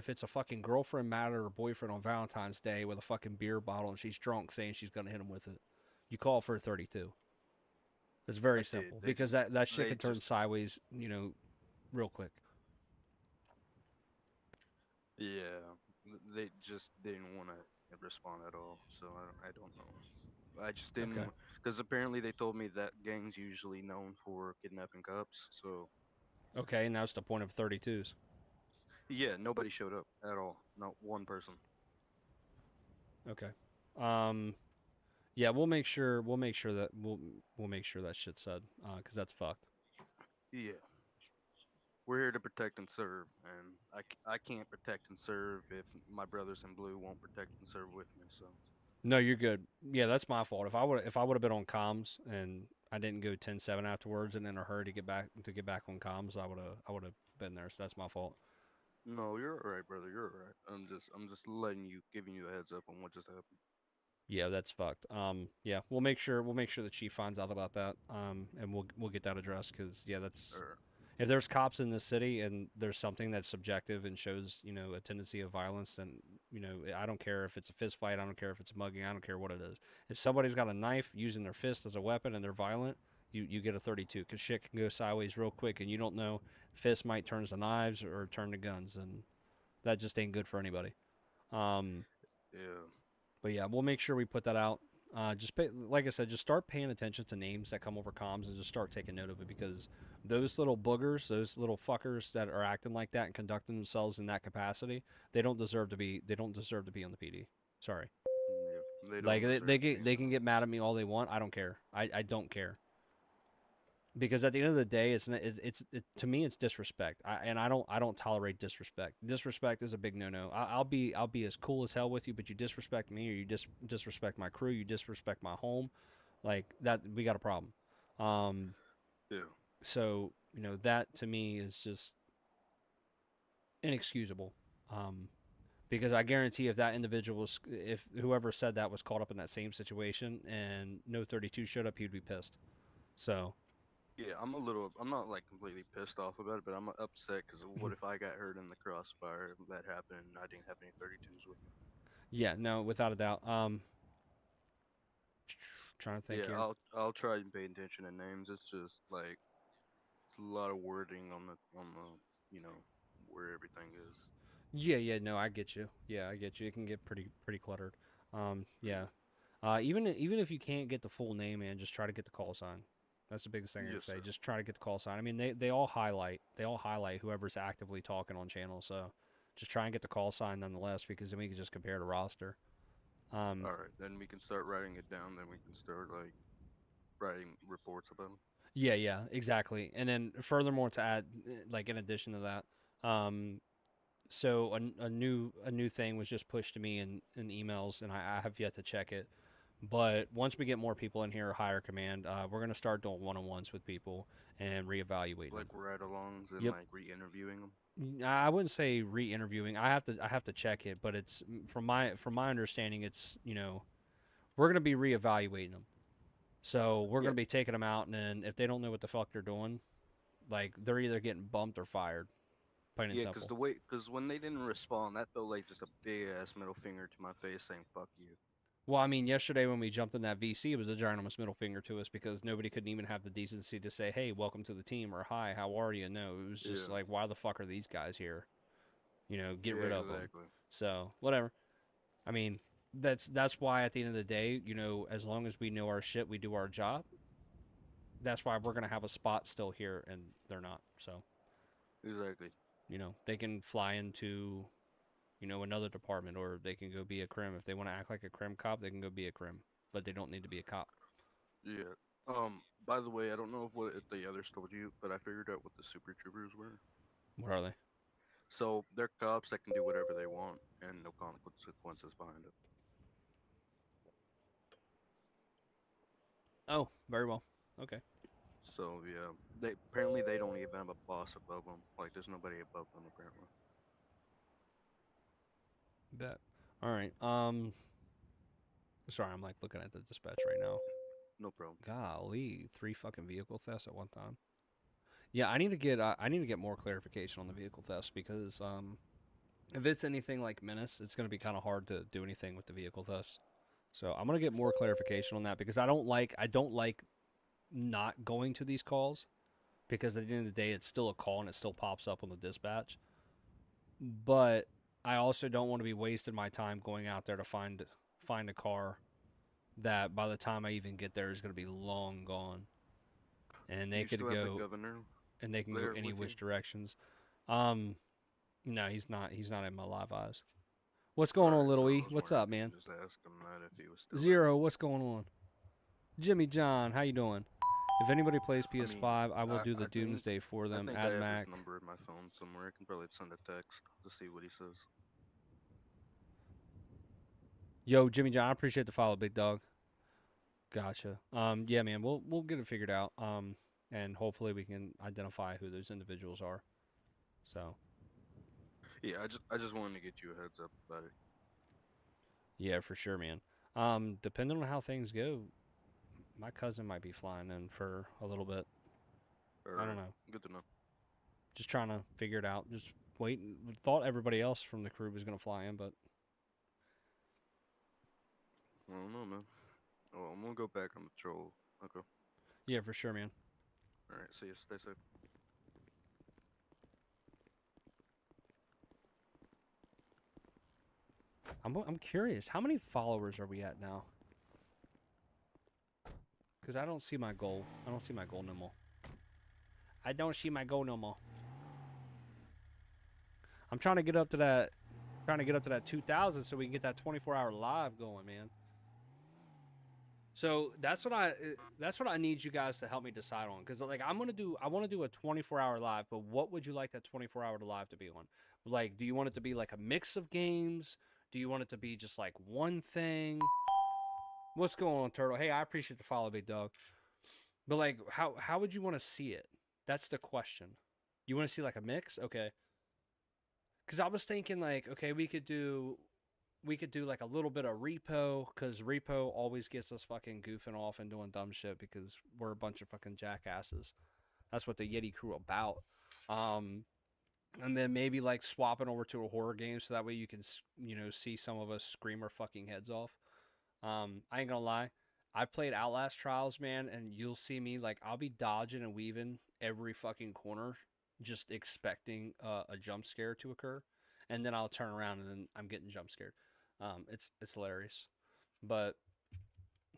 it's a fucking girlfriend mad at her boyfriend on Valentine's Day with a fucking beer bottle and she's drunk saying she's gonna hit him with it. You call for a 32. It's very simple because that shit can turn sideways, real quick. Yeah, they just didn't want to respond at all. So I don't know. I just didn't Okay. because apparently they told me that gang's usually known for kidnapping cops. So Okay, now it's the point of 32s. yeah, nobody showed up at all. Not one person. Okay. Yeah, we'll make sure we'll make sure that shit's said, because that's fucked. Yeah. We're here to protect and serve, and I can't protect and serve if my brothers in blue won't protect and serve with me. So No, you're good. Yeah, that's my fault. If I would have been on comms and I didn't go 10-7 afterwards and in a hurry to get back on comms, I would have been there. So that's my fault. no, you're all right, brother. You're all right. I'm just giving you a heads up on what just happened. Yeah, that's fucked. Yeah, we'll make sure the chief finds out about that. And we'll get that addressed because yeah, that's if there's cops in this city and there's something that's subjective and shows a tendency of violence, then I don't care if it's a fist fight, I don't care if it's a mugging, I don't care what it is. If somebody's got a knife using their fist as a weapon and they're violent, you get a 32 because shit can go sideways real quick and you don't know, fists might turn to knives or turn to guns, and that just ain't good for anybody. Yeah. But yeah, we'll make sure we put that out. Like I said, just start paying attention to names that come over comms and just start taking note of it, because those little boogers, those little fuckers that are acting like that and conducting themselves in that capacity, they don't deserve to be on the PD. Sorry. Yeah, they don't Like deserve they can get mad at me all they want. I don't care. I don't care. Because at the end of the day, to me it's disrespect. I don't tolerate disrespect. Disrespect is a big no-no. I'll be as cool as hell with you, but you disrespect me or you disrespect my crew, you disrespect my home, like that, we got a problem. Yeah. So that to me is just inexcusable. Because I guarantee if whoever said that was caught up in that same situation and no 32 showed up, he'd be pissed. So. Yeah, I'm not like completely pissed off about it, but I'm upset because what if I got hurt in the crossfire? That happened and I didn't have any 32s with me. Yeah, no, without a doubt. Trying to think here. Yeah, I'll try and pay attention to names. It's just like it's a lot of wording on the where everything is. Yeah, no, I get you. Yeah, I get you. It can get pretty cluttered. Yeah. Even if you can't get the full name, man, just try to get the call sign. That's the biggest thing I'd say. Sir. Just try to get the call sign. I mean, they all highlight whoever's actively talking on channel. So just try and get the call sign nonetheless, because then we can just compare the roster. All right, then we can start writing it down. Then we can start like writing reports about them. Yeah, exactly. And then furthermore, to add, like in addition to that, So a new thing was just pushed to me in emails, and I have yet to check it. But once we get more people in here, higher command, we're gonna start doing one-on-ones with people and reevaluating Like them. ride-alongs and Yep. like re-interviewing them. I wouldn't say re-interviewing. I have to check it, but it's from my understanding, it's we're gonna be reevaluating them. So we're Yeah. gonna be taking them out, and then if they don't know what the fuck they're doing, like they're either getting bumped or fired. Plain and Yeah, simple. because when they didn't respond, that felt like just a big ass middle finger to my face saying "fuck you." Well, I mean, yesterday when we jumped in that VC, it was a ginormous middle finger to us because nobody couldn't even have the decency to say, "Hey, welcome to the team," or "Hi, how are you?" No, it was just Yeah. like, "Why the fuck are these guys here?" Get Yeah, rid of them. exactly. So whatever. I mean, that's why at the end of the day, as long as we know our shit, we do our job. That's why we're gonna have a spot still here, and they're not. So Exactly. they can fly into another department, or they can go be a crim. If they want to act like a crim cop, they can go be a crim, but they don't need to be a cop. Yeah. By the way, I don't know if the others told you, but I figured out what the Super Troopers were. What are they? So they're cops that can do whatever they want, and no consequences behind it. Oh, very well. Okay. So yeah, they don't even have a boss above them. Like there's nobody above them apparently. Bet. All right. Sorry, I'm like looking at the dispatch right now. No problem. Golly, 3 fucking vehicle thefts at one time. Yeah, I need to get more clarification on the vehicle thefts because if it's anything like Menace, it's gonna be kind of hard to do anything with the vehicle thefts. So I'm gonna get more clarification on that because I don't like not going to these calls because at the end of the day, it's still a call and it still pops up on the dispatch. But I also don't want to be wasting my time going out there to find a car that by the time I even get there is going to be long gone, and they You could still have the go governor and they can go there any with which you? directions. No, he's not. He's not in my live eyes. What's going on, Alright, Little so I E? was What's wondering up, if you man? could just ask him that if he was still Zero, what's going on? Jimmy John, how you doing? If anybody plays there. PS5, I will do the I think Doomsday for them. I Add have Mac. his number in my phone somewhere. I can probably send a text to see what he says. Yo, Jimmy John, I appreciate the follow, big dog. Gotcha. Yeah, man, we'll get it figured out. And hopefully we can identify who those individuals are. So. Yeah, I just wanted to get you a heads up about it. Yeah, for sure, man. Depending on how things go, my cousin might be flying in for a little bit. I don't know. Good to know. Just trying to figure it out. Just waiting. Thought everybody else from the crew was gonna fly in, but I don't know, man. Oh, I'm gonna go back on patrol. Okay. yeah, for sure, man. All right. See you. Stay safe. I'm curious. How many followers are we at now? Because I don't see my goal. I don't see my goal no more. I don't see my goal no more. I'm trying to get up to that. Trying to get up to that 2,000 so we can get that 24-hour live going, man. So that's what I need you guys to help me decide on, because like I want to do a 24-hour live, but what would you like that 24-hour live to be on? Like, do you want it to be like a mix of games? Do you want it to be just like one thing? What's going on, Turtle? Hey, I appreciate the follow, big dog. But like, how would you want to see it? That's the question. You want to see like a mix? Okay. Because I was thinking like, okay, we could do like a little bit of repo, because repo always gets us fucking goofing off and doing dumb shit because we're a bunch of fucking jackasses. That's what the Yeti crew about. And then maybe like swapping over to a horror game so that way you can see some of us scream our fucking heads off. I ain't gonna lie, I played Outlast Trials, man, and you'll see me like I'll be dodging and weaving every fucking corner, just expecting a jump scare to occur, and then I'll turn around and then I'm getting jump scared. It's hilarious, but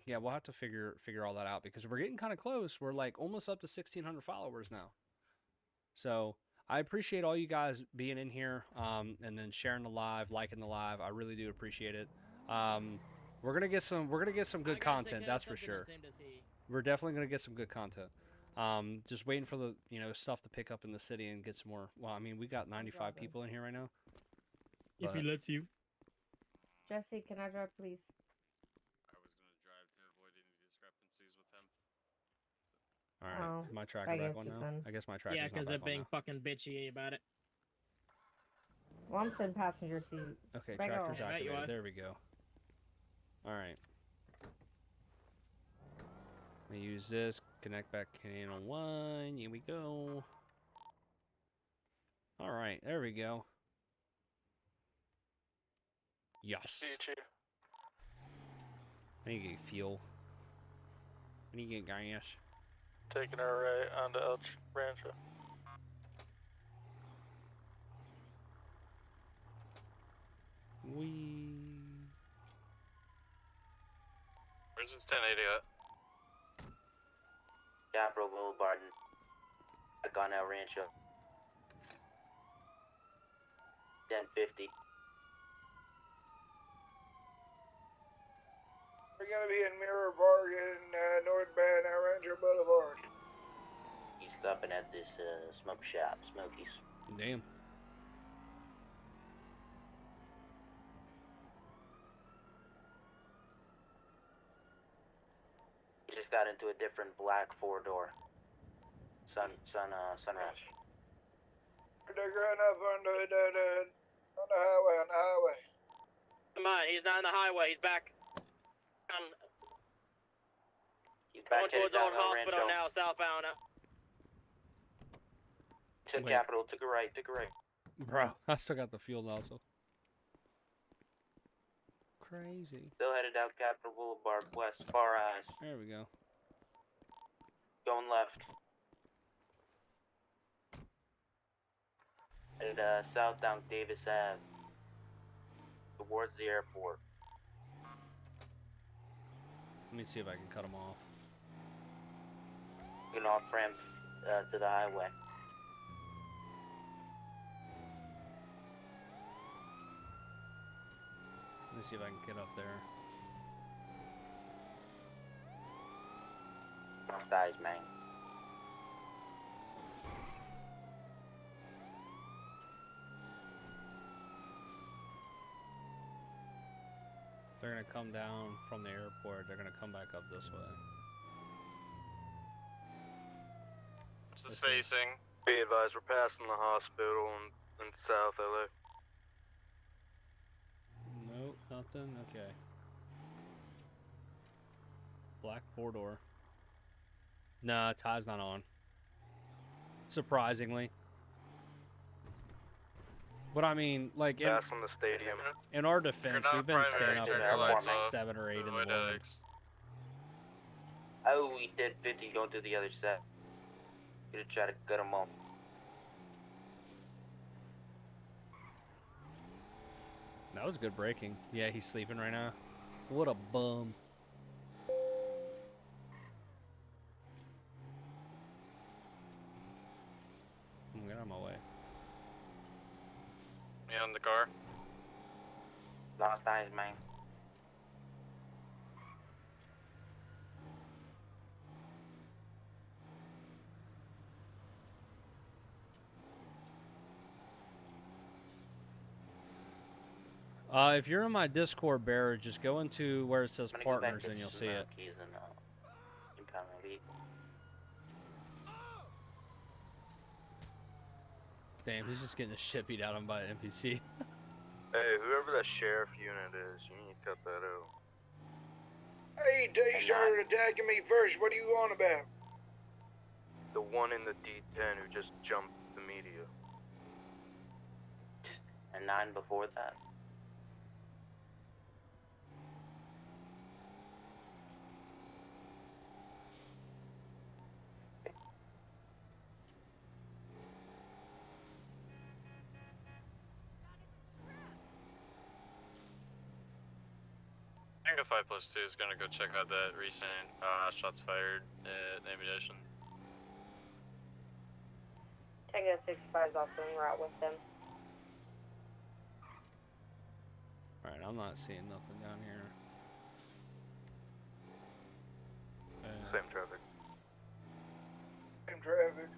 yeah, we'll have to figure all that out because we're getting kind of close. We're like almost up to 1,600 followers now. So I appreciate all you guys being in here, and then sharing the live, liking the live. I really do appreciate it. We're gonna get some good content, that's for sure. We're definitely gonna get some good content. Just waiting for the stuff to pick up in the city and get some more. Well, I mean, we got 95 people in here right now. If he but lets you. Jesse, can I drive, please? I was gonna drive to avoid any discrepancies with him. all right, Oh, my tracker I back guess on you now. can. I guess my tracker's Yeah, not because they're back on being now. fucking bitchy about it. Well, I'm sitting passenger seat. Okay, Back tracker's off. Right, you activated. are. There we go. All right. I use this. Connect back channel 1. Here we go. All right, there we go. Yes. I need to get fuel. I need to get gas. Taking her right onto El Rancho. Where's this 1080 at? Capitol Boulevard. Back on El Rancho. 1050. We're gonna be in Mirror Park in northbound El Rancho Boulevard. He's stopping at this smoke shop, Smokies. Damn. He just got into a different black 4-door. Sunrise. They're going up on the highway. Come on, he's not in the highway. He's back. He's Going back headed towards down Old El Hospital Rancho. now, southbound. Took Wait. Capitol, took a right. Bro, I still got the fuel also. Crazy. Still headed down Capitol Boulevard west, Far Eyes. There we go. Going left. Headed south down Davis Ave. Towards the airport. Let me see if I can cut them off. Getting off ramp to the highway. Let me see if I can get up there. Crossed eyes, man. They're gonna come down from the airport. They're gonna come back up this way. What's this facing? Be advised, we're passing the hospital in South LA. Nope, nothing. Okay. Black 4-door. Nah, tie's not on. Surprisingly. But I mean, like, Passing the stadium. in our defense, not we've been staying up primary, until you're like not 7 or 8 in the Avoid morning. headaches. Oh, we did 50 going to the other side. Gonna try to cut him off. That was good braking. Yeah, he's sleeping right now. What a bum. Get out of my way. Me on the car. Lost eyes, man. If you're in my Discord, Bear, just go into where it says I'm gonna go back partners to and you'll see it. Smokies and impound my vehicle. Damn, he's just getting the shit beat out of him by an NPC. Hey, whoever that sheriff unit is, you need to cut that out. Hey, they started attacking me first. What are you on about? The one in the D10 who just jumped the media. And 9 before that. I think a 5+2 is gonna go check out that recent shots fired at ammunition. Tango 65 is also en route with them. Alright, I'm not seeing nothing down here. Same traffic. Same traffic.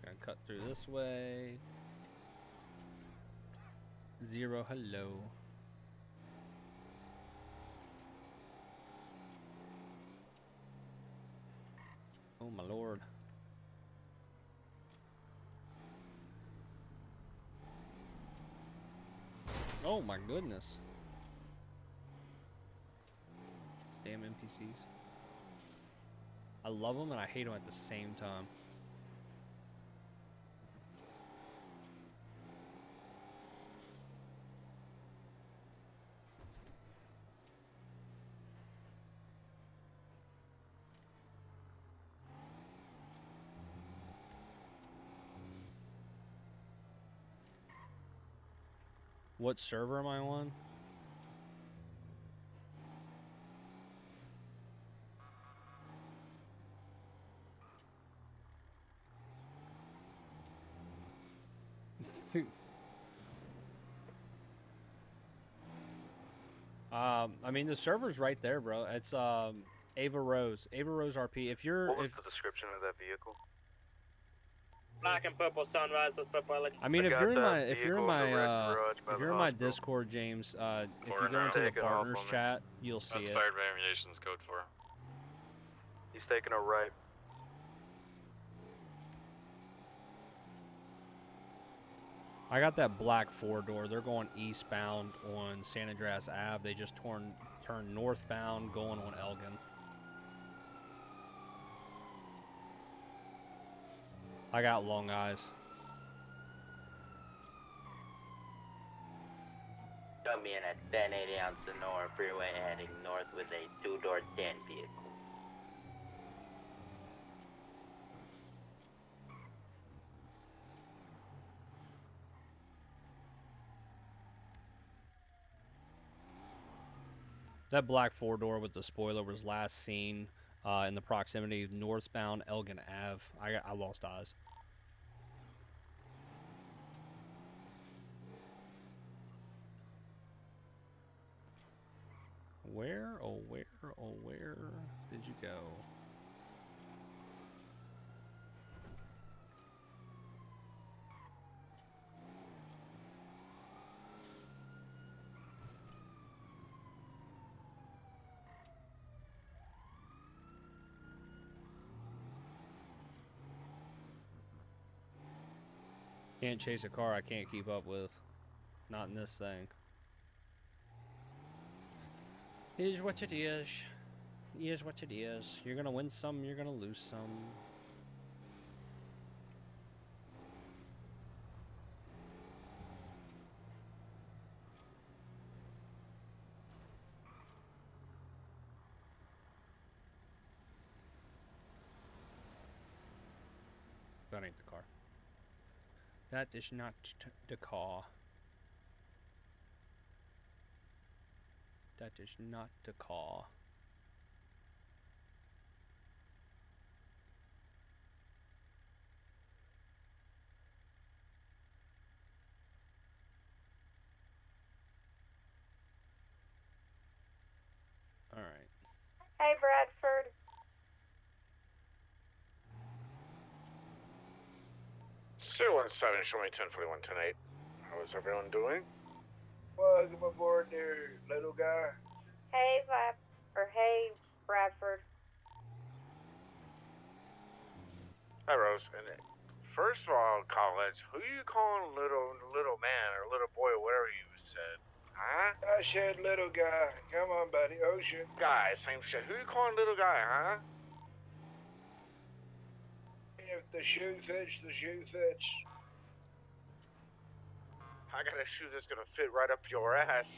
Gonna cut through this way. 0, hello. Oh my lord. Oh my goodness. These damn NPCs. I love them and I hate them at the same time. What server am I on? I mean the server's right there, bro. It's Ava Rose RP. If you're What was the description of that vehicle? Black and purple sunrise with purple LED. I mean, I if got you're in that my vehicle in the red garage by if the you're in my hospital. Discord, James, if you Foreigner. go into the Taking off partners on me. chat, you'll see That's it. fired by ammunition's code 4. He's taking a right. I got that black 4-door. They're going eastbound on San Andreas Ave. They just turned northbound going on Elgin. I got long eyes. Coming in at 1080 on Sonora Freeway heading north with a 2-door 10 vehicle. That black 4-door with the spoiler was last seen in the proximity of northbound Elgin Ave. I lost eyes. Where, oh where, oh where did you go? Can't chase a car I can't keep up with. Not in this thing. Is what it is. Is what it is. You're gonna win some, you're gonna lose some. That ain't the car. That is not the car. That is not the car. All right. Hey, Bradford. Sue 17, show me 1041, 10-8. How is everyone doing? Welcome aboard there, little guy. Hey, hey, Bradford. Hi, Rose. And first of all, college, who you calling little man or little boy or whatever you said? Huh? I said little guy. Come on, buddy. Ocean. Guy, same shit. Who you calling little guy, huh? If the shoe fits, the shoe fits. I got a shoe that's gonna fit right up your ass.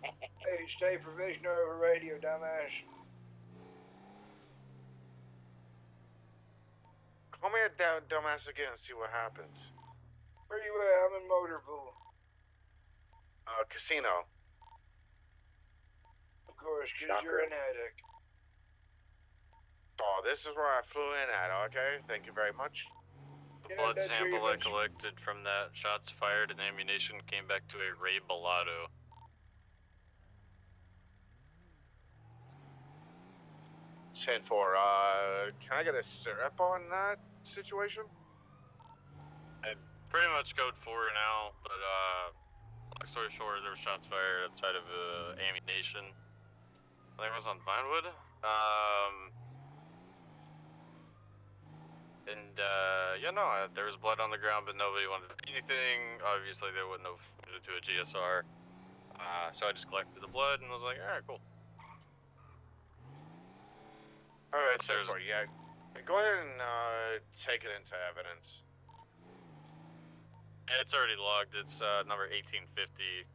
Hey, stay provisional over radio, dumbass. Call me a dumbass again and see what happens. Where you at? I'm in Motorpool. Casino. Of course, 'cause you're an addict. Oh, this is where I flew in at, okay? Thank you very much. The blood sample I collected from that shots fired and ammunition came back to a Ray Bellado. Can I get a syrup on that situation? Pretty much code 4 now, but long story short, there were shots fired outside of ammunition. I think it was on Vinewood. There was blood on the ground, but nobody wanted to do anything. Obviously, they wouldn't have put it to a GSR. So I just collected the blood and was like, all right, cool. All right, so yeah, go ahead and take it into evidence. It's already logged. It's number 1850.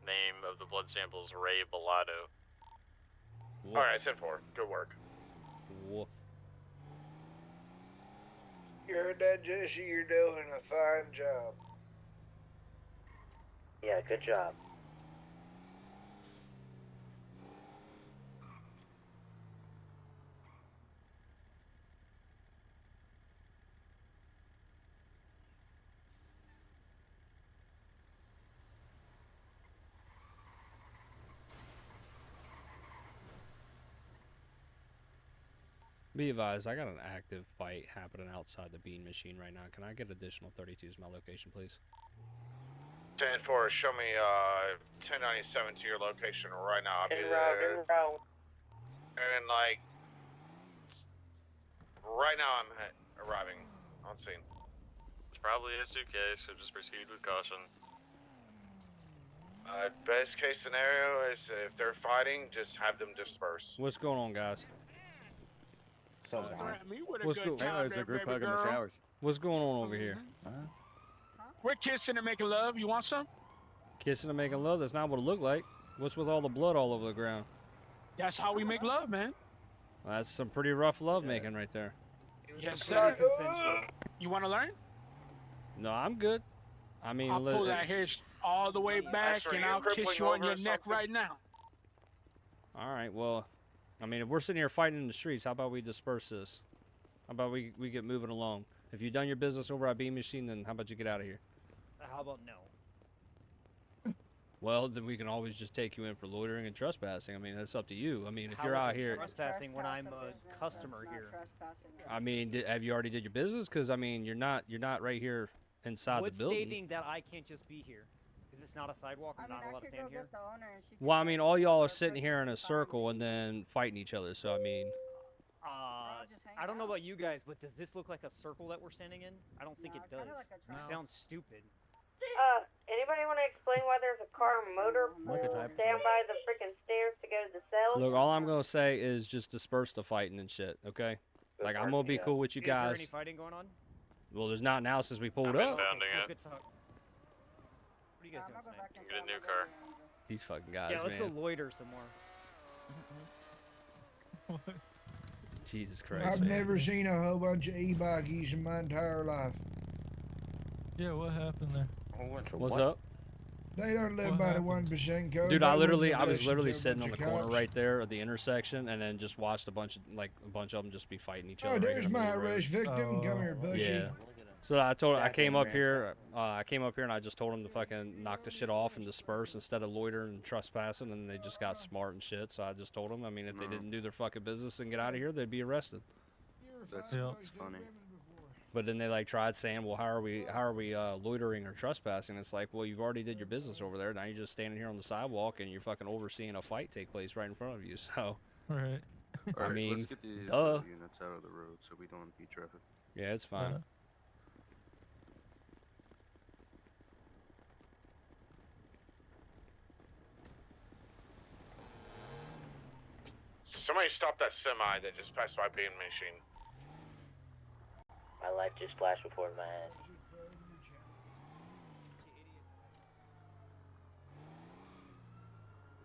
Name of the blood sample is Ray Bellado. All right, 10-4. Good work. Whoa. You heard that, Jesse? You're doing a fine job. Yeah, good job. Be advised, I got an active fight happening outside the bean machine right now. Can I get additional 32s my location, please? 10-4, show me 1097 to your location right now. I'll be En there. route. And like, right now I'm arriving on scene. It's probably a suitcase, so just proceed with caution. Best case scenario is if they're fighting, just have them disperse. What's going on, guys? There's a group hug in the showers. What's going on over here? We're kissing and making love. You want some? Kissing and making love? That's not what it looked like. What's with all the blood all over the ground? That's how we make love, man. Well, that's some pretty rough love making right there. Yes, sir. You want to learn? No, I'm good. I mean, I'll pull that hair all the way back, and I'll kiss you on your neck right now. All right, well, I mean, if we're sitting here fighting in the streets, how about we disperse this? How about we get moving along? If you've done your business over at Bean Machine, then how about you get out of here? How about no? Well, then we can always just take you in for loitering and trespassing. I mean, that's up to you. I mean, if How you're is out it here... trespassing when I'm a customer here. I mean, have you already did your business? Because, I mean, you're not right here inside What's the building. stating that I can't just be here? Is this not a sidewalk? I'm not allowed to stand here? Well, I mean, all y'all are sitting here in a circle and then fighting each other. So, I mean... I don't know about you guys, but does this look like a circle that we're standing in? I don't think it does. It sounds stupid. Anybody want to explain why there's a car motor pool down by the freaking stairs to go to the cells? Look, all I'm going to say is just disperse the fighting and shit, okay? Like, I'm going to be cool with you guys. Is there any fighting going on? Well, there's not now since we pulled I've up. been founding it. Good talk. What are you guys doing tonight? Get a new car. These fucking guys, Yeah, let's man. go loiter some more. Jesus Christ, I've man. never seen a whole bunch of e-bikies in my entire life. Yeah, what happened there? What's up? They don't live by the 1% code. Dude, They I wouldn't was listen literally to a sitting on bunch the of corner cops. right there at the intersection, and then just watched a bunch of them just be fighting each other. Oh, right there's in the my middle of the road. arrest victim. Come here, Bushy. Yeah. So I came up here. I came up here and I just told them to fucking knock the shit off and disperse instead of loitering and trespassing, and they just got smart and shit. So I just told them. I mean, if they didn't do their fucking business and get out of here, they'd be arrested. That's funny. But then they like tried saying, well, how are we loitering or trespassing? It's like, well, you've already did your business over there. Now you're just standing here on the sidewalk and you're fucking overseeing a fight take place right in front of you. So, Right. I mean, let's get these duh. units out of the road so we don't impede traffic. Yeah, it's fine. Somebody stop that semi that just passed by Bean Machine. My light just flashed before my eyes.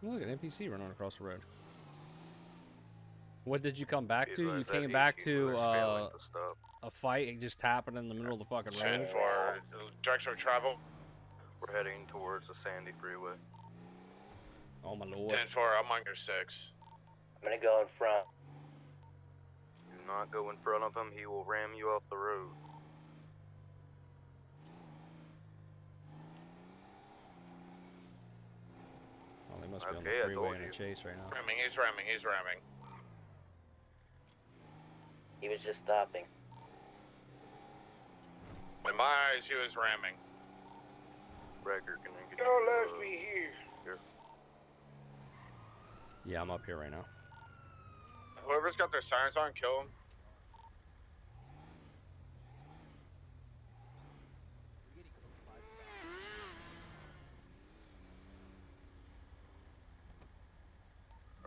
Look at NPC running across the road. What did you come back to? You That came back EQ to is failing to stop. a fight. It just happened in the middle of the fucking road. 10-4, direction of travel. We're heading towards the Sandy Freeway. Oh my lord. 10-4, I'm on your 6. I'm gonna go in front. Do not go in front of him. He will ram you off the road. Oh, they must be on Okay, the I freeway told in a you. chase right now. Ramming, he's ramming, he's ramming. He was just stopping. In my eyes, he was ramming. Riker, can I get Y'all you, left me here. here? Yeah, I'm up here right now. Whoever's got their sirens on, kill them.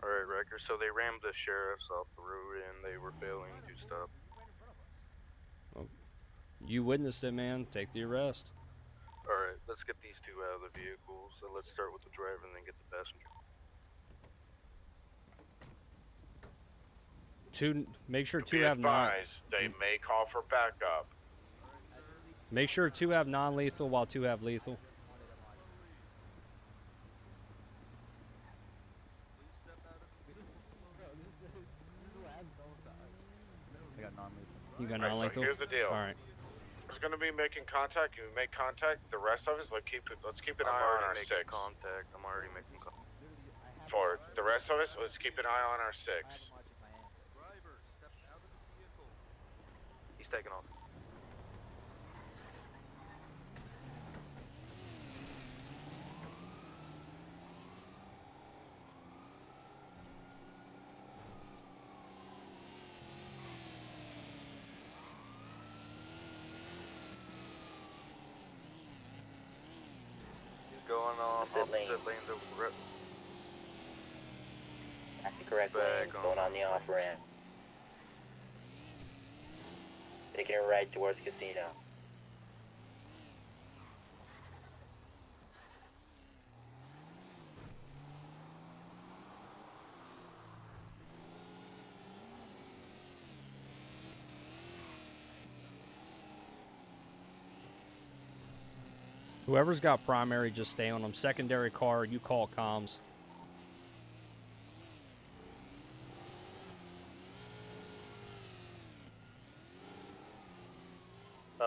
Alright, Riker, so they rammed the sheriffs off the road and they were failing to stop. Well, you witnessed it, man. Take the arrest. Alright, let's get these two out of the vehicles. So let's start with the driver and then get the passenger. Make sure Be two have non. advised, they may call for backup. Make sure two have non-lethal while two have lethal. I got non-lethal. You got Alright, non-lethal. so here's the deal. All right. We're gonna be making contact. You make contact. The rest of us, let's keep an eye on our six. Contact. I'm already making contact. For the rest of us, let's keep an eye on our six. He's taking off. He's going on opposite lane to rep. That's the correct lane, going on the off ramp. Taking a right towards casino. Whoever's got primary, just stay on them. Secondary car, you call comms.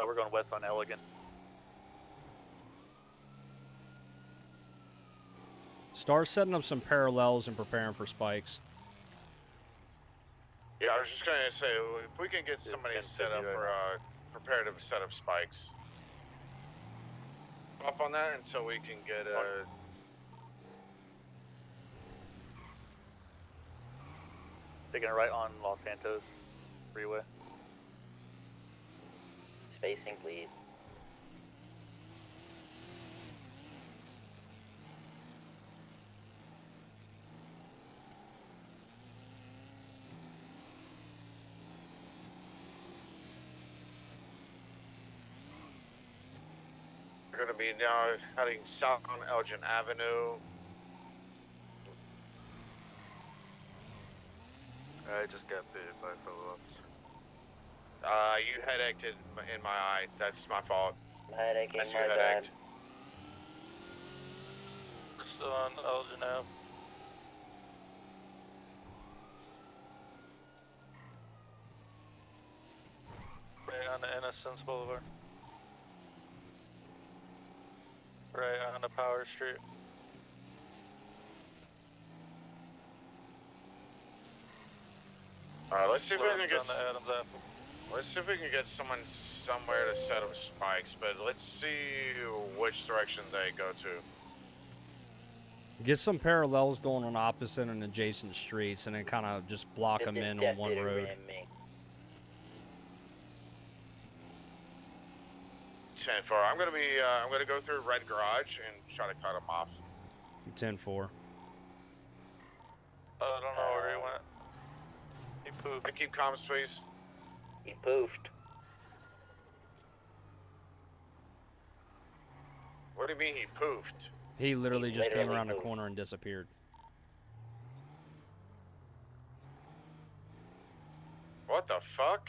We're going west on Elegant. Start setting up some parallels and preparing for spikes. Yeah, I was just gonna say, if we can get somebody set up for prepared to set up spikes. Up on that until we can get Taking a right on Los Santos freeway. Spacing, please. We're gonna be now heading south on Elgin Avenue. I just got bit by a fellow officer. You headache in my eye. That's my fault. Headache That's in your my headache. bad. We're still on Elgin Ave. Right on the Innocence Boulevard. Right on the Power Street. Alright, let's see if we can Left get on the Adams Apple. let's see if we can get someone somewhere to set up spikes, but let's see which direction they go to. Get some parallels going on opposite and adjacent streets, and then kind of just block them in on one road. 10-4. I'm gonna go through Red Garage and try to cut them off. 10-4. I don't know where he went. He pooped. I keep comms, please. He poofed. What do you mean he poofed? He literally just came literally around the moved. corner and disappeared. What the fuck?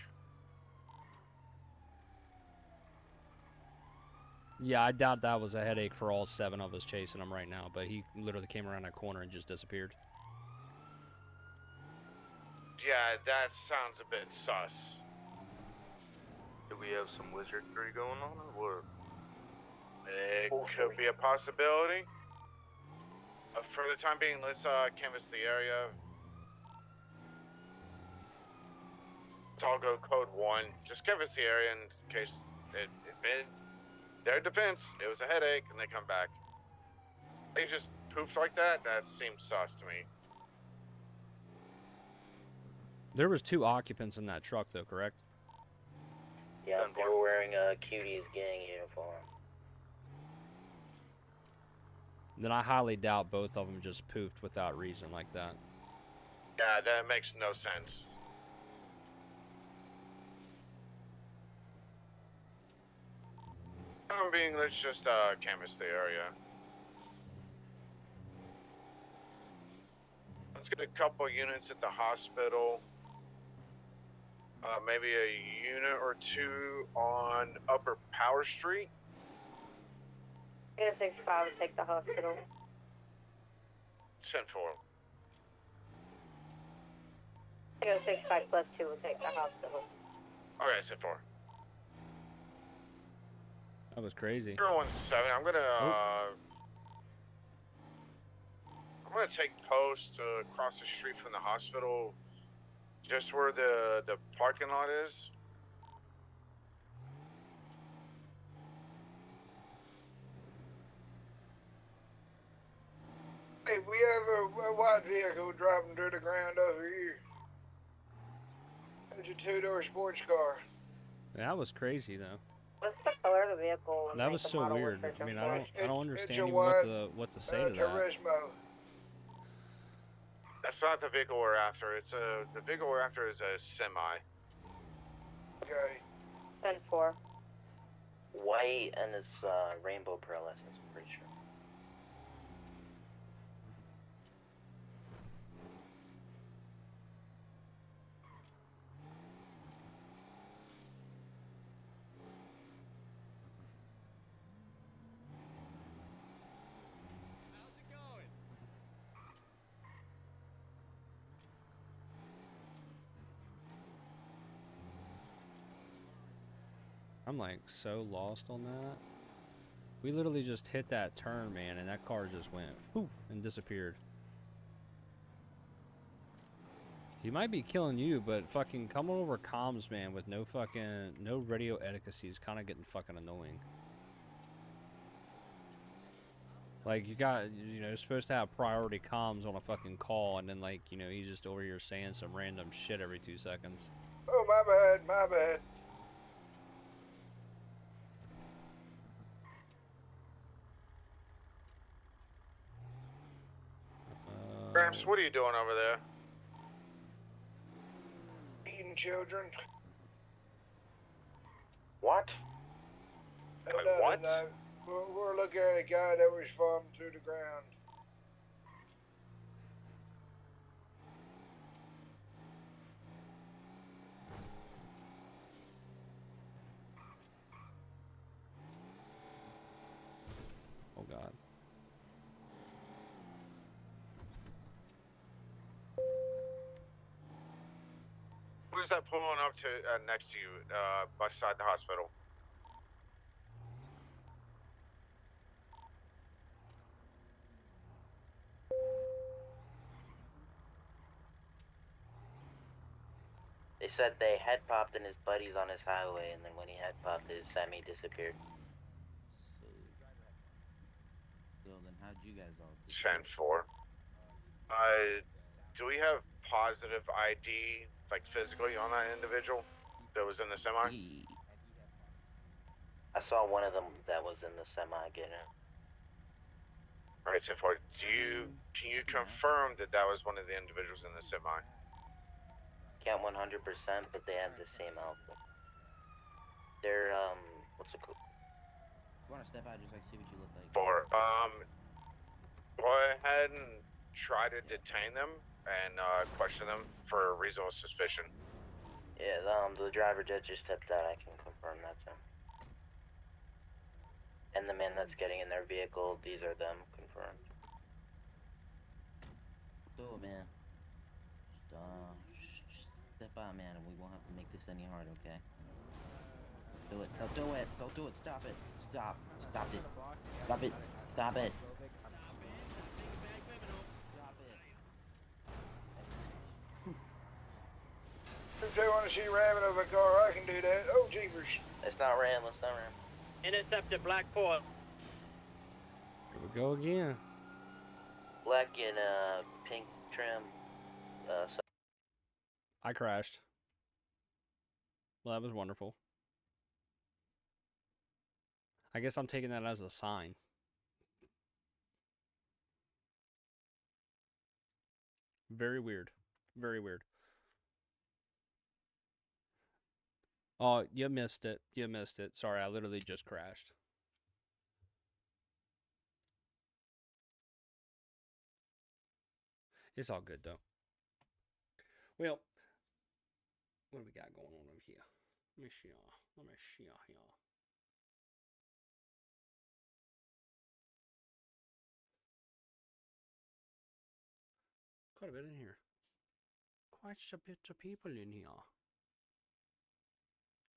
Yeah, I doubt that was a headache for all 7 of us chasing him right now, but he literally came around that corner and just disappeared. Yeah, that sounds a bit sus. Do we have some wizardry going on or what? It could be a possibility. For the time being, let's canvass the area. Let's all go code 1. Just canvass the area in case it Their defense, it was a headache, and they come back. They just poofed like that? That seems sus to me. There was 2 occupants in that truck, though, correct? Yeah, they were wearing a Cutie's gang uniform. Then I highly doubt both of them just poofed without reason like that. Yeah, that makes no sense. I'm being, let's just canvass the area. Let's get a couple units at the hospital. Maybe a unit or 2 on Upper Power Street. Go 65 will take the hospital. 10-4. Go 65 plus 2 will take the hospital. Okay, 10-4. That was crazy. 017. I'm gonna take post across the street from the hospital, just where the parking lot is. Hey, we have a white vehicle driving through the ground over here. It's a 2-door sports car. That was crazy, though. What's the color of the vehicle? and That make was and so model we're weird. I searching mean, for? I don't understand a even white, what to say to that. Turismo. That's not the vehicle we're after. The vehicle we're after is a semi. Okay. 10-4. White and it's rainbow pearlescence, I'm pretty sure. I'm like so lost on that. We literally just hit that turn, man, and that car just went poof and disappeared. He might be killing you, but fucking coming over comms, man, with no radio etiquette is kind of getting fucking annoying. Like, you got, you're supposed to have priority comms on a fucking call, and then, like, he's just over here saying some random shit every 2 seconds. Oh, my bad. Gramps, what are you doing over there? Eating children. What? What? No. We're looking at a guy that was falling through the ground. Oh, God. Who's that pulling up to next to you, beside the hospital? They said they head popped and his buddies on his highway, and then when he head popped, his semi disappeared. So then how'd you guys all do? 10-4. Do we have positive ID, like physically, on that individual that was in the semi? I saw one of them that was in the semi getting it. Alright, 10-4. Can you confirm that that was one of the individuals in the semi? Can't 100%, but they have the same outfit. They're, what's it called? You wanna step out just like see what you look like? 4. Go ahead and try to detain them and question them for reasonable suspicion. Yeah, the driver just stepped out. I can confirm that, sir. And the men that's getting in their vehicle, these are them, confirmed. Do it, man. Just step out, man, and we won't have to make this any harder, okay? Do it. Don't do it. Don't do it. Stop it. Stop. Stop it. Stop it. Stop it. If they want to see ramming of a car, I can do that. Oh, jeepers. It's not Ram, it's not Ram. Intercepted Black 4. Here we go again. Black and pink trim. I crashed. Well, that was wonderful. I guess I'm taking that as a sign. Very weird. Very weird. Oh, you missed it. You missed it. Sorry, I literally just crashed. It's all good, though. Well, what do we got going on over here? Let me see y'all. Let me see y'all here. Quite a bit in here. Quite a bit of people in here.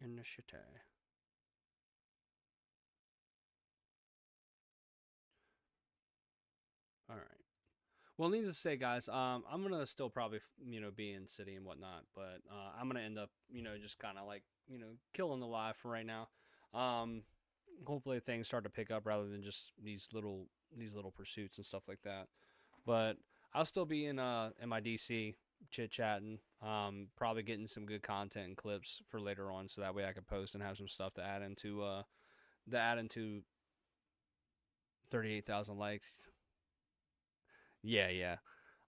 In the city. All right. Well, needless to say, guys, I'm gonna still probably, be in city and whatnot, but I'm gonna end up, just kind of like, killing the live for right now. Hopefully things start to pick up rather than just these little pursuits and stuff like that. But I'll still be in my DC chit chatting, probably getting some good content and clips for later on, so that way I can post and have some stuff to add into 38,000 likes. Yeah.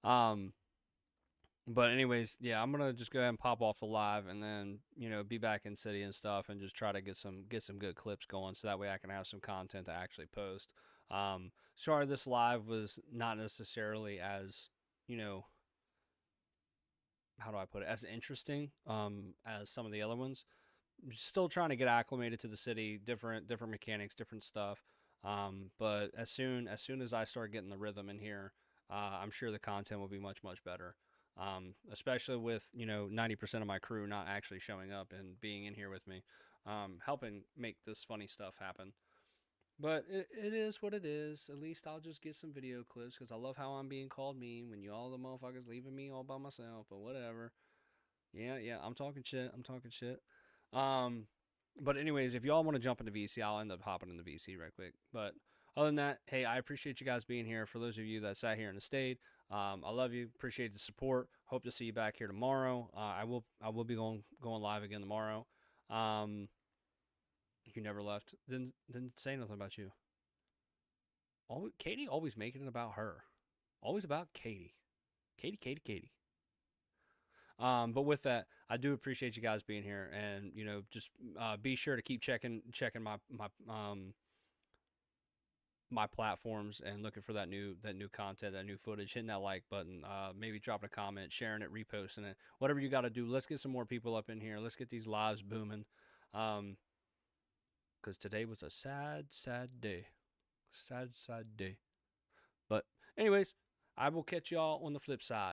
But anyways, yeah, I'm gonna just go ahead and pop off the live and then, be back in city and stuff and just try to get some good clips going so that way I can have some content to actually post. Sorry this live was not necessarily as, how do I put it, as interesting as some of the other ones. Still trying to get acclimated to the city, different mechanics, different stuff. But as soon as I start getting the rhythm in here, I'm sure the content will be much better. Especially with 90% of my crew not actually showing up and being in here with me, helping make this funny stuff happen. But it is what it is. At least I'll just get some video clips because I love how I'm being called mean when you all the motherfuckers leaving me all by myself. But whatever. Yeah, I'm talking shit. But anyways, if y'all want to jump into VC, I'll end up hopping into VC right quick. But other than that, hey, I appreciate you guys being here. For those of you that sat here and stayed, I love you. Appreciate the support. Hope to see you back here tomorrow. I will be going live again tomorrow. You never left. Didn't say nothing about you. Katie always making it about her. Always about Katie. Katie. But with that, I do appreciate you guys being here, and just be sure to keep checking my platforms and looking for that new content, that new footage, hitting that like button, maybe dropping a comment, sharing it, reposting it, whatever you got to do. Let's get some more people up in here. Let's get these lives booming. Because today was a sad day. Sad day. But anyways, I will catch y'all on the flip side.